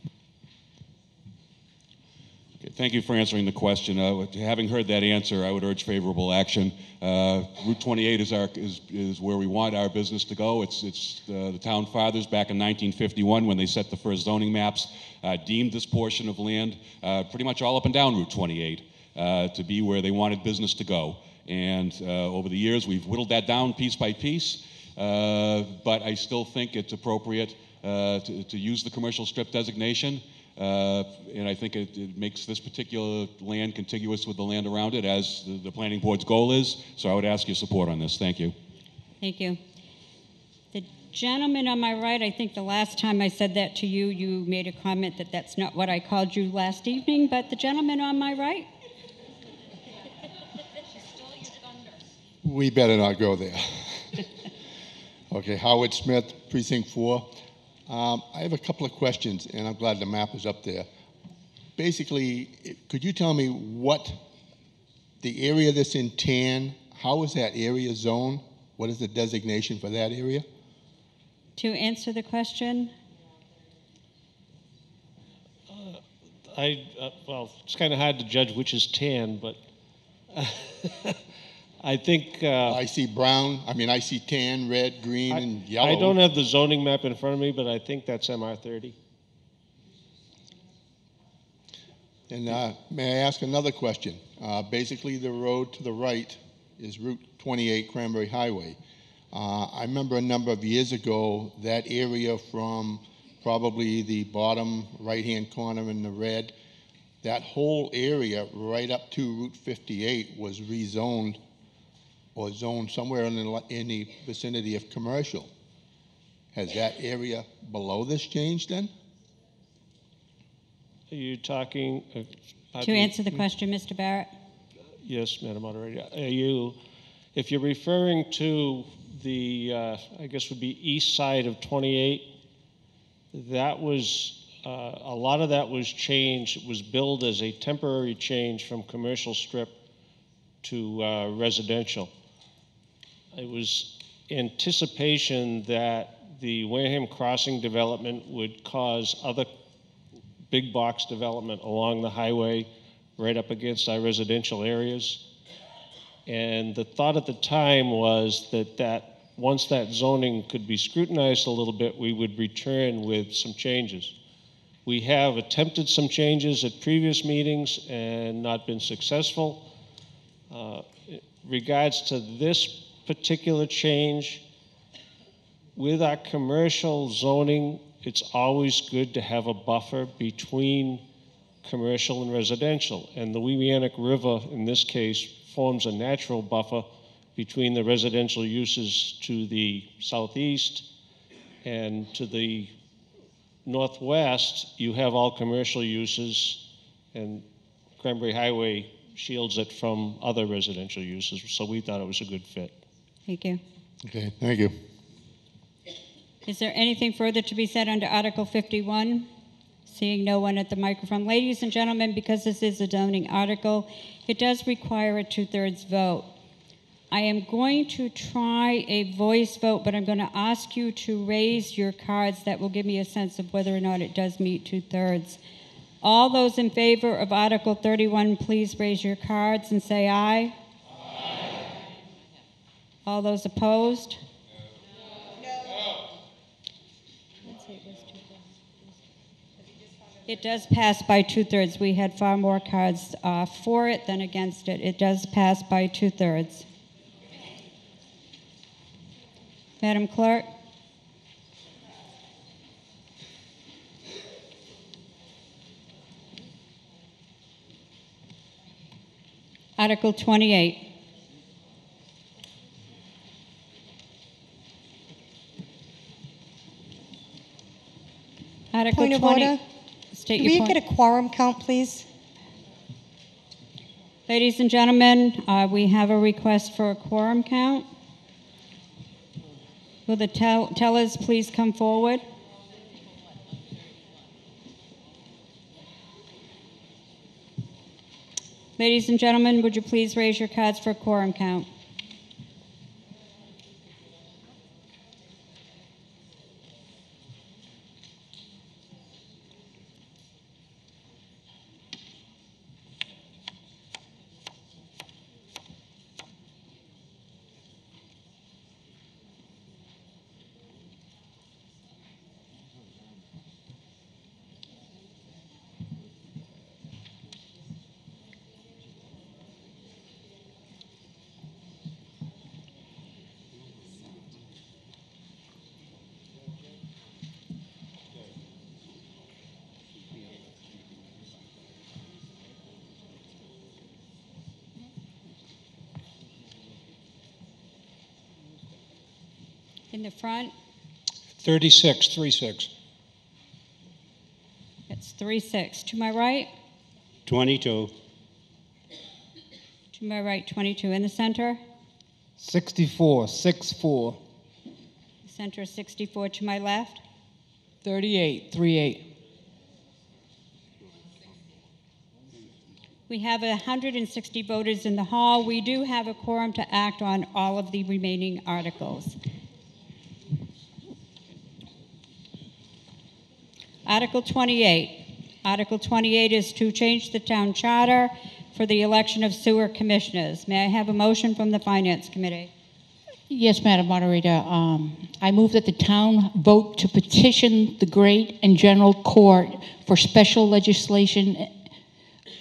Okay, thank you for answering the question. Having heard that answer, I would urge favorable action. Route 28 is where we want our business to go. It's the town fathers back in 1951 when they set the first zoning maps, deemed this portion of land pretty much all up and down Route 28 to be where they wanted business to go. And over the years, we've whittled that down piece by piece, but I still think it's appropriate to use the commercial strip designation. And I think it makes this particular land contiguous with the land around it, as the planning board's goal is. So I would ask your support on this. Thank you. Thank you. The gentleman on my right, I think the last time I said that to you, you made a comment that that's not what I called you last evening, but the gentleman on my right? We better not go there. Okay, Howard Smith, Precinct 4. I have a couple of questions, and I'm glad the map is up there. Basically, could you tell me what the area that's in tan, how is that area zoned? What is the designation for that area? To answer the question? Well, it's kind of hard to judge which is tan, but I think... I see brown, I see tan, red, green, and yellow. I don't have the zoning map in front of me, but I think that's MR30. And may I ask another question? Basically, the road to the right is Route 28 Cranberry Highway. I remember a number of years ago, that area from probably the bottom right-hand corner in the red, that whole area right up to Route 58 was rezoned or zoned somewhere in the vicinity of commercial. Has that area below this changed then? Are you talking? To answer the question, Mr. Barrett? Yes, Madam Moderator. If you're referring to the, I guess would be east side of 28, that was, a lot of that was changed. It was billed as a temporary change from commercial strip to residential. It was anticipation that the Wareham Crossing development would cause other big box development along the highway right up against our residential areas. And the thought at the time was that once that zoning could be scrutinized a little bit, we would return with some changes. We have attempted some changes at previous meetings and not been successful. In regards to this particular change, with our commercial zoning, it's always good to have a buffer between commercial and residential. And the Weemianic River, in this case, forms a natural buffer between the residential uses to the southeast, and to the northwest, you have all commercial uses, and Cranberry Highway shields it from other residential uses. So we thought it was a good fit. Thank you. Okay, thank you. Is there anything further to be said under Article 51? Seeing no one at the microphone. Ladies and gentlemen, because this is a zoning article, it does require a 2/3 vote. I am going to try a voice vote, but I'm going to ask you to raise your cards. That will give me a sense of whether or not it does meet 2/3. All those in favor of Article 31, please raise your cards and say aye. Aye. All those opposed? It does pass by 2/3. We had far more cards for it than against it. It does pass by 2/3. Madam Clerk? Article 28. Article Point of 20. order. State Can your we point. get a quorum count, please? Ladies and gentlemen, we have a request for a quorum count. Will the tellers please come forward? Ladies and gentlemen, would you please raise your cards for a quorum count? In the front, 36. it's 3-6. To my right? 22. To my right, 22. In the center? 64, 6-4. The center is 64. To my left? 38, 3-8. We have 160 voters in the hall. We do have a quorum to act on all of the remaining articles. Article 28. Article 28 is to change the town charter for the election of sewer commissioners. May I have a motion from the Finance Committee? Yes, Madam Moderator. I move that the town vote to petition the Great and General Court for special legislation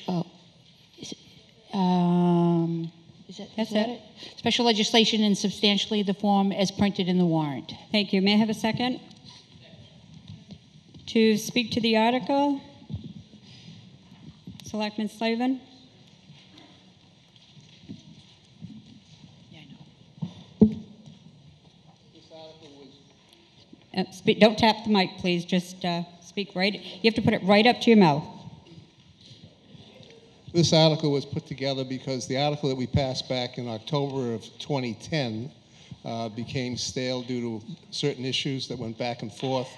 Oh, is That's that it. Special legislation in substantially the form as printed in the warrant. Thank you. May I have a second? To speak to the article? Selectman Slavin? Don't tap the mic, please. Just speak right. You have to put it right up to your mouth. This article was put together because the article that we passed back in October of 2010 became stale due to certain issues that went back and forth.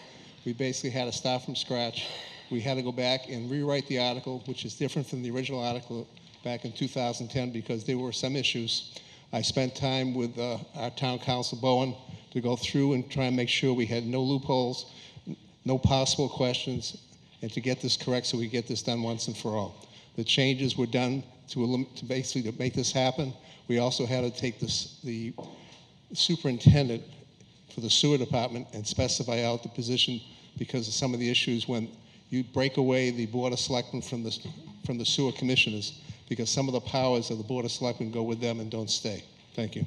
We basically had to start from scratch. We had to go back and rewrite the article, which is different from the original article back in 2010 because there were some issues. I spent time with our town council, Bowen, to go through and try and make sure we had no loopholes, no possible questions, and to get this correct so we get this done once and for all. The changes were done to basically to make this happen. We also had to take the superintendent for the sewer department and specify out the position because of some of the issues when you break away the Board of Selectmen from the sewer commissioners, because some of the powers of the Board of Selectmen go with them and don't stay. Thank you.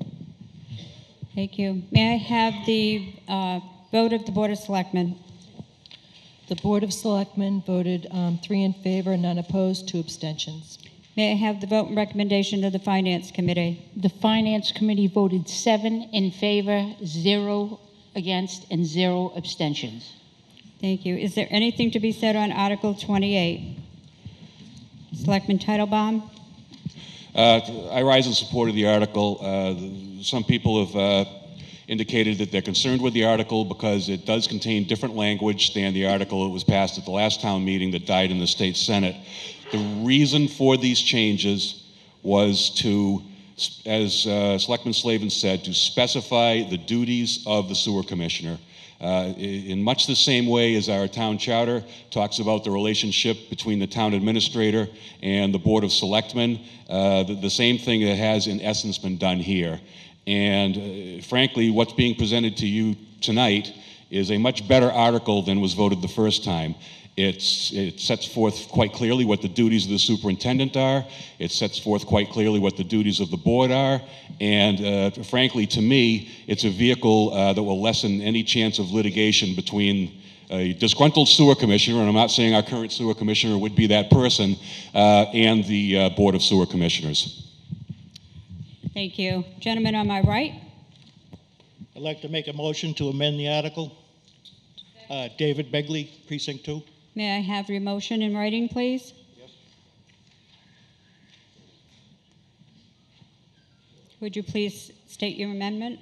Thank you. May I have the vote of the Board of Selectmen? The Board of Selectmen voted 3 in favor, none opposed, 2 abstentions. May I have the vote and recommendation of the Finance Committee? The Finance Committee voted 7 in favor, 0 against, and 0 abstentions. Thank you. Is there anything to be said on Article 28? Selectman Titlebaum? I rise in support of the article. Some people have indicated that they're concerned with the article because it does contain different language than the article that was passed at the last town meeting that died in the state Senate. The reason for these changes was to, as Selectman Slavin said, to specify the duties of the sewer commissioner. In much the same way as our town charter talks about the relationship between the town administrator and the Board of Selectmen, the same thing that has in essence been done here. And frankly, what's being presented to you tonight is a much better article than was voted the first time. It sets forth quite clearly what the duties of the superintendent are. It sets forth quite clearly what the duties of the board are. And frankly, to me, it's a vehicle that will lessen any chance of litigation between a disgruntled sewer commissioner, and I'm not saying our current sewer commissioner would be that person, and the Board of Sewer Commissioners. Thank you. Gentleman on my right? I'd like to make a motion to amend the article. David Begley, Precinct 2. May I have your motion in writing, please? Yes. Would you please state your amendment?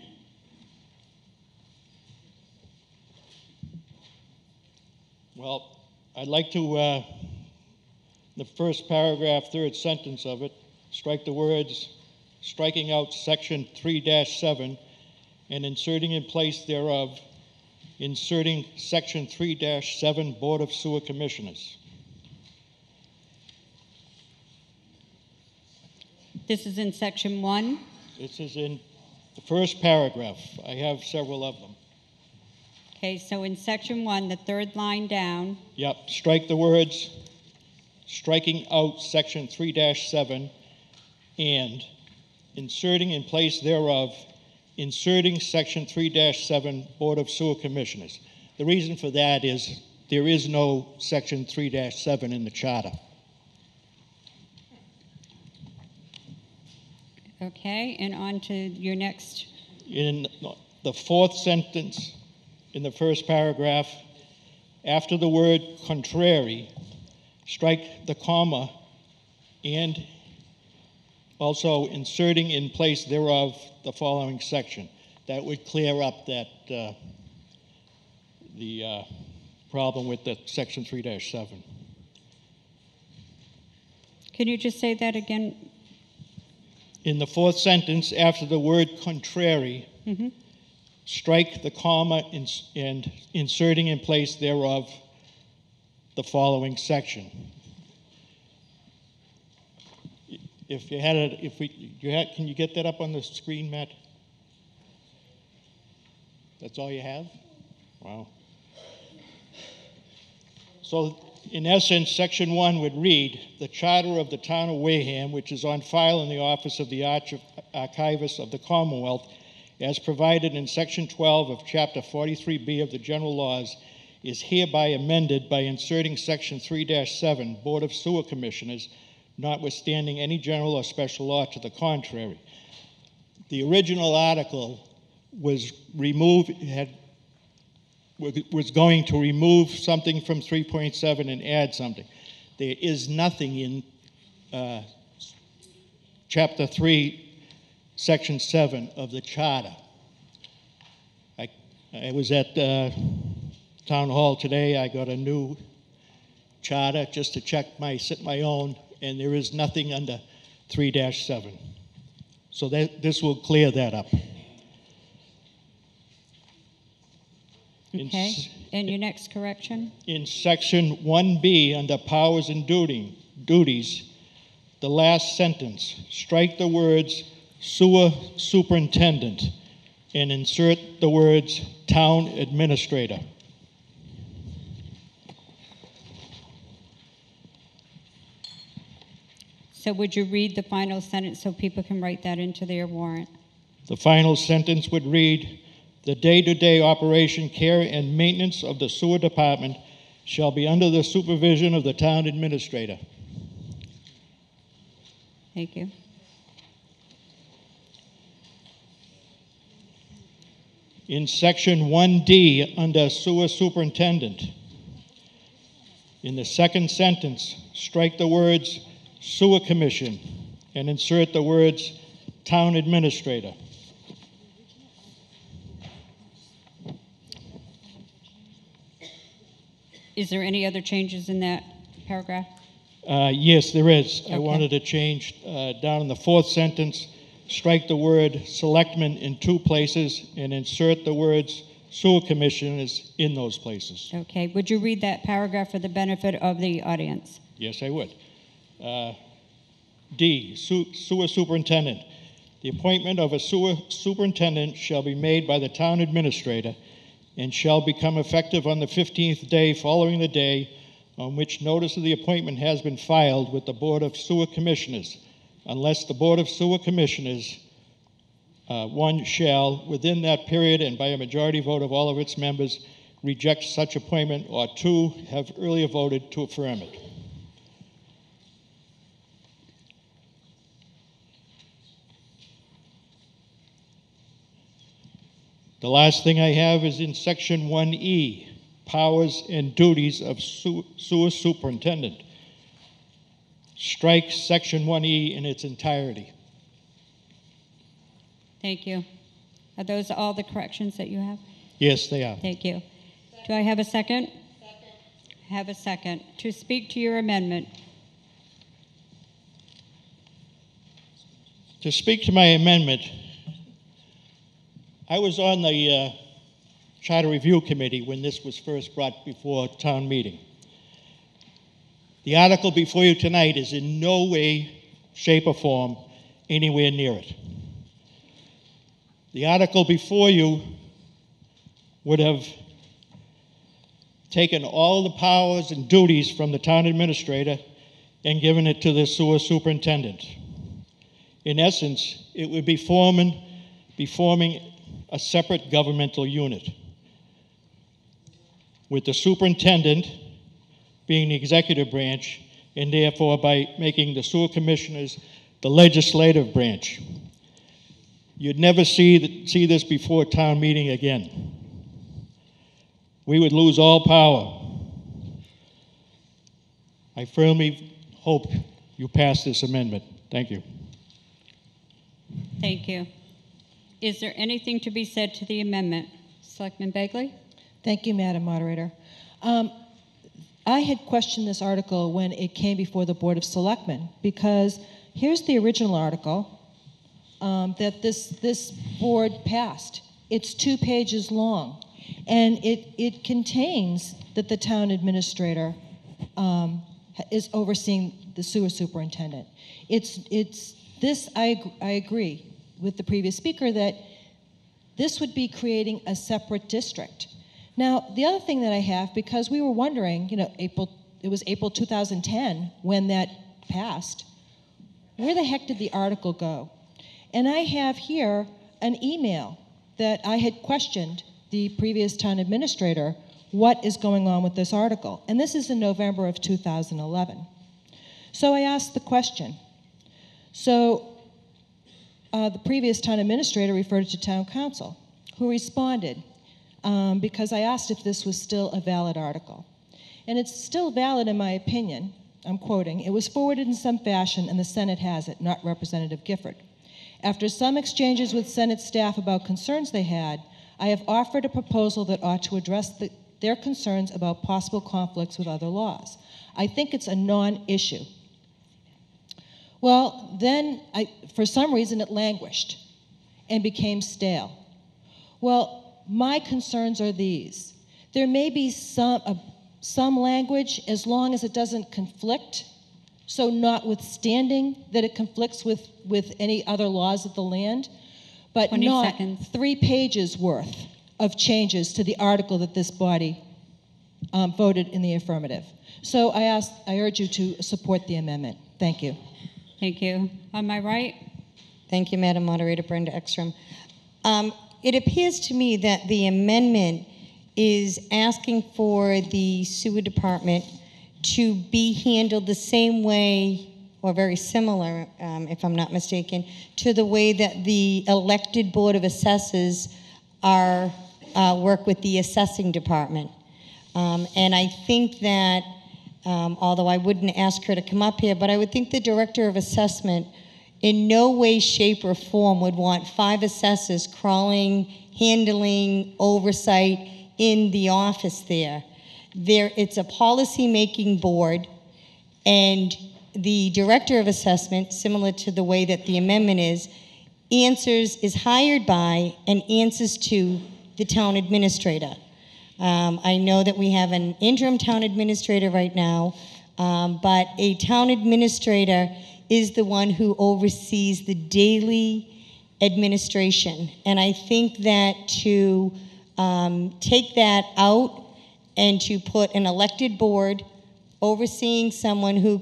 Well, I'd like to, the first paragraph, third sentence of it, strike the words, striking out section 3-7 and inserting in place thereof, inserting section 3-7 Board of Sewer Commissioners. This is in section 1. This is in the first paragraph. I have several of them. Okay, so in section 1, the third line down. Yep, strike the words, striking out section 3-7 and inserting in place thereof, inserting section 3-7 Board of Sewer Commissioners. The reason for that is there is no section 3-7 in the charter. Okay, and on to your next. In the fourth sentence, in the first paragraph, after the word contrary, strike the comma and also inserting in place thereof the following section. That would clear up that the problem with the section 3-7. Can you just say that again? In the fourth sentence, after the word contrary, strike the comma and inserting in place thereof the following section. If you had it, can you get that up on the screen, Matt? That's all you have? Wow. So in essence, Section 1 would read, the Charter of the Town of Wareham, which is on file in the Office of the Archivist of the Commonwealth, as provided in Section 12 of Chapter 43B of the General Laws, is hereby amended by inserting Section 3-7, Board of Sewer Commissioners, notwithstanding any general or special law to the contrary. The original article was was going to remove something from 3.7 and add something. There is nothing in Chapter 3, Section 7 of the Charter. I was at Town Hall today. I got a new charter just to check my own, and there is nothing under 3-7. So this will clear that up. Okay, and your next correction? In Section 1B, under powers and duties, the last sentence, strike the words sewer superintendent and insert the words town administrator. So would you read the final sentence so people can write that into their warrant? The final sentence would read, the day-to-day operation, care, and maintenance of the sewer department shall be under the supervision of the town administrator. Thank you. In Section 1D, under sewer superintendent, in the second sentence, strike the words sewer commission and insert the words town administrator. Is there any other changes in that paragraph? Yes, there is. Okay. I wanted to change down in the fourth sentence, strike the word selectmen in 2 places and insert the words sewer commissioners in those places. Okay, would you read that paragraph for the benefit of the audience? Yes, I would. D, sewer superintendent. The appointment of a sewer superintendent shall be made by the town administrator and shall become effective on the 15th day following the day on which notice of the appointment has been filed with the Board of Sewer Commissioners, unless the Board of Sewer Commissioners, 1, shall, within that period and by a majority vote of all of its members, reject such appointment, or 2, have earlier voted to affirm it. The last thing I have is in Section 1E, powers and duties of sewer superintendent. Strike Section 1E in its entirety. Thank you. Are those all the corrections that you have? Yes, they are. Thank you. Do I have a second? Second. Have a second. To speak to your amendment. To speak to my amendment, I was on the Charter Review Committee when this was first brought before town meeting. The article before you tonight is in no way, shape, or form anywhere near it. The article before you would have taken all the powers and duties from the town administrator and given it to the sewer superintendent. In essence, it would be forming a separate governmental unit, with the superintendent being the executive branch, and therefore by making the sewer commissioners the legislative branch. You'd never see this before town meeting again. We would lose all power. I firmly hope you pass this amendment. Thank you. Thank you. Is there anything to be said to the amendment? Selectman Begley? Thank you, Madam Moderator. I had questioned this article when it came before the Board of Selectmen, because here's the original article that this board passed. It's 2 pages long, and it contains that the town administrator is overseeing the sewer superintendent. I agree with the previous speaker that this would be creating a separate district. Now, the other thing that I have, because we were wondering, April it was April 2010 when that passed. Where the heck did the article go? And I have here an email that I had questioned the previous town administrator, what is going on with this article? And this is in November of 2011. So I asked the question. So the previous town administrator referred it to town council, who responded because I asked if this was still a valid article. And it's still valid in my opinion. I'm quoting, "It was forwarded in some fashion and the Senate has it, not Representative Gifford. After some exchanges with Senate staff about concerns they had, I have offered a proposal that ought to address their concerns about possible conflicts with other laws. I think it's a non-issue." Well, then, for some reason, it languished and became stale. Well, my concerns are these. There may be some language as long as it doesn't conflict. So notwithstanding that it conflicts with any other laws of the land, but 20 not seconds. 3 pages worth of changes to the article that this body voted in the affirmative. So I urge you to support the amendment. Thank you. Thank you. On my right? Thank you, Madam Moderator. Brenda Ekstrom. It appears to me that the amendment is asking for the sewer department to be handled the same way, or very similar, if I'm not mistaken, to the way that the elected Board of Assessors work with the assessing department. And I think that, although I wouldn't ask her to come up here, but I would think the Director of Assessment in no way, shape, or form would want 5 assessors crawling, handling, oversight in the office there. It's a policy-making board, and the Director of Assessment, similar to the way that the amendment is hired by and answers to the town administrator. I know that we have an interim town administrator right now, but a town administrator is the one who oversees the daily administration. And I think that to take that out and to put an elected board overseeing someone who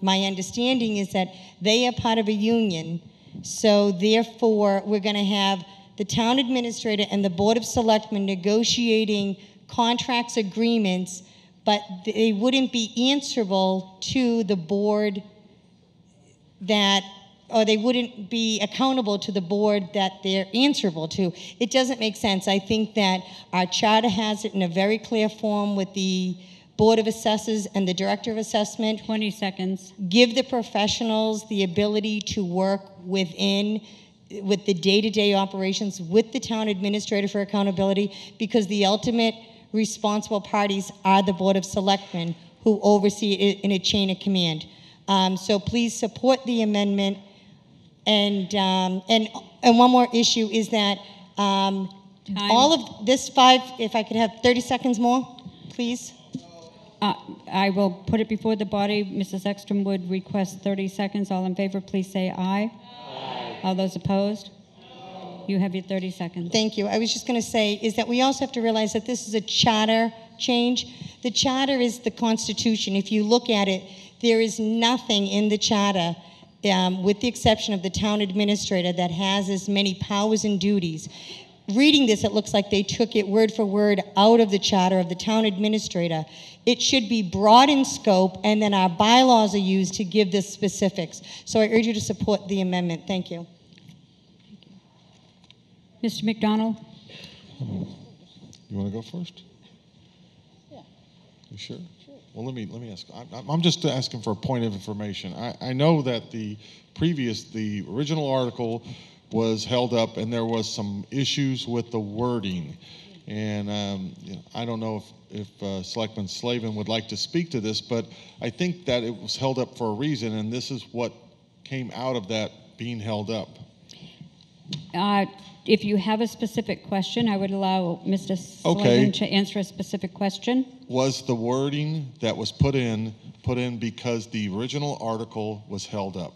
my understanding is that they are part of a union. So therefore, we're going to have the town administrator and the Board of Selectmen negotiating contracts, agreements, but they wouldn't be answerable to the board or they wouldn't be accountable to the board that they're answerable to. It doesn't make sense. I think that our charter has it in a very clear form with the Board of Assessors and the Director of Assessment. 20 seconds. Give the professionals the ability to work with the day-to-day operations with the town administrator for accountability, because the ultimate responsible parties are the Board of Selectmen, who oversee it in a chain of command. So please support the amendment. And one more issue is that all of this 5, if I could have 30 seconds more, please. I will put it before the body. Mrs. Ekstrom would request 30 seconds. All in favor, please say aye. Aye. All those opposed? No. You have your 30 seconds. Thank you. I was just going to say is that we also have to realize that this is a charter change. The charter is the Constitution. If you look at it, there is nothing in the charter, with the exception of the town administrator, that has as many powers and duties. Reading this, it looks like they took it word for word out of the charter of the town administrator. It should be broad in scope, and then our bylaws are used to give the specifics. So I urge you to support the amendment. Thank you. Mr. McDonald? You want to go first? Yeah. You sure? Sure. Well, let me ask. I'm just asking for a point of information. I know that the original article was held up, and there was some issues with the wording. And I don't know if Selectman Slavin would like to speak to this, but I think that it was held up for a reason, and this is what came out of that being held up. If you have a specific question, I would allow Mr. Slavin to answer a specific question. Was the wording that was put in because the original article was held up?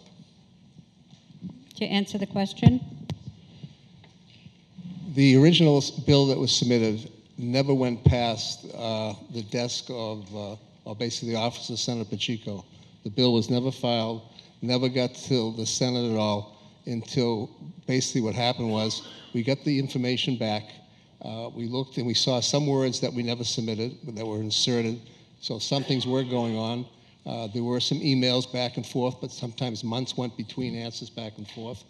To answer the question? The original bill that was submitted never went past the desk of or basically the office of Senator Pacheco. The bill was never filed, never got to the Senate at all, until basically what happened was we got the information back. We looked and we saw some words that we never submitted that were inserted. So some things were going on. There were some emails back and forth, but sometimes months went between answers back and forth.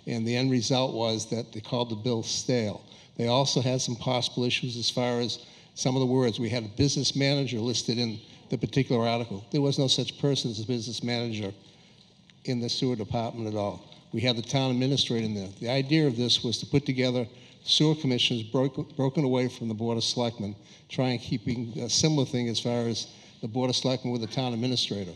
And the end result was that they called the bill stale. They also had some possible issues as far as some of the words. We had a business manager listed in the particular article. There was no such person as a business manager in the sewer department at all. We had the town administrator in there. The idea of this was to put together sewer commissions broken away from the Board of Selectmen, trying keeping a similar thing as far as the Board of Selectmen with the town administrator.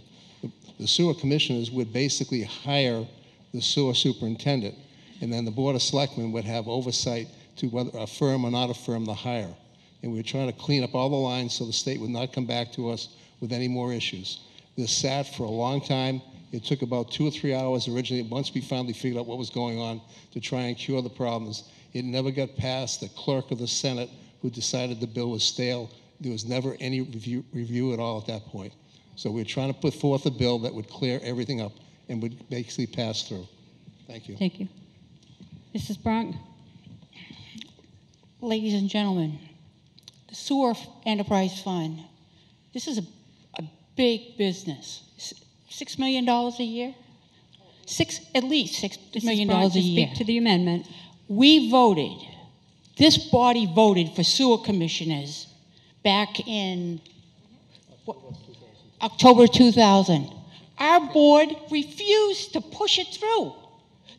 The sewer commissioners would basically hire the sewer superintendent, and then the Board of Selectmen would have oversight to whether affirm or not affirm the hire. And we were trying to clean up all the lines so the state would not come back to us with any more issues. This sat for a long time. It took about 2 or 3 hours originally, once we finally figured out what was going on, to try and cure the problems. It never got past the clerk of the Senate, who decided the bill was stale. There was never any review at all at that point. So we were trying to put forth a bill that would clear everything up and would basically pass through. Thank you. Thank you. Mrs. Bronk? Ladies and gentlemen, the Sewer Enterprise Fund, this is a big business. $6 million a year? At least $6 million a year. Speak to the amendment. We voted, this body voted for sewer commissioners back in October 2000. Our board refused to push it through.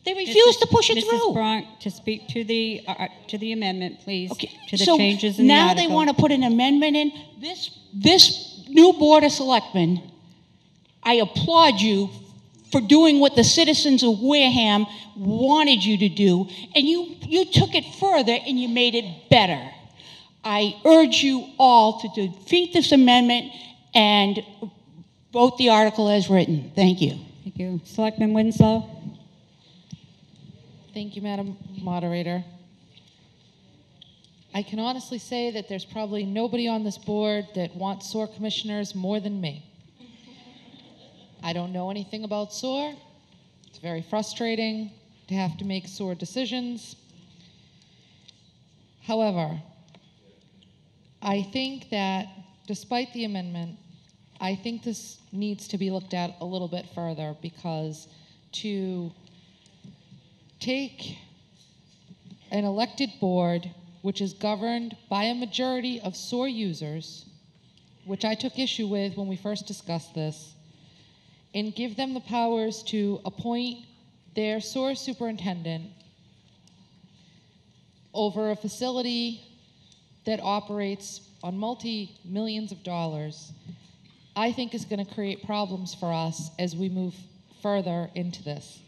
They refused to push it through. Mrs. Bronk, to speak to the amendment, please. Okay. To the So changes in the now article. they want to put an amendment in. This new Board of Selectmen, I applaud you for doing what the citizens of Wareham wanted you to do, and you took it further and you made it better. I urge you all to defeat this amendment and vote the article as written. Thank you. Thank you. Selectman Winslow? Thank you, Madam Moderator. I can honestly say that there's probably nobody on this board that wants sewer commissioners more than me. I don't know anything about sewer. It's very frustrating to have to make sewer decisions. However, I think that despite the amendment, I think this needs to be looked at a little bit further, because to take an elected board which is governed by a majority of sewer users, which I took issue with when we first discussed this, and give them the powers to appoint their sewer superintendent over a facility that operates on multi-millions of dollars, I think is going to create problems for us as we move further into this.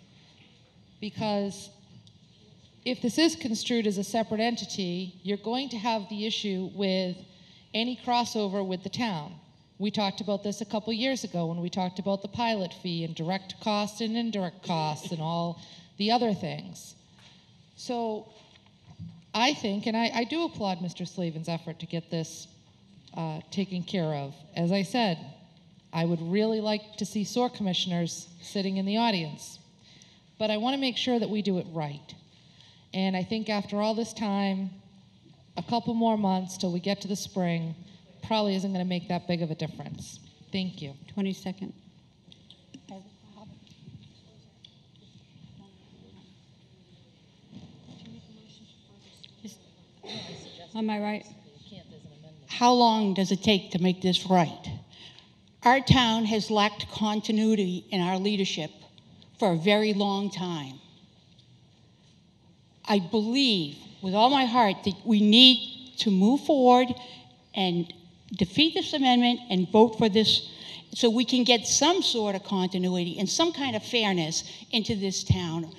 Because if this is construed as a separate entity, you're going to have the issue with any crossover with the town. We talked about this a couple years ago when we talked about the pilot fee and direct costs and indirect costs and all the other things. So I think, and I do applaud Mr. Slavin's effort to get this taken care of. As I said, I would really like to see sewer commissioners sitting in the audience. But I want to make sure that we do it right. And I think after all this time, a couple more months till we get to the spring probably isn't going to make that big of a difference. Thank you. 20 seconds. Am I right? How long does it take to make this right? Our town has lacked continuity in our leadership for a very long time. I believe with all my heart that we need to move forward and defeat this amendment and vote for this so we can get some sort of continuity and some kind of fairness into this town.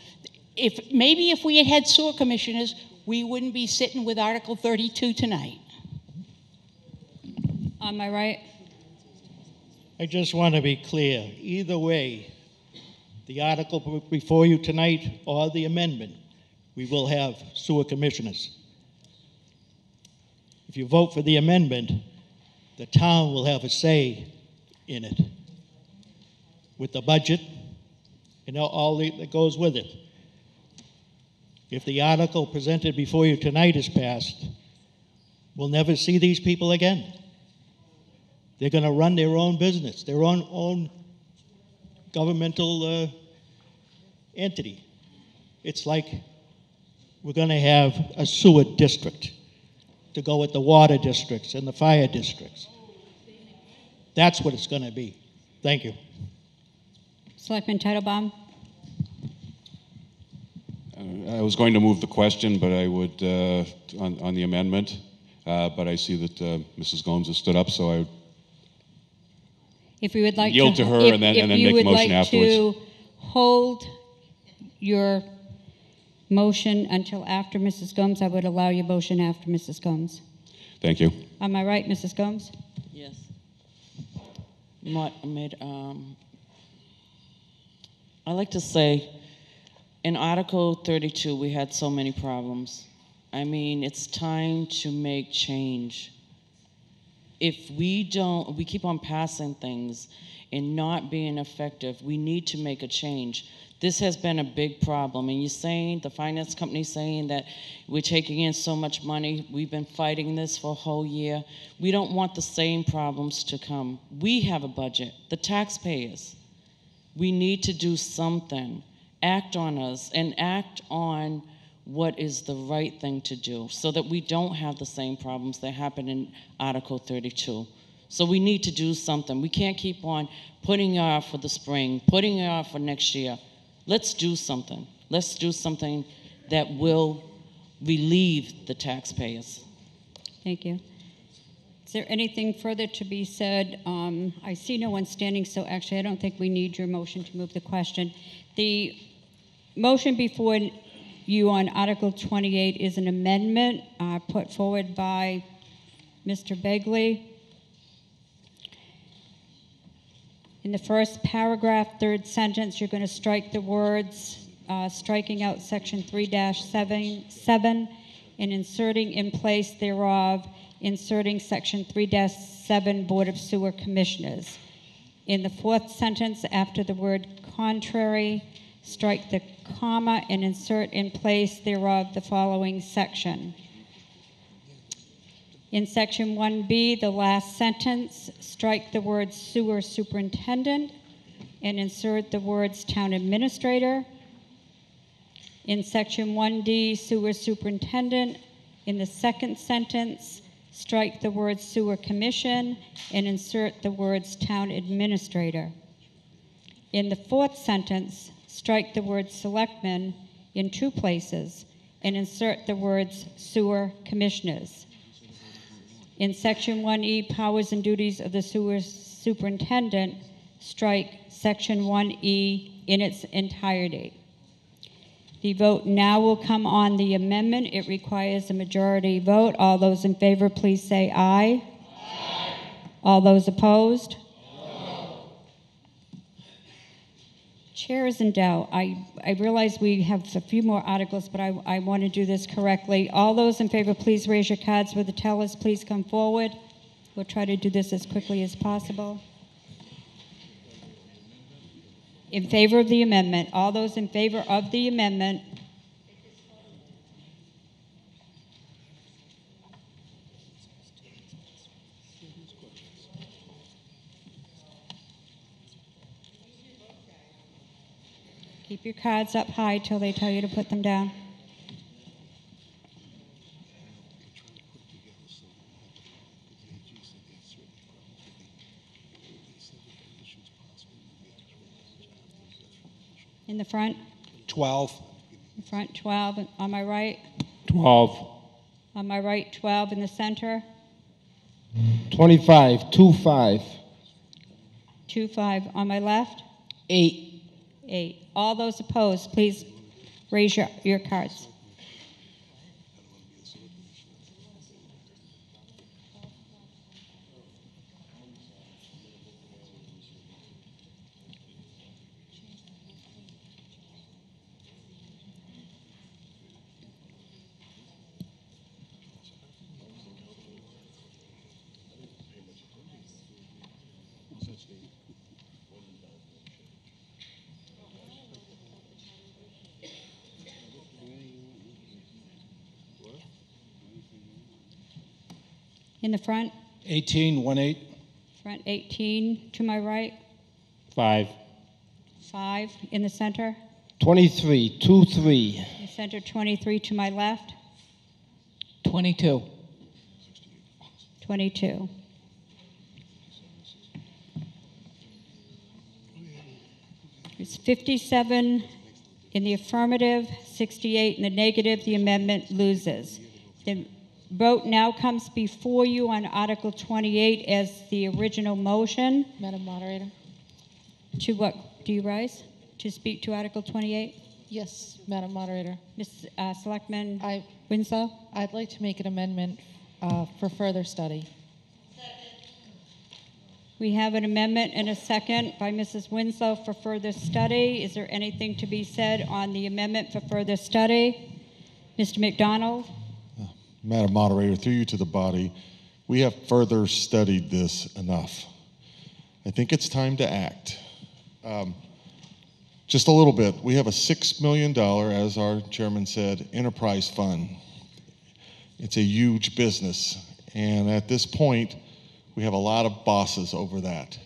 Maybe if we had had sewer commissioners, we wouldn't be sitting with Article 32 tonight. Am I right? I just want to be clear. Either way, the article before you tonight or the amendment, we will have sewer commissioners. If you vote for the amendment, the town will have a say in it with the budget and all that goes with it. If the article presented before you tonight is passed, we'll never see these people again. They're going to run their own business, their own governmental entity. It's like we're going to have a sewer district to go with the water districts and the fire districts. That's what it's going to be. Thank you. Selectman Titlebaum. I was going to move the question, but I would, on the amendment, but I see that Mrs. Gomes has stood up, so I would If we would like yield to her and then make a motion afterwards. If you would like to hold your motion until after Mrs. Gomes, I would allow your motion after Mrs. Gomes. Thank you. Am I right, Mrs. Gomes? Yes. I like to say, in Article 32, we had so many problems. I mean, it's time to make change. If we keep on passing things and not being effective, we need to make a change. This has been a big problem, and you're saying, the finance company saying that we're taking in so much money, we've been fighting this for a whole year. We don't want the same problems to come. We have a budget, the taxpayers. We need to do something, act on us, and act on what is the right thing to do so that we don't have the same problems that happened in Article 32. So we need to do something. We can't keep on putting it off for the spring, putting it off for next year. Let's do something. Let's do something that will relieve the taxpayers. Thank you. Is there anything further to be said? I see no one standing, so actually I don't think we need your motion to move the question. The motion before you on Article 28 is an amendment put forward by Mr. Begley. In the first paragraph, third sentence, you're going to strike the words, striking out section 3-7 and inserting in place thereof, inserting section 3-7 Board of Sewer Commissioners. In the fourth sentence, after the word contrary, strike the comma and insert in place thereof the following section. In section 1B, the last sentence, strike the word sewer superintendent and insert the words town administrator. In section 1D, sewer superintendent, in the second sentence, strike the word sewer commission and insert the words town administrator. In the fourth sentence, strike the word selectmen in two places and insert the words sewer commissioners. In section 1E, powers and duties of the sewer superintendent, strike section 1E in its entirety. The vote now will come on the amendment. It requires a majority vote. All those in favor, please say aye. Aye. All those opposed? No. Chair is in doubt. I realize we have a few more articles, but I want to do this correctly. All those in favor, please raise your cards. With the tellers, please come forward. We'll try to do this as quickly as possible. In favor of the amendment. All those in favor of the amendment. Keep your cards up high till they tell you to put them down. In the front? 12. In front, 12. On my right? 12. On my right, 12. In the center? 25. 25. 25. On my left? 8. 8. All those opposed, please raise your cards. In the front? 1818. Front 18 to my right. 5. 5 in the center. 23, 23. In the center 23 to my left. 22. 22. It's 57 in the affirmative, 68 in the negative. The amendment loses. The vote now comes before you on Article 28 as the original motion. Madam Moderator? To what? Do you rise to speak to Article 28? Yes, Madam Moderator. Ms. Selectman Winslow? I'd like to make an amendment for further study. We have an amendment and a second by Mrs. Winslow for further study. Is there anything to be said on the amendment for further study? Mr. McDonald? Madam Moderator, through you to the body, we have further studied this enough. I think it's time to act. Just a little bit. We have a $6 million, as our chairman said, enterprise fund. It's a huge business. And at this point, we have a lot of bosses over that.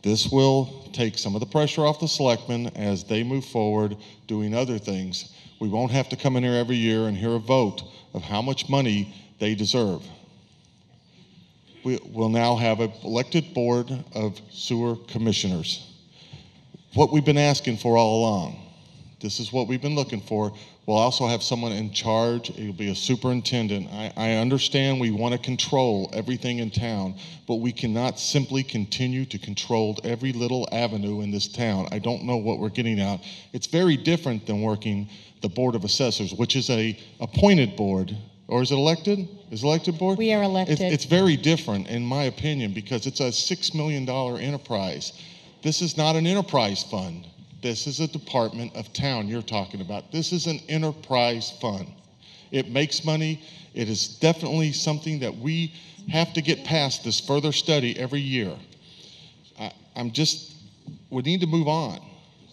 This will take some of the pressure off the selectmen as they move forward doing other things. We won't have to come in here every year and hear a vote of how much money they deserve. We'll now have an elected board of sewer commissioners. What we've been asking for all along. This is what we've been looking for. We'll also have someone in charge. It'll be a superintendent. I understand we want to control everything in town, but we cannot simply continue to control every little avenue in this town. I don't know what we're getting at. It's very different than working the Board of Assessors, which is a appointed board. Or is it elected? Is it elected board? We are elected. It's very different, in my opinion, because it's a $6 million enterprise. This is not an enterprise fund. This is a department of town you're talking about. This is an enterprise fund. It makes money. It is definitely something that we have to get past this further study every year. We need to move on.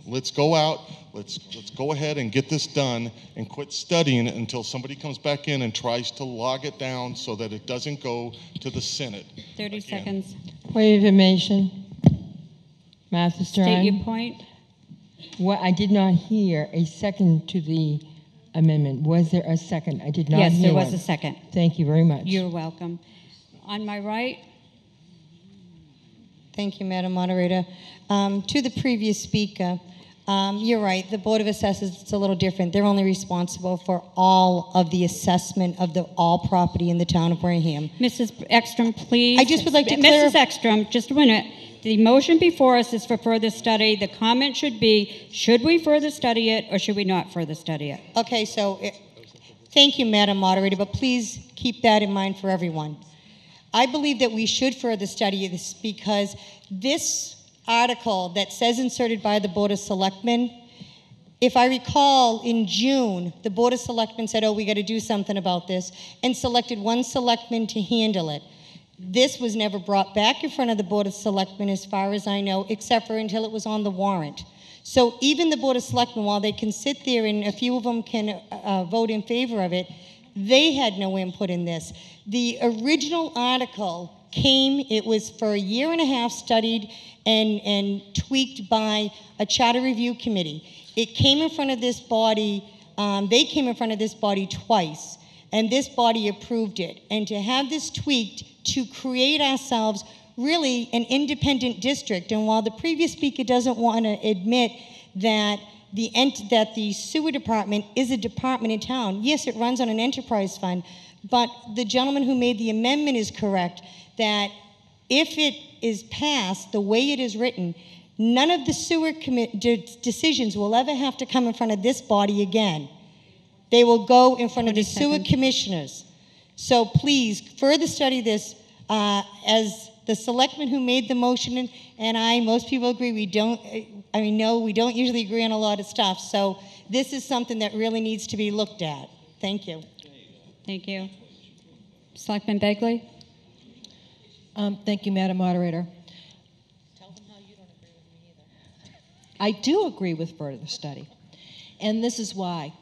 Let's go out, let's go ahead and get this done and quit studying it until somebody comes back in and tries to log it down so that it doesn't go to the Senate. 30 seconds. Point of information. Martha Strong. State your point. What, I did not hear a second to the amendment. Was there a second? I did not Yes, hear there was one. a second. Thank you very much. You're welcome. On my right. Thank you, Madam Moderator. To the previous speaker, you're right. The Board of Assessors, it's a little different. They're only responsible for all of the assessment of all property in the town of Wareham. Mrs. Ekstrom, please. I just would like to Mrs. Ekstrom, just a minute. The motion before us is for further study. The comment should be, should we further study it or should we not further study it? Okay, so thank you, Madam Moderator, but please keep that in mind for everyone. I believe that we should further study this because this article that says inserted by the Board of Selectmen, if I recall, in June, the Board of Selectmen said, oh, we got to do something about this, and selected one selectman to handle it. This was never brought back in front of the Board of Selectmen, as far as I know, except for until it was on the warrant. So even the Board of Selectmen, while they can sit there and a few of them can vote in favor of it, they had no input in this. The original article came, it was for a year and a half studied and tweaked by a charter review committee. It came in front of this body, they came in front of this body twice, and this body approved it. And to have this tweaked to create ourselves really an independent district, and while the previous speaker doesn't want to admit that the sewer department is a department in town, yes, it runs on an enterprise fund, but the gentleman who made the amendment is correct that if it is passed the way it is written, none of the sewer decisions will ever have to come in front of this body again. They will go in front of the sewer commissioners. So please further study this. As the selectman who made the motion and most people agree, we don't usually agree on a lot of stuff. So this is something that really needs to be looked at. Thank you. Thank you. Selectman Begley? Thank you, Madam Moderator. Tell them how you don't agree with me either. I do agree with further study, and this is why.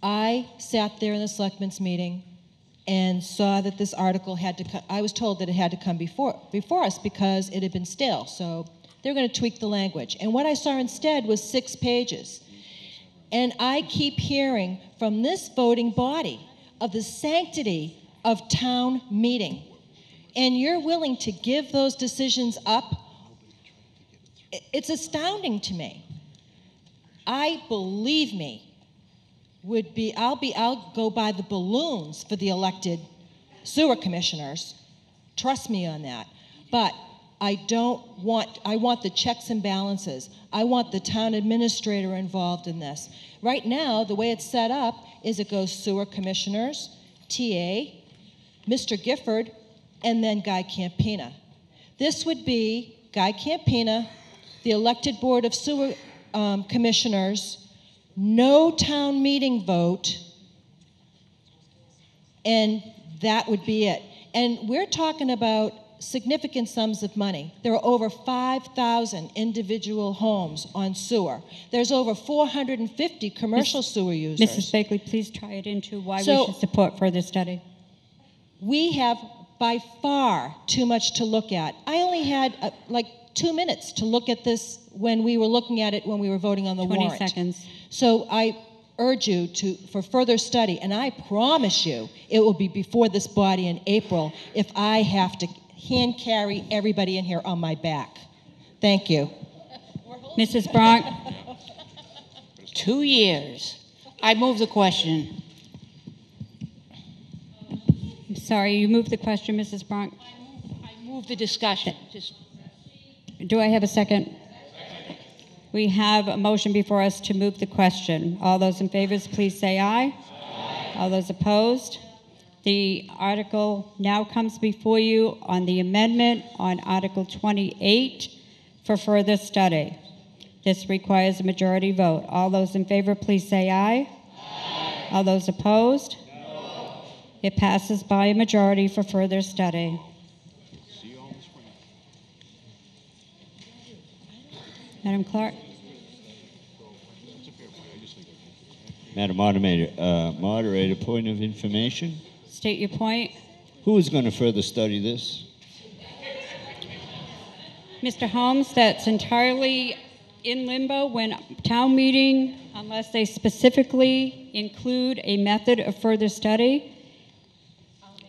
I sat there in the selectmen's meeting and saw that this article had to I was told that it had to come before us because it had been stale. So they're going to tweak the language. And what I saw instead was 6 pages. And I keep hearing from this voting body of the sanctity of town meeting. And you're willing to give those decisions up? It's astounding to me. Believe me, I'll go buy the balloons for the elected sewer commissioners. Trust me on that. But I want the checks and balances. I want the town administrator involved in this. Right now, the way it's set up is it goes sewer commissioners, TA, Mr. Gifford, and then Guy Campina. This would be Guy Campina, the elected board of sewer commissioners, no town meeting vote, and that would be it. And we're talking about significant sums of money. There are over 5,000 individual homes on sewer. There's over 450 commercial sewer users. Mrs. Bakley, please try it into why we should support further study. We have by far too much to look at. I only had like 2 minutes to look at this when we were looking at it when we were voting on the 20 warrant. seconds. So I urge you for further study, and I promise you it will be before this body in April if I have to hand carry everybody in here on my back. Thank you. Mrs. Bronk? 2 years. I move the question. I'm sorry, you moved the question, Mrs. Bronk? I move the discussion. Do I have a second? We have a motion before us to move the question. All those in favor, please say aye. Aye. All those opposed? The article now comes before you on the amendment on Article 28 for further study. This requires a majority vote. All those in favor, please say aye. Aye. All those opposed? No. It passes by a majority for further study. Madam Clerk. Madam Moderator, point of information. State your point. Who is going to further study this? Mr. Holmes, that's entirely in limbo when town meeting, unless they specifically include a method of further study.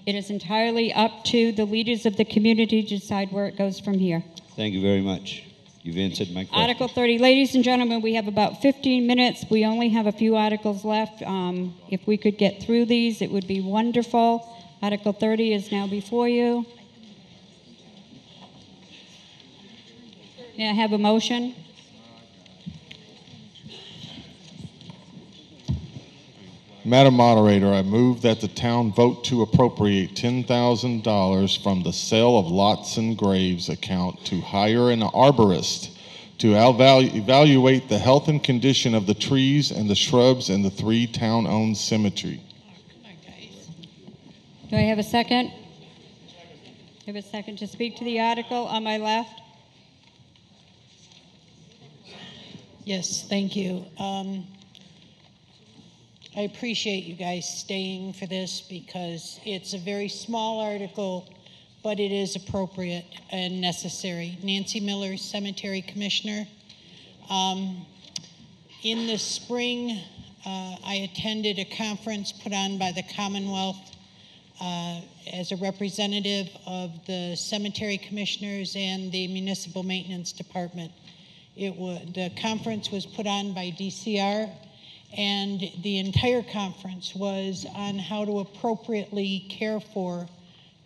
It is entirely up to the leaders of the community to decide where it goes from here. Thank you very much. You've answered my question. Article 30. Ladies and gentlemen, we have about 15 minutes. We only have a few articles left. If we could get through these, it would be wonderful. Article 30 is now before you. May I have a motion? Madam Moderator, I move that the town vote to appropriate $10,000 from the sale of lots and graves account to hire an arborist to evaluate the health and condition of the trees and the shrubs in the 3 town-owned cemetery. Do I have a second? Have a second to speak to the article on my left? Yes, thank you. I appreciate you guys staying for this because it's a very small article, but it is appropriate and necessary. Nancy Miller, Cemetery Commissioner. In the spring, I attended a conference put on by the Commonwealth as a representative of the cemetery commissioners and the Municipal Maintenance Department. The conference was put on by DCR, and the entire conference was on how to appropriately care for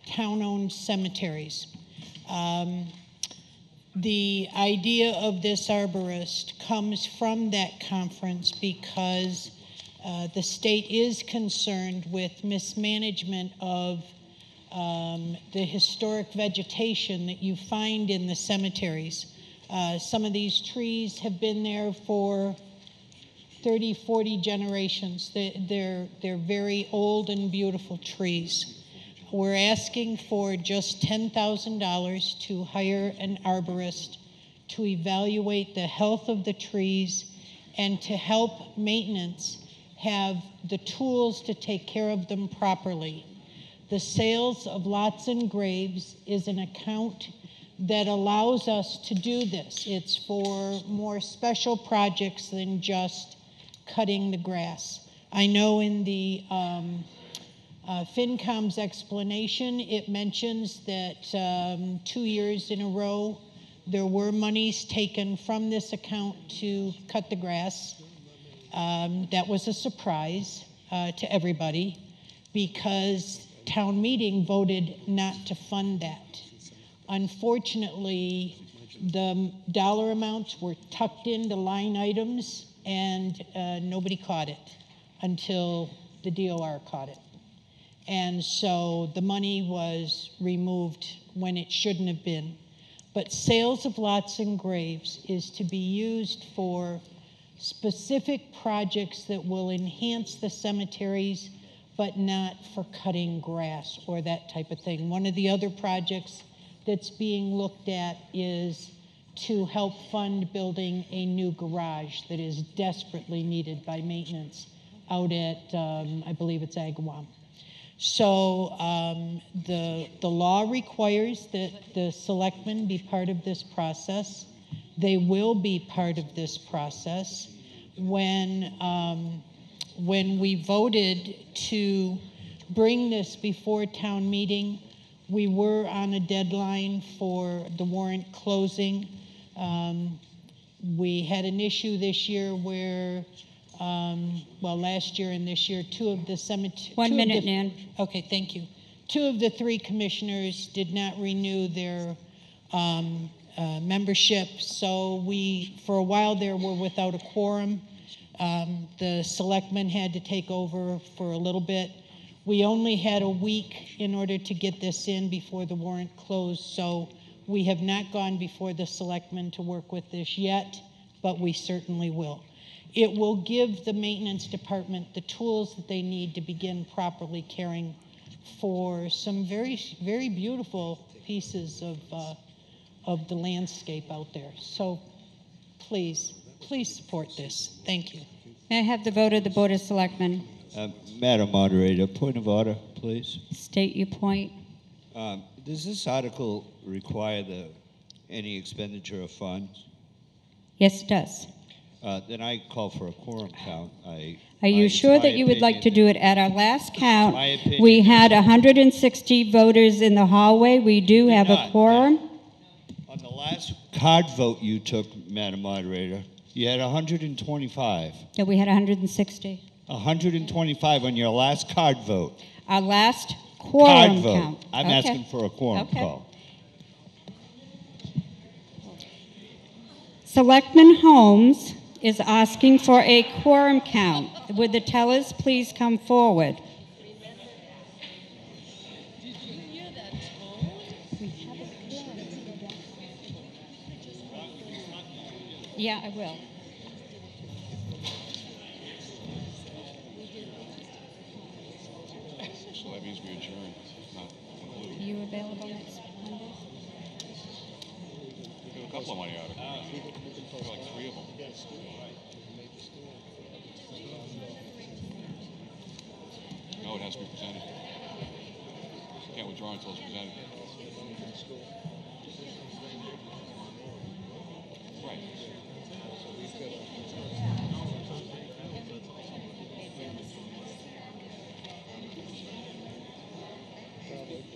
town-owned cemeteries. The idea of this arborist comes from that conference because the state is concerned with mismanagement of the historic vegetation that you find in the cemeteries. Some of these trees have been there for 30, 40 generations. They're very old and beautiful trees. We're asking for just $10,000 to hire an arborist to evaluate the health of the trees and to help maintenance have the tools to take care of them properly. The sales of lots and graves is an account that allows us to do this. It's for more special projects than just cutting the grass. I know in the FinCom's explanation, it mentions that 2 years in a row, there were monies taken from this account to cut the grass. That was a surprise to everybody because town meeting voted not to fund that. Unfortunately, the dollar amounts were tucked into line items and nobody caught it until the DOR caught it. And so the money was removed when it shouldn't have been. But sales of lots and graves is to be used for specific projects that will enhance the cemeteries, but not for cutting grass or that type of thing. One of the other projects that's being looked at is to help fund building a new garage that is desperately needed by maintenance out at, I believe it's Agawam. So the law requires that the selectmen be part of this process. They will be part of this process. When we voted to bring this before town meeting, we were on a deadline for the warrant closing. We had an issue this year where, well, last year and this year, two of the cemetery. 1 minute, Nan. Okay, thank you. 2 of the 3 commissioners did not renew their membership, so we, for a while there, were without a quorum. The selectmen had to take over for a little bit. We only had a week in order to get this in before the warrant closed, so we have not gone before the selectmen to work with this yet, but we certainly will. It will give the maintenance department the tools that they need to begin properly caring for some very, very beautiful pieces of the landscape out there. So please support this. Thank you. May I have the vote of the Board of Selectmen? Madam Moderator, point of order, please. State your point. Does this article require any expenditure of funds? Yes, it does. Then I call for a quorum count. Are you sure that you would like to do it at our last count? My opinion We had 160 voters in the hallway. We do have a quorum. On the last card vote you took, Madam Moderator, you had 125. Yeah, we had 160. 125 on your last card vote. Our last Card quorum vote. count. I'm Okay. asking for a quorum Okay. call. Selectman Holmes is asking for a quorum count. Would the tellers please come forward? Yeah, I will. So that means we adjourn, not conclude. Are you available next Monday? We do a couple of money articles. Like 3 of them. No, it has to be presented. You can't withdraw until it's presented. Right.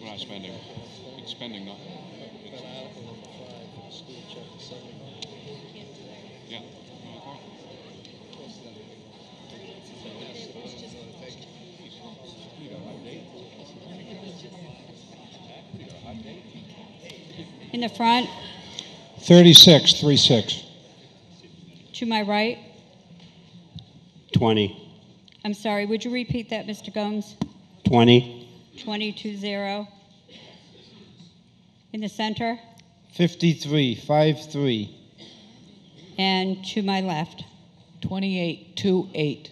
We're not spending. It's spending, not. Yeah. In the front, 3636. to my right. 20. I'm sorry, would you repeat that, Mr. Gomes? 20. 220. In the center 53. and to my left. 2828.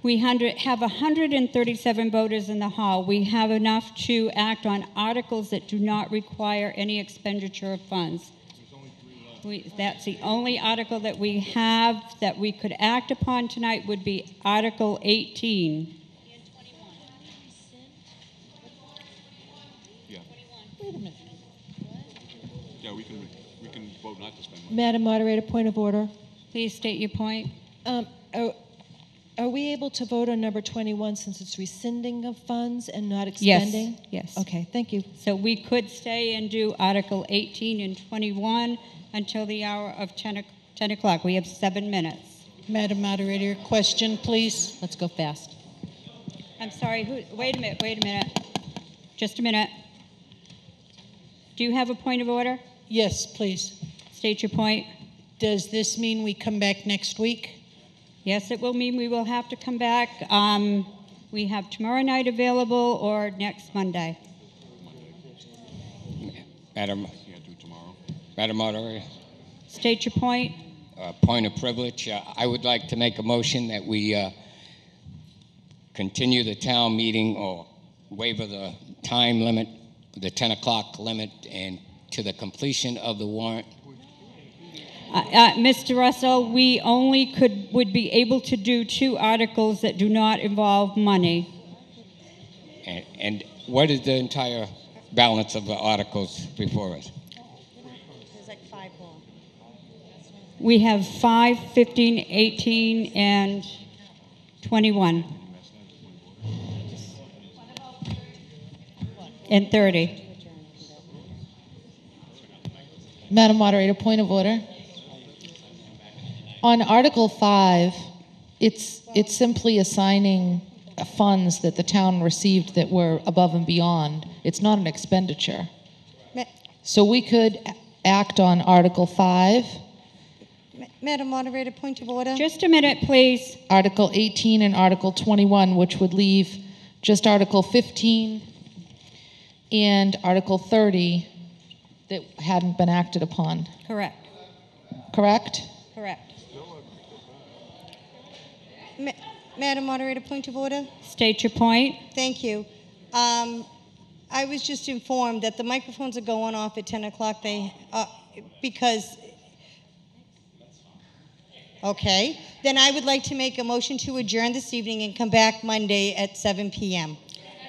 We have 137 voters in the hall. We have enough to act on articles that do not require any expenditure of funds. That's the only article that we have that we could act upon tonight would be Article 18. Yeah, we can vote not to spend money. Madam Moderator, point of order. Please state your point. Are we able to vote on number 21 since it's rescinding of funds and not expending? Yes. Okay, thank you. So we could stay and do Article 18 and 21 until the hour of 10 o'clock. We have 7 minutes. Madam Moderator, question, please. Let's go fast. I'm sorry, wait a minute. Just a minute. Do you have a point of order? Yes, please. State your point. Does this mean we come back next week? Yes, it will mean we will have to come back. We have tomorrow night available or next Monday. Madam Moderator. State your point. Point of privilege. I would like to make a motion that we continue the town meeting or waiver the time limit, the 10 o'clock limit, and to the completion of the warrant. Mr. Russell, we only would be able to do 2 articles that do not involve money. And what is the entire balance of the articles before us? There's like 5 more. We have 5, 15, 18, and 21. And 30. Madam Moderator, point of order. On Article 5, it's simply assigning funds that the town received that were above and beyond. It's not an expenditure. So we could act on Article 5. Madam Moderator, point of order. Just a minute, please. Article 18 and Article 21, which would leave just Article 15 and Article 30 that hadn't been acted upon. Correct. Correct? Correct. Madam Moderator, point of order. State your point. Thank you. I was just informed that the microphones are going off at 10 o'clock. Because, okay. Then I would like to make a motion to adjourn this evening and come back Monday at 7 p.m.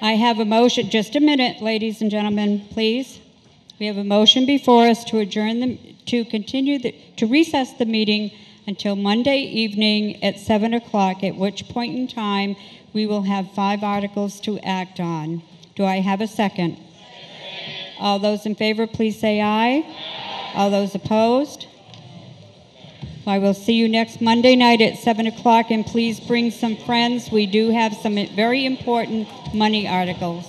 I have a motion. Just a minute, ladies and gentlemen, please. We have a motion before us to adjourn to recess the meeting until Monday evening at 7 o'clock, at which point in time we will have 5 articles to act on. Do I have a second? All those in favor, please say aye. All those opposed? I will see you next Monday night at 7 o'clock, and please bring some friends. We do have some very important money articles.